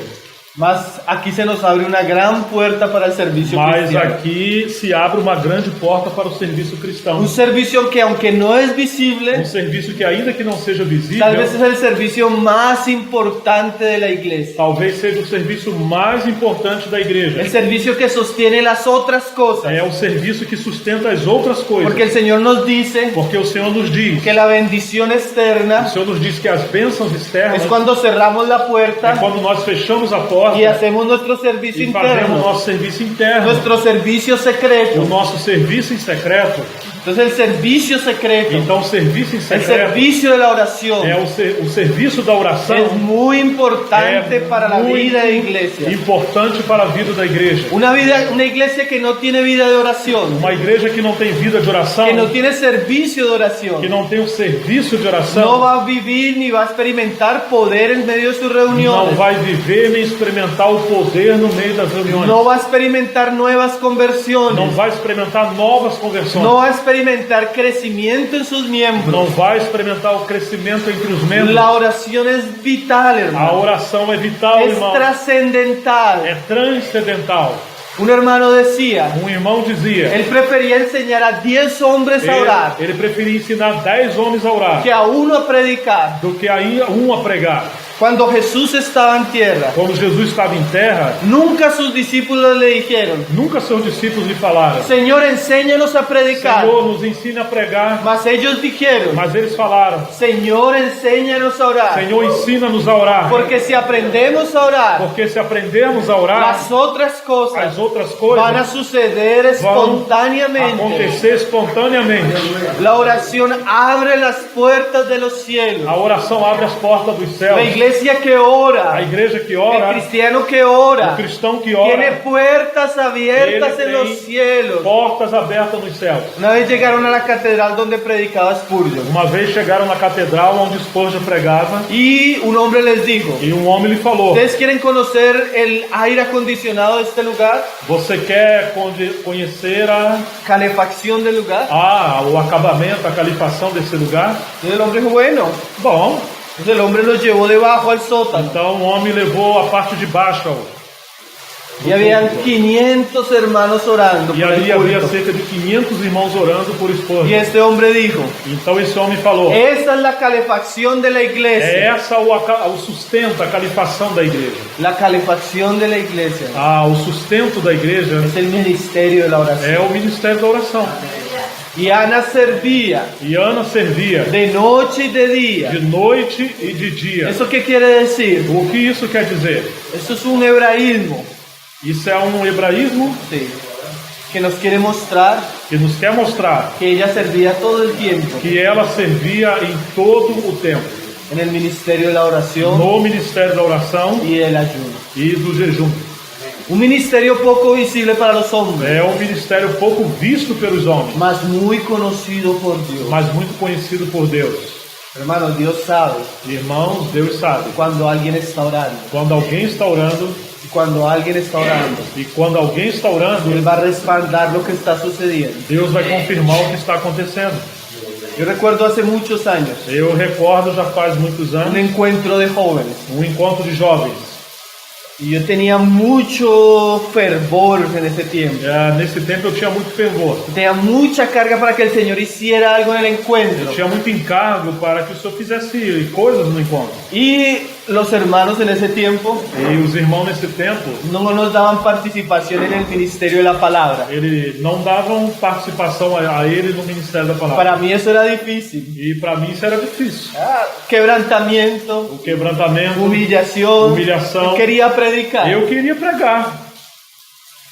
[SPEAKER 2] mas aquí se nos abre una gran puerta para el servicio
[SPEAKER 3] mas
[SPEAKER 2] cristiano.
[SPEAKER 3] aqui se abre uma grande porta para o serviço cristão.
[SPEAKER 2] Un servicio que aunque no es visible,
[SPEAKER 3] Um serviço que ainda que não seja visível,
[SPEAKER 2] tal vez es el servicio más importante de la iglesia.
[SPEAKER 3] talvez seja o serviço mais importante da igreja.
[SPEAKER 2] El servicio que sostiene las otras cosas.
[SPEAKER 3] É o serviço que sustenta as outras coisas.
[SPEAKER 2] Porque el Señor nos dice
[SPEAKER 3] Porque o Senhor nos diz,
[SPEAKER 2] que la bendición
[SPEAKER 3] o
[SPEAKER 2] externa
[SPEAKER 3] Senhor nos diz que as bênçãos externas
[SPEAKER 2] es cuando cerramos la
[SPEAKER 3] é
[SPEAKER 2] puerta
[SPEAKER 3] quando nós fechamos a porta
[SPEAKER 2] y hacemos nuestro servicio
[SPEAKER 3] e fazemos
[SPEAKER 2] interno,
[SPEAKER 3] nosso serviço interno,
[SPEAKER 2] nuestro servicio
[SPEAKER 3] o
[SPEAKER 2] secreto.
[SPEAKER 3] nosso serviço em secreto.
[SPEAKER 2] Entonces el servicio secreto,
[SPEAKER 3] Então o serviço em
[SPEAKER 2] el
[SPEAKER 3] secreto
[SPEAKER 2] servicio de la oración
[SPEAKER 3] é o serviço da oração,
[SPEAKER 2] es muy importante para la
[SPEAKER 3] muito
[SPEAKER 2] vida de iglesia.
[SPEAKER 3] importante para a vida da igreja.
[SPEAKER 2] Una iglesia que no tiene vida de oración,
[SPEAKER 3] Uma igreja que não tem vida de oração,
[SPEAKER 2] que no tiene servicio de oración,
[SPEAKER 3] que não tem o serviço de
[SPEAKER 2] no
[SPEAKER 3] oração,
[SPEAKER 2] va a vivir ni va a experimentar poder en medio de sus
[SPEAKER 3] não
[SPEAKER 2] reuniones.
[SPEAKER 3] vai viver nem experimentar o poder no meio das reuniões.
[SPEAKER 2] No va a experimentar nuevas
[SPEAKER 3] Não
[SPEAKER 2] conversiones.
[SPEAKER 3] vai experimentar novas conversões.
[SPEAKER 2] No va a experimentar crecimiento en sus miembros.
[SPEAKER 3] Não vai experimentar o crescimento entre os membros.
[SPEAKER 2] La oración es vital,
[SPEAKER 3] A
[SPEAKER 2] hermano.
[SPEAKER 3] oração é vital,
[SPEAKER 2] Es
[SPEAKER 3] irmão.
[SPEAKER 2] trascendental.
[SPEAKER 3] É transcendental.
[SPEAKER 2] Un hermano decía,
[SPEAKER 3] Um irmão dizia,
[SPEAKER 2] él prefería enseñar a 10 hombres a orar
[SPEAKER 3] ele preferia ensinar 10 homens a orar
[SPEAKER 2] que a uno a predicar.
[SPEAKER 3] do que a um a pregar.
[SPEAKER 2] Cuando Jesús estaba en tierra,
[SPEAKER 3] Quando Jesus estava em terra,
[SPEAKER 2] nunca sus discípulos le dijeron,
[SPEAKER 3] nunca seus discípulos lhe falaram,
[SPEAKER 2] Señor, enséñanos a predicar.
[SPEAKER 3] Senhor, nos ensina a pregar.
[SPEAKER 2] Mas ellos dijeron,
[SPEAKER 3] Mas eles falaram,
[SPEAKER 2] Señor, enséñanos a orar.
[SPEAKER 3] Senhor, ensina-nos a orar.
[SPEAKER 2] Porque si aprendemos a orar,
[SPEAKER 3] Porque se aprendermos a orar,
[SPEAKER 2] las otras cosas
[SPEAKER 3] as outras
[SPEAKER 2] van a
[SPEAKER 3] coisas
[SPEAKER 2] suceder
[SPEAKER 3] vão
[SPEAKER 2] espontáneamente.
[SPEAKER 3] acontecer espontaneamente.
[SPEAKER 2] La oración abre las puertas de los cielos.
[SPEAKER 3] A oração abre as portas dos
[SPEAKER 2] La
[SPEAKER 3] céus.
[SPEAKER 2] iglesia iglesia que
[SPEAKER 3] A
[SPEAKER 2] ora,
[SPEAKER 3] igreja que
[SPEAKER 2] el
[SPEAKER 3] ora,
[SPEAKER 2] cristiano que
[SPEAKER 3] o
[SPEAKER 2] ora,
[SPEAKER 3] cristão que
[SPEAKER 2] tiene
[SPEAKER 3] ora,
[SPEAKER 2] puertas abiertas
[SPEAKER 3] ele
[SPEAKER 2] en los
[SPEAKER 3] tem
[SPEAKER 2] cielos.
[SPEAKER 3] portas abertas nos céus.
[SPEAKER 2] Una vez llegaron a la catedral donde predicaba Spurgeon
[SPEAKER 3] Uma vez chegaram na catedral onde Spurgeon pregava
[SPEAKER 2] y un hombre les dijo:
[SPEAKER 3] e um homem lhe falou:
[SPEAKER 2] ¿ustedes quieren conocer el aire acondicionado de este lugar?
[SPEAKER 3] você quer conhecer
[SPEAKER 2] Calefacción del lugar.
[SPEAKER 3] o acabamento, a califação desse lugar?
[SPEAKER 2] Entonces el hombre dijo: bueno.
[SPEAKER 3] Bom,
[SPEAKER 2] Entonces el hombre los llevó debajo al sótano.
[SPEAKER 3] então o homem levou a parte de baixo
[SPEAKER 2] Y habían 500 hermanos orando
[SPEAKER 3] e
[SPEAKER 2] por
[SPEAKER 3] ali
[SPEAKER 2] el
[SPEAKER 3] havia
[SPEAKER 2] culto.
[SPEAKER 3] cerca de 500 irmãos orando por
[SPEAKER 2] Y
[SPEAKER 3] Spurgeon.
[SPEAKER 2] este hombre dijo:
[SPEAKER 3] Então esse homem falou:
[SPEAKER 2] esa es la calefacción de la
[SPEAKER 3] é
[SPEAKER 2] iglesia.
[SPEAKER 3] essa o sustento, a califação da igreja.
[SPEAKER 2] La calefacción de la iglesia
[SPEAKER 3] O sustento da igreja
[SPEAKER 2] es el ministerio de la oración.
[SPEAKER 3] é o ministério da oração.
[SPEAKER 2] Y Ana servía
[SPEAKER 3] E Ana servia
[SPEAKER 2] de noche y de día.
[SPEAKER 3] de noite e de dia.
[SPEAKER 2] ¿Eso qué quiere decir?
[SPEAKER 3] O que isso quer dizer?
[SPEAKER 2] Eso es un hebraísmo,
[SPEAKER 3] Isso é um hebraísmo
[SPEAKER 2] sí, que nos quiere mostrar
[SPEAKER 3] que nos quer mostrar
[SPEAKER 2] que ella servía todo el tiempo
[SPEAKER 3] que ela servia em todo o tempo
[SPEAKER 2] en el ministerio de la oración
[SPEAKER 3] no ministério da oração
[SPEAKER 2] y del ayuno.
[SPEAKER 3] e do jejum.
[SPEAKER 2] Un ministerio poco visible para los hombres,
[SPEAKER 3] É um ministério pouco visto pelos homens,
[SPEAKER 2] mas muy conocido por Dios.
[SPEAKER 3] mas muito conhecido por Deus.
[SPEAKER 2] Hermano, Dios sabe
[SPEAKER 3] Irmãos, Deus sabe.
[SPEAKER 2] cuando alguien está orando.
[SPEAKER 3] Quando alguém está orando,
[SPEAKER 2] Y cuando alguien está orando,
[SPEAKER 3] e quando alguém está orando,
[SPEAKER 2] Él va a respaldar lo que está sucediendo.
[SPEAKER 3] Deus vai confirmar o que está acontecendo.
[SPEAKER 2] Yo recuerdo hace muchos años
[SPEAKER 3] Eu recordo, já faz muitos
[SPEAKER 2] un
[SPEAKER 3] anos,
[SPEAKER 2] encuentro de jóvenes.
[SPEAKER 3] um encontro de jovens.
[SPEAKER 2] Y yo tenía mucho fervor en ese tiempo.
[SPEAKER 3] Nesse tempo eu tinha muito fervor.
[SPEAKER 2] Tenía mucha carga para que el Señor hiciera algo en el
[SPEAKER 3] Eu
[SPEAKER 2] encuentro.
[SPEAKER 3] tinha muito encargo para que o Senhor fizesse coisas no encontro.
[SPEAKER 2] Y los hermanos en ese tiempo
[SPEAKER 3] E os irmãos nesse tempo,
[SPEAKER 2] no nos daban participación en el ministerio de la palabra.
[SPEAKER 3] eles não davam participação a ele no ministério da palavra.
[SPEAKER 2] Para mí eso era difícil.
[SPEAKER 3] E para mim isso era difícil.
[SPEAKER 2] Quebrantamiento,
[SPEAKER 3] O quebrantamento,
[SPEAKER 2] humillación.
[SPEAKER 3] humilhação.
[SPEAKER 2] Quería predicar,
[SPEAKER 3] Eu queria pregar,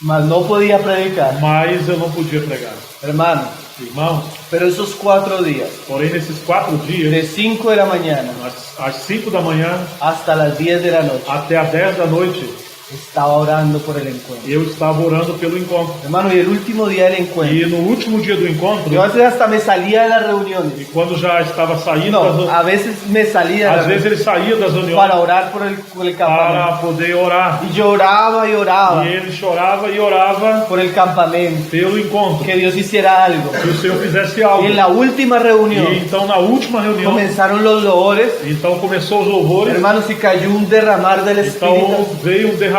[SPEAKER 2] mas no podía predicar.
[SPEAKER 3] mas eu não podia pregar.
[SPEAKER 2] Hermano,
[SPEAKER 3] Irmãos,
[SPEAKER 2] pero esos 4 días,
[SPEAKER 3] porém nesses 4 dias,
[SPEAKER 2] de 5 de la mañana
[SPEAKER 3] às 5 da manhã
[SPEAKER 2] hasta las 10 de la noche,
[SPEAKER 3] até às 10 da noite,
[SPEAKER 2] estaba orando por el encuentro.
[SPEAKER 3] eu estava orando pelo encontro.
[SPEAKER 2] Hermano, y el último día del encuentro,
[SPEAKER 3] E no último dia do encontro,
[SPEAKER 2] yo a veces hasta me salía de las
[SPEAKER 3] e
[SPEAKER 2] reuniones.
[SPEAKER 3] quando já estava saindo,
[SPEAKER 2] No, a veces me salía de
[SPEAKER 3] às vezes ele saía das reuniões
[SPEAKER 2] para orar por el campamento.
[SPEAKER 3] para poder orar.
[SPEAKER 2] Y lloraba y oraba
[SPEAKER 3] E ele chorava e orava
[SPEAKER 2] por el campamento,
[SPEAKER 3] pelo encontro,
[SPEAKER 2] que Dios hiciera algo.
[SPEAKER 3] que o Senhor fizesse algo.
[SPEAKER 2] Y en la última reunión
[SPEAKER 3] E então na última reunião,
[SPEAKER 2] comenzaron los loores,
[SPEAKER 3] então começou os louvores,
[SPEAKER 2] hermanos, y cayó un derramar del
[SPEAKER 3] então
[SPEAKER 2] Espíritu
[SPEAKER 3] veio um derramamento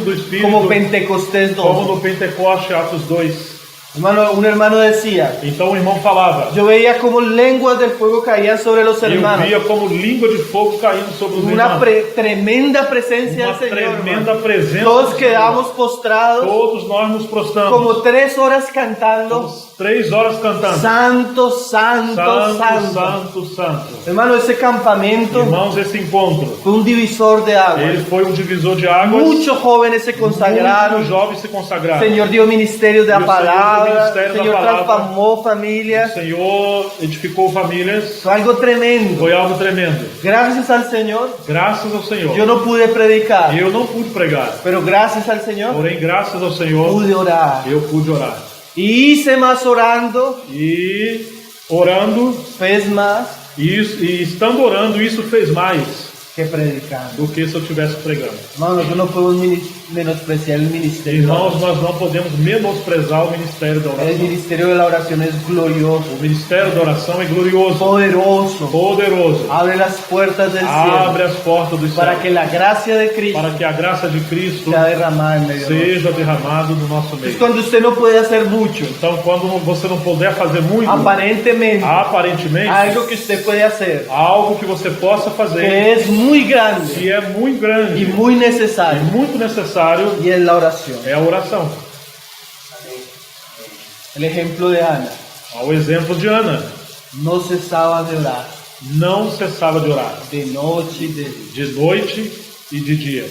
[SPEAKER 3] do Espírito,
[SPEAKER 2] como Pentecostés
[SPEAKER 3] como
[SPEAKER 2] 2.
[SPEAKER 3] no Pentecoste, Atos 2.
[SPEAKER 2] Hermano, un hermano decía:
[SPEAKER 3] Então o irmão falava,
[SPEAKER 2] yo veía como lenguas del fuego caían sobre los
[SPEAKER 3] eu
[SPEAKER 2] hermanos.
[SPEAKER 3] via como língua de fogo caindo sobre os
[SPEAKER 2] Una
[SPEAKER 3] irmãos.
[SPEAKER 2] tremenda presencia
[SPEAKER 3] Uma
[SPEAKER 2] del Señor,
[SPEAKER 3] tremenda
[SPEAKER 2] hermano.
[SPEAKER 3] presença.
[SPEAKER 2] Todos
[SPEAKER 3] do Senhor.
[SPEAKER 2] quedamos postrados
[SPEAKER 3] Todos nós nos prostramos.
[SPEAKER 2] como 3 horas cantando:
[SPEAKER 3] 3 horas cantando.
[SPEAKER 2] Santo, santo,
[SPEAKER 3] Santo,
[SPEAKER 2] santo.
[SPEAKER 3] santo, santo.
[SPEAKER 2] Hermano, ese campamento
[SPEAKER 3] Irmãos, esse encontro,
[SPEAKER 2] fue un divisor de agua.
[SPEAKER 3] ele foi um divisor de águas.
[SPEAKER 2] Muchos jóvenes se consagraron.
[SPEAKER 3] Muitos jovens se
[SPEAKER 2] El
[SPEAKER 3] consagraram.
[SPEAKER 2] Señor dio ministerio de
[SPEAKER 3] Y
[SPEAKER 2] la
[SPEAKER 3] el Señor dio
[SPEAKER 2] palabra.
[SPEAKER 3] ministerio
[SPEAKER 2] El
[SPEAKER 3] de la
[SPEAKER 2] Señor
[SPEAKER 3] palabra.
[SPEAKER 2] transformó
[SPEAKER 3] O
[SPEAKER 2] familias.
[SPEAKER 3] Senhor edificou famílias.
[SPEAKER 2] Fue algo tremendo.
[SPEAKER 3] Foi algo tremendo.
[SPEAKER 2] Gracias al Señor,
[SPEAKER 3] Graças ao Senhor.
[SPEAKER 2] yo no pude predicar,
[SPEAKER 3] Eu não pude pregar.
[SPEAKER 2] pero gracias al Señor
[SPEAKER 3] Porém, graças ao Senhor,
[SPEAKER 2] pude orar.
[SPEAKER 3] eu pude orar.
[SPEAKER 2] Y hice más orando,
[SPEAKER 3] E orando,
[SPEAKER 2] fez más
[SPEAKER 3] e estando orando, isso fez mais
[SPEAKER 2] que predicando.
[SPEAKER 3] do que se eu estivesse pregando.
[SPEAKER 2] Hermanos, no podemos menospreciar el ministerio.
[SPEAKER 3] Irmãos, nós não podemos menosprezar o ministério da
[SPEAKER 2] El
[SPEAKER 3] oração.
[SPEAKER 2] ministerio de la oración es glorioso,
[SPEAKER 3] O ministério da oração é glorioso,
[SPEAKER 2] poderoso.
[SPEAKER 3] poderoso.
[SPEAKER 2] Abre las puertas del
[SPEAKER 3] Abre
[SPEAKER 2] cielo
[SPEAKER 3] as portas do
[SPEAKER 2] para
[SPEAKER 3] céu
[SPEAKER 2] que la gracia de Cristo
[SPEAKER 3] para que a graça de Cristo
[SPEAKER 2] sea derramada en medio de nosotros.
[SPEAKER 3] seja derramado no nosso
[SPEAKER 2] Es
[SPEAKER 3] meio.
[SPEAKER 2] cuando usted no puede hacer mucho,
[SPEAKER 3] Então, quando você não puder fazer muito,
[SPEAKER 2] aparentemente,
[SPEAKER 3] aparentemente,
[SPEAKER 2] algo que usted puede hacer
[SPEAKER 3] algo que você possa fazer
[SPEAKER 2] que es muy grande
[SPEAKER 3] que é muito grande
[SPEAKER 2] y muy
[SPEAKER 3] e
[SPEAKER 2] necesario,
[SPEAKER 3] muito necessário
[SPEAKER 2] y es la oración.
[SPEAKER 3] é a oração.
[SPEAKER 2] El ejemplo de Ana:
[SPEAKER 3] Ao exemplo de Ana,
[SPEAKER 2] no cesaba de orar
[SPEAKER 3] não cessava de orar,
[SPEAKER 2] de noche y de día.
[SPEAKER 3] de noite e de dia.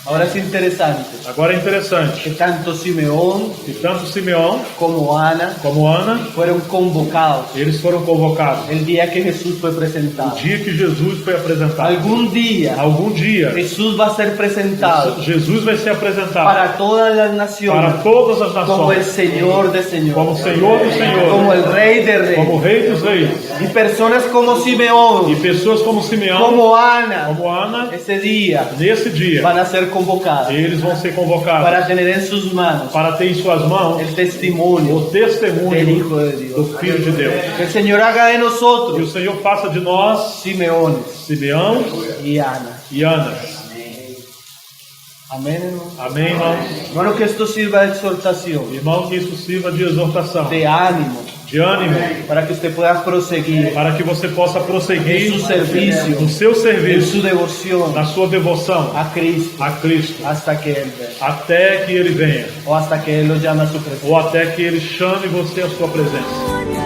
[SPEAKER 2] Ahora es interesante
[SPEAKER 3] Agora é interessante
[SPEAKER 2] que tanto Simeón
[SPEAKER 3] que tanto Simeão
[SPEAKER 2] como Ana
[SPEAKER 3] como Ana,
[SPEAKER 2] fueron convocados
[SPEAKER 3] eles foram convocados.
[SPEAKER 2] el día que Jesús fue
[SPEAKER 3] O
[SPEAKER 2] presentado.
[SPEAKER 3] dia que Jesus foi apresentado.
[SPEAKER 2] Algún día
[SPEAKER 3] Algum dia,
[SPEAKER 2] Jesús va a ser presentado
[SPEAKER 3] Jesus vai ser apresentado
[SPEAKER 2] para todas las
[SPEAKER 3] para
[SPEAKER 2] naciones
[SPEAKER 3] todas as
[SPEAKER 2] como el
[SPEAKER 3] nações,
[SPEAKER 2] Señor de
[SPEAKER 3] como
[SPEAKER 2] señores,
[SPEAKER 3] Senhor dos
[SPEAKER 2] como
[SPEAKER 3] senhores,
[SPEAKER 2] el Rey de
[SPEAKER 3] como
[SPEAKER 2] reyes.
[SPEAKER 3] Rei dos reis.
[SPEAKER 2] Y personas como
[SPEAKER 3] E
[SPEAKER 2] Simeón,
[SPEAKER 3] pessoas como Simeão,
[SPEAKER 2] como Ana,
[SPEAKER 3] como Ana,
[SPEAKER 2] ese día
[SPEAKER 3] nesse dia,
[SPEAKER 2] van a ser convocadas
[SPEAKER 3] eles vão ser convocados
[SPEAKER 2] para tener en sus manos
[SPEAKER 3] para ter em suas mãos
[SPEAKER 2] el testimonio
[SPEAKER 3] o
[SPEAKER 2] del
[SPEAKER 3] testemunho
[SPEAKER 2] Hijo de
[SPEAKER 3] do
[SPEAKER 2] Dios.
[SPEAKER 3] Filho de Deus.
[SPEAKER 2] Que el Señor haga de
[SPEAKER 3] Que o
[SPEAKER 2] nosotros
[SPEAKER 3] Senhor faça de nós
[SPEAKER 2] Simeones
[SPEAKER 3] Simeão
[SPEAKER 2] y Ana.
[SPEAKER 3] e Ana.
[SPEAKER 2] Amén, hermano.
[SPEAKER 3] Amém, irmãos?
[SPEAKER 2] Hermano, que esto sirva de exhortación,
[SPEAKER 3] Irmão, que isso sirva de exortação,
[SPEAKER 2] de ánimo,
[SPEAKER 3] de ânimo,
[SPEAKER 2] para que usted pueda proseguir
[SPEAKER 3] para que você possa prosseguir
[SPEAKER 2] en su servicio,
[SPEAKER 3] no seu
[SPEAKER 2] en
[SPEAKER 3] serviço,
[SPEAKER 2] su devoción
[SPEAKER 3] na sua devoção
[SPEAKER 2] a Cristo,
[SPEAKER 3] a Cristo,
[SPEAKER 2] hasta que Él venga,
[SPEAKER 3] até que Ele venha,
[SPEAKER 2] o hasta que Él lo llame a su presencia.
[SPEAKER 3] ou até que Ele chame você à sua presença.